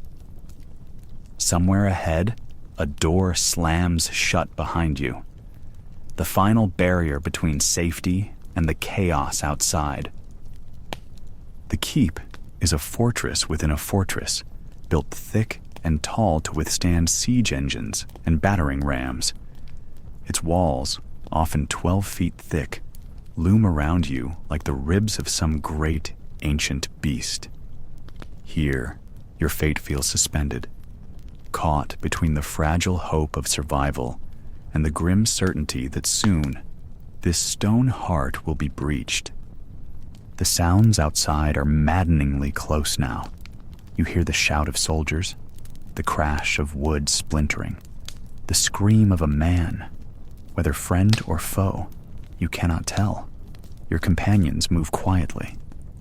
Somewhere ahead, a door slams shut behind you, the final barrier between safety and the chaos outside. The keep is a fortress within a fortress, built thick and tall to withstand siege engines and battering rams. Its walls, often 12 feet thick, loom around you like the ribs of some great, ancient beast. Here, your fate feels suspended, caught between the fragile hope of survival and the grim certainty that soon this stone heart will be breached. The sounds outside are maddeningly close now. You hear the shout of soldiers, the crash of wood splintering, the scream of a man. Whether friend or foe, you cannot tell. Your companions move quietly,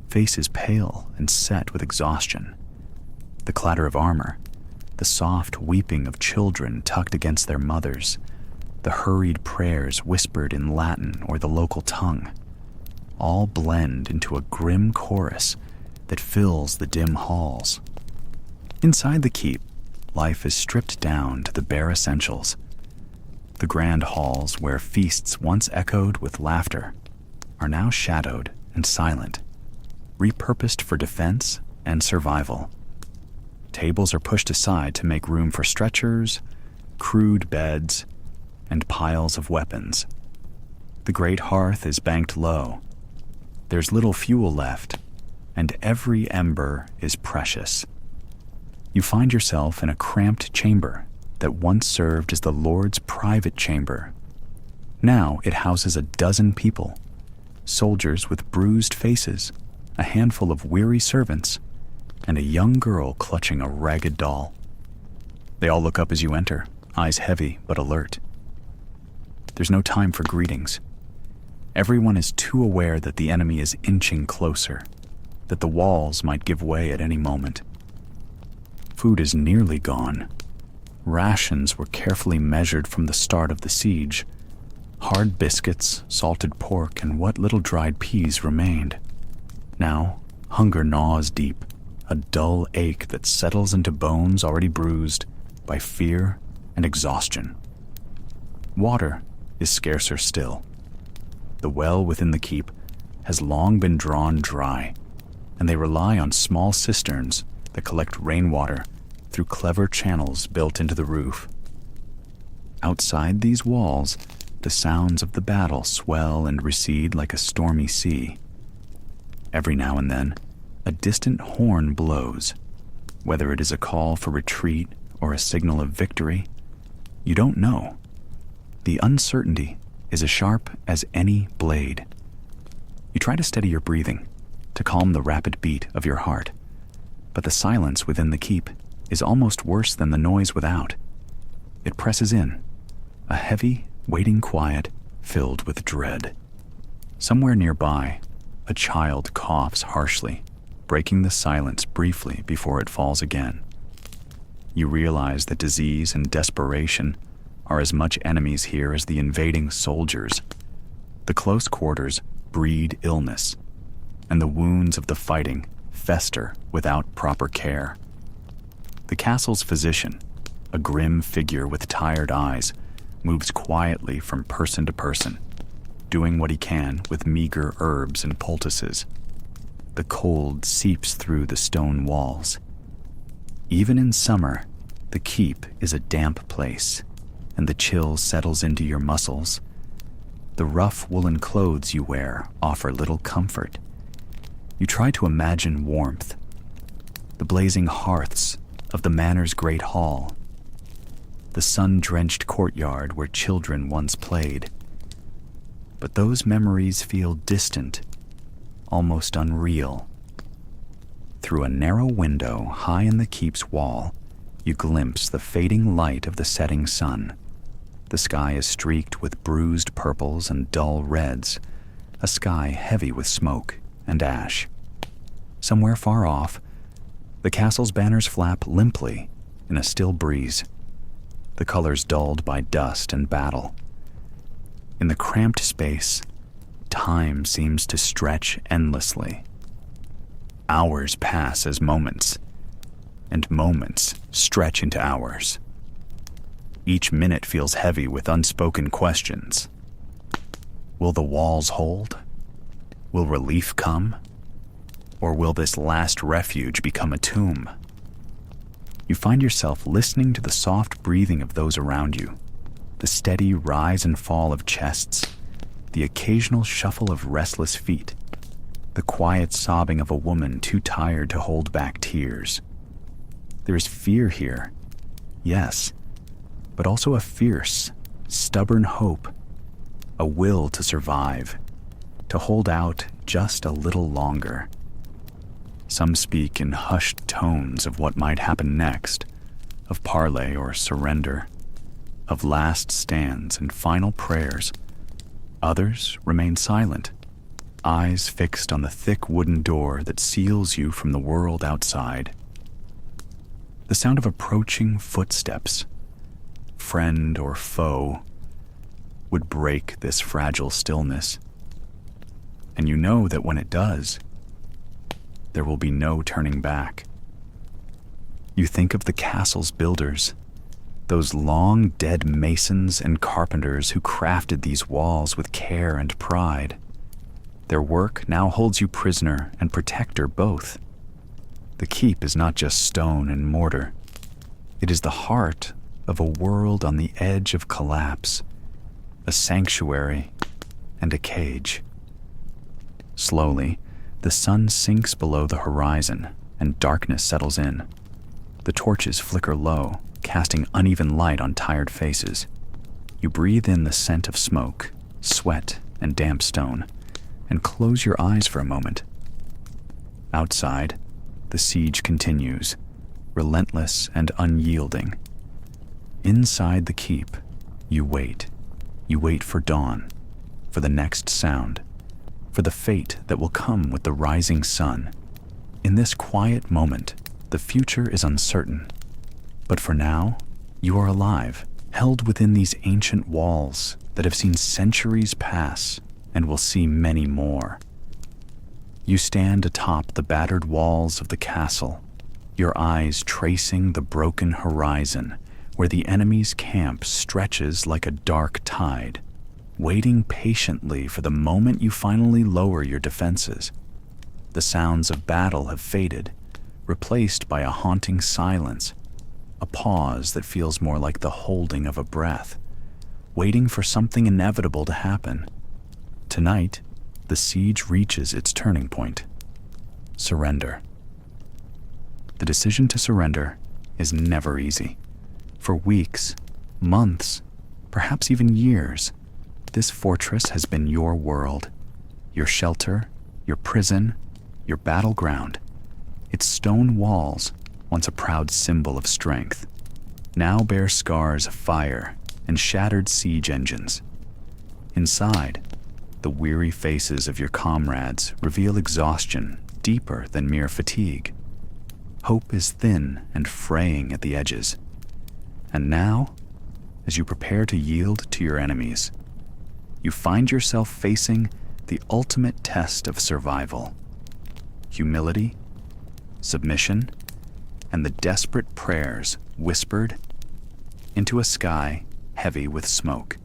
faces pale and set with exhaustion. The clatter of armor, the soft weeping of children tucked against their mothers, the hurried prayers whispered in Latin or the local tongue, all blend into a grim chorus that fills the dim halls. Inside the keep, life is stripped down to the bare essentials. The grand halls where feasts once echoed with laughter are now shadowed and silent, repurposed for defense and survival. Tables are pushed aside to make room for stretchers, crude beds, and piles of weapons. The great hearth is banked low. There's little fuel left, and every ember is precious. You find yourself in a cramped chamber that once served as the Lord's private chamber. Now it houses a dozen people, soldiers with bruised faces, a handful of weary servants, and a young girl clutching a ragged doll. They all look up as you enter, eyes heavy but alert. There's no time for greetings. Everyone is too aware that the enemy is inching closer, that the walls might give way at any moment. Food is nearly gone. Rations were carefully measured from the start of the siege. Hard biscuits, salted pork, and what little dried peas remained. Now, hunger gnaws deep, a dull ache that settles into bones already bruised by fear and exhaustion. Water is scarcer still. The well within the keep has long been drawn dry, and they rely on small cisterns that collect rainwater through clever channels built into the roof. Outside these walls, the sounds of the battle swell and recede like a stormy sea. Every now and then, a distant horn blows. Whether it is a call for retreat or a signal of victory, you don't know. The uncertainty is as sharp as any blade. You try to steady your breathing, to calm the rapid beat of your heart, but the silence within the keep is almost worse than the noise without. It presses in, a heavy, waiting quiet filled with dread. Somewhere nearby, a child coughs harshly, breaking the silence briefly before it falls again. You realize that disease and desperation are as much enemies here as the invading soldiers. The close quarters breed illness, and the wounds of the fighting fester without proper care. The castle's physician, a grim figure with tired eyes, moves quietly from person to person, doing what he can with meager herbs and poultices. The cold seeps through the stone walls. Even in summer, the keep is a damp place, and the chill settles into your muscles. The rough woolen clothes you wear offer little comfort. You try to imagine warmth, the blazing hearths of the manor's great hall, the sun-drenched courtyard where children once played. But those memories feel distant, almost unreal. Through a narrow window high in the keep's wall, you glimpse the fading light of the setting sun. The sky is streaked with bruised purples and dull reds, a sky heavy with smoke and ash. Somewhere far off, the castle's banners flap limply in a still breeze, the colors dulled by dust and battle. In the cramped space, time seems to stretch endlessly. Hours pass as moments, and moments stretch into hours. Each minute feels heavy with unspoken questions. Will the walls hold? Will relief come? Or will this last refuge become a tomb? You find yourself listening to the soft breathing of those around you, the steady rise and fall of chests, the occasional shuffle of restless feet, the quiet sobbing of a woman too tired to hold back tears. There is fear here, yes, but also a fierce, stubborn hope, a will to survive, to hold out just a little longer. Some speak in hushed tones of what might happen next, of parley or surrender, of last stands and final prayers. Others remain silent, eyes fixed on the thick wooden door that seals you from the world outside. The sound of approaching footsteps, friend or foe, would break this fragile stillness. And you know that when it does, there will be no turning back. You think of the castle's builders, those long dead masons and carpenters who crafted these walls with care and pride. Their work now holds you prisoner and protector both. The keep is not just stone and mortar. It is the heart of a world on the edge of collapse, a sanctuary and a cage. Slowly, the sun sinks below the horizon and darkness settles in. The torches flicker low, casting uneven light on tired faces. You breathe in the scent of smoke, sweat, and damp stone, and close your eyes for a moment. Outside, the siege continues, relentless and unyielding. Inside the keep, you wait. You wait for dawn, for the next sound, for the fate that will come with the rising sun. In this quiet moment, the future is uncertain. But for now, you are alive, held within these ancient walls that have seen centuries pass and will see many more. You stand atop the battered walls of the castle, your eyes tracing the broken horizon where the enemy's camp stretches like a dark tide, waiting patiently for the moment you finally lower your defenses. The sounds of battle have faded, replaced by a haunting silence, a pause that feels more like the holding of a breath, waiting for something inevitable to happen. Tonight, the siege reaches its turning point. Surrender. The decision to surrender is never easy. For weeks, months, perhaps even years, this fortress has been your world, your shelter, your prison, your battleground. Its stone walls, once a proud symbol of strength, now bear scars of fire and shattered siege engines. Inside, the weary faces of your comrades reveal exhaustion deeper than mere fatigue. Hope is thin and fraying at the edges. And now, as you prepare to yield to your enemies, you find yourself facing the ultimate test of survival. Humility, submission, and the desperate prayers whispered into a sky heavy with smoke.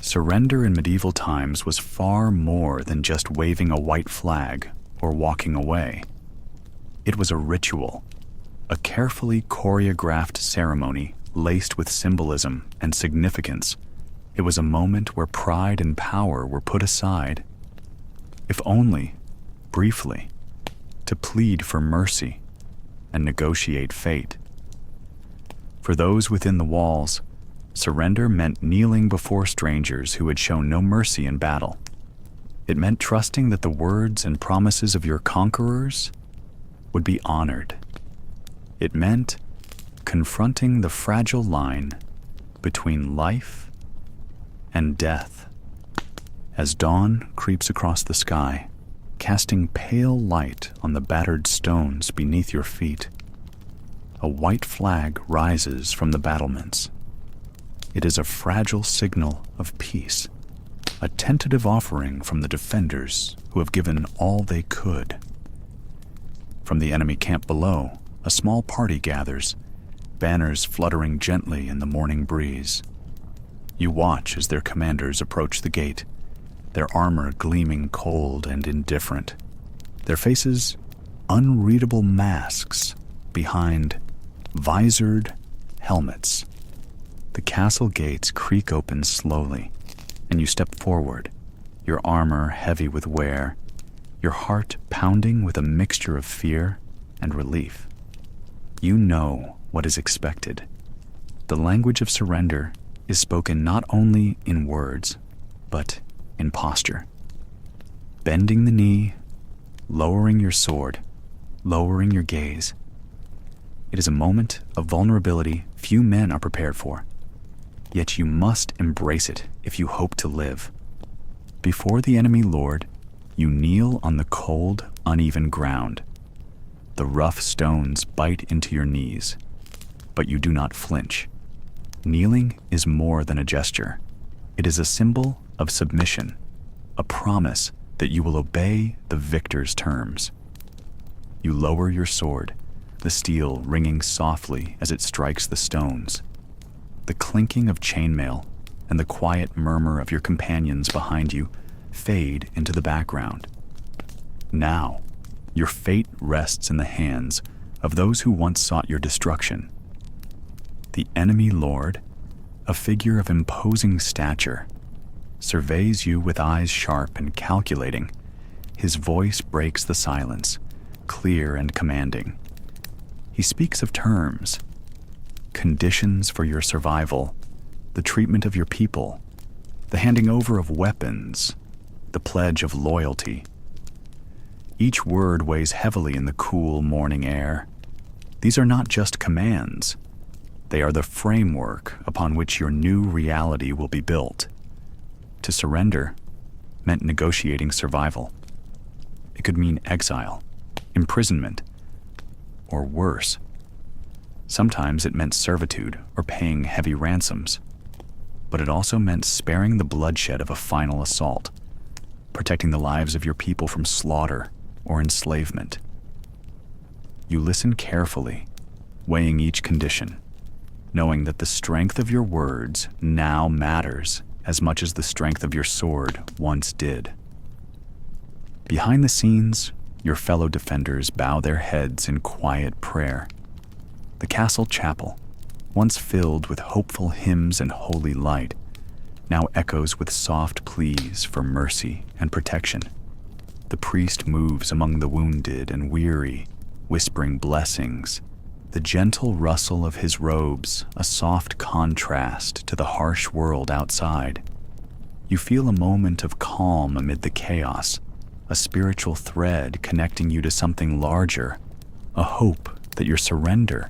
Surrender in medieval times was far more than just waving a white flag or walking away. It was a ritual, a carefully choreographed ceremony laced with symbolism and significance. It was a moment where pride and power were put aside, if only, briefly, to plead for mercy and negotiate fate. For those within the walls, surrender meant kneeling before strangers who had shown no mercy in battle. It meant trusting that the words and promises of your conquerors would be honored. It meant confronting the fragile line between life and death. As dawn creeps across the sky, casting pale light on the battered stones beneath your feet, a white flag rises from the battlements. It is a fragile signal of peace, a tentative offering from the defenders who have given all they could. From the enemy camp below, a small party gathers, banners fluttering gently in the morning breeze. You watch as their commanders approach the gate, their armor gleaming cold and indifferent, their faces unreadable masks behind visored helmets. The castle gates creak open slowly, and you step forward, your armor heavy with wear, your heart pounding with a mixture of fear and relief. You know what is expected. The language of surrender is spoken not only in words, but in posture. Bending the knee, lowering your sword, lowering your gaze. It is a moment of vulnerability few men are prepared for. Yet you must embrace it if you hope to live. Before the enemy lord, you kneel on the cold, uneven ground. The rough stones bite into your knees, but you do not flinch. Kneeling is more than a gesture. It is a symbol of submission, a promise that you will obey the victor's terms. You lower your sword, the steel ringing softly as it strikes the stones. The clinking of chainmail and the quiet murmur of your companions behind you fade into the background. Now, your fate rests in the hands of those who once sought your destruction. The enemy lord, a figure of imposing stature, surveys you with eyes sharp and calculating. His voice breaks the silence, clear and commanding. He speaks of terms, conditions for your survival, the treatment of your people, the handing over of weapons, the pledge of loyalty. Each word weighs heavily in the cool morning air. These are not just commands. They are the framework upon which your new reality will be built. To surrender meant negotiating survival. It could mean exile, imprisonment, or worse. Sometimes it meant servitude or paying heavy ransoms. But it also meant sparing the bloodshed of a final assault, protecting the lives of your people from slaughter or enslavement. You listen carefully, weighing each condition, knowing that the strength of your words now matters as much as the strength of your sword once did. Behind the scenes, your fellow defenders bow their heads in quiet prayer. The castle chapel, once filled with hopeful hymns and holy light, now echoes with soft pleas for mercy and protection. The priest moves among the wounded and weary, whispering blessings, the gentle rustle of his robes a soft contrast to the harsh world outside. You feel a moment of calm amid the chaos, a spiritual thread connecting you to something larger, a hope that your surrender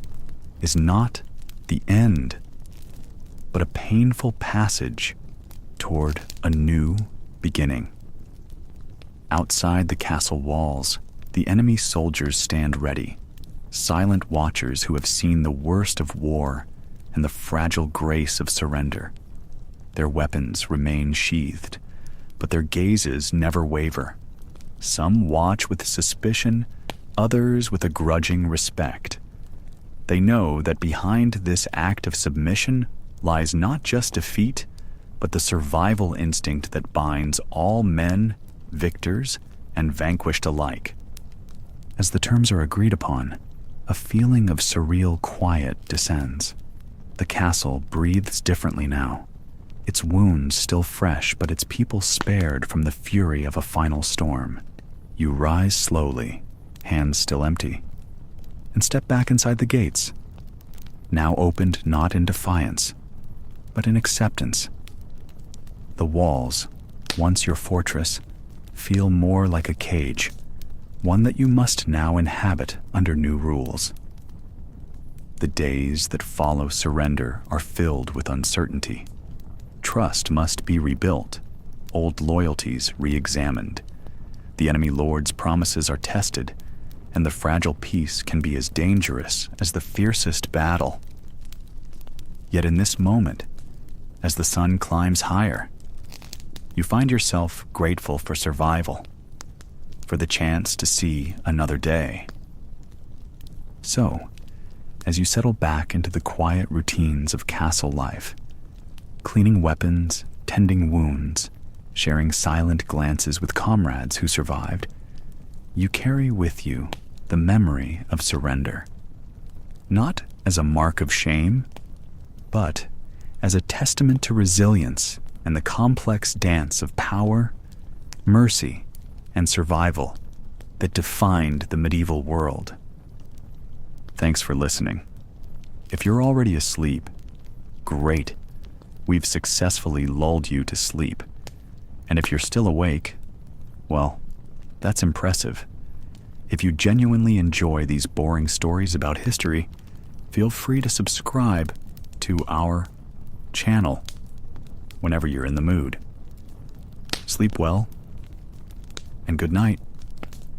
is not the end, but a painful passage toward a new beginning. Outside the castle walls, the enemy soldiers stand ready, silent watchers who have seen the worst of war and the fragile grace of surrender. Their weapons remain sheathed, but their gazes never waver. Some watch with suspicion, others with a grudging respect. They know that behind this act of submission lies not just defeat, but the survival instinct that binds all men, victors, and vanquished alike. As the terms are agreed upon, a feeling of surreal quiet descends. The castle breathes differently now, its wounds still fresh, but its people spared from the fury of a final storm. You rise slowly, hands still empty, and step back inside the gates, now opened not in defiance, but in acceptance. The walls, once your fortress, feel more like a cage, one that you must now inhabit under new rules. The days that follow surrender are filled with uncertainty. Trust must be rebuilt, old loyalties re-examined. The enemy lord's promises are tested, and the fragile peace can be as dangerous as the fiercest battle. Yet in this moment, as the sun climbs higher, you find yourself grateful for survival, for the chance to see another day. So, as you settle back into the quiet routines of castle life, cleaning weapons, tending wounds, sharing silent glances with comrades who survived, you carry with you the memory of surrender. Not as a mark of shame, but as a testament to resilience and the complex dance of power, mercy, and survival that defined the medieval world. Thanks for listening. If you're already asleep, great. We've successfully lulled you to sleep. And if you're still awake, well, that's impressive. If you genuinely enjoy these boring stories about history, feel free to subscribe to our channel whenever you're in the mood. Sleep well, and good night.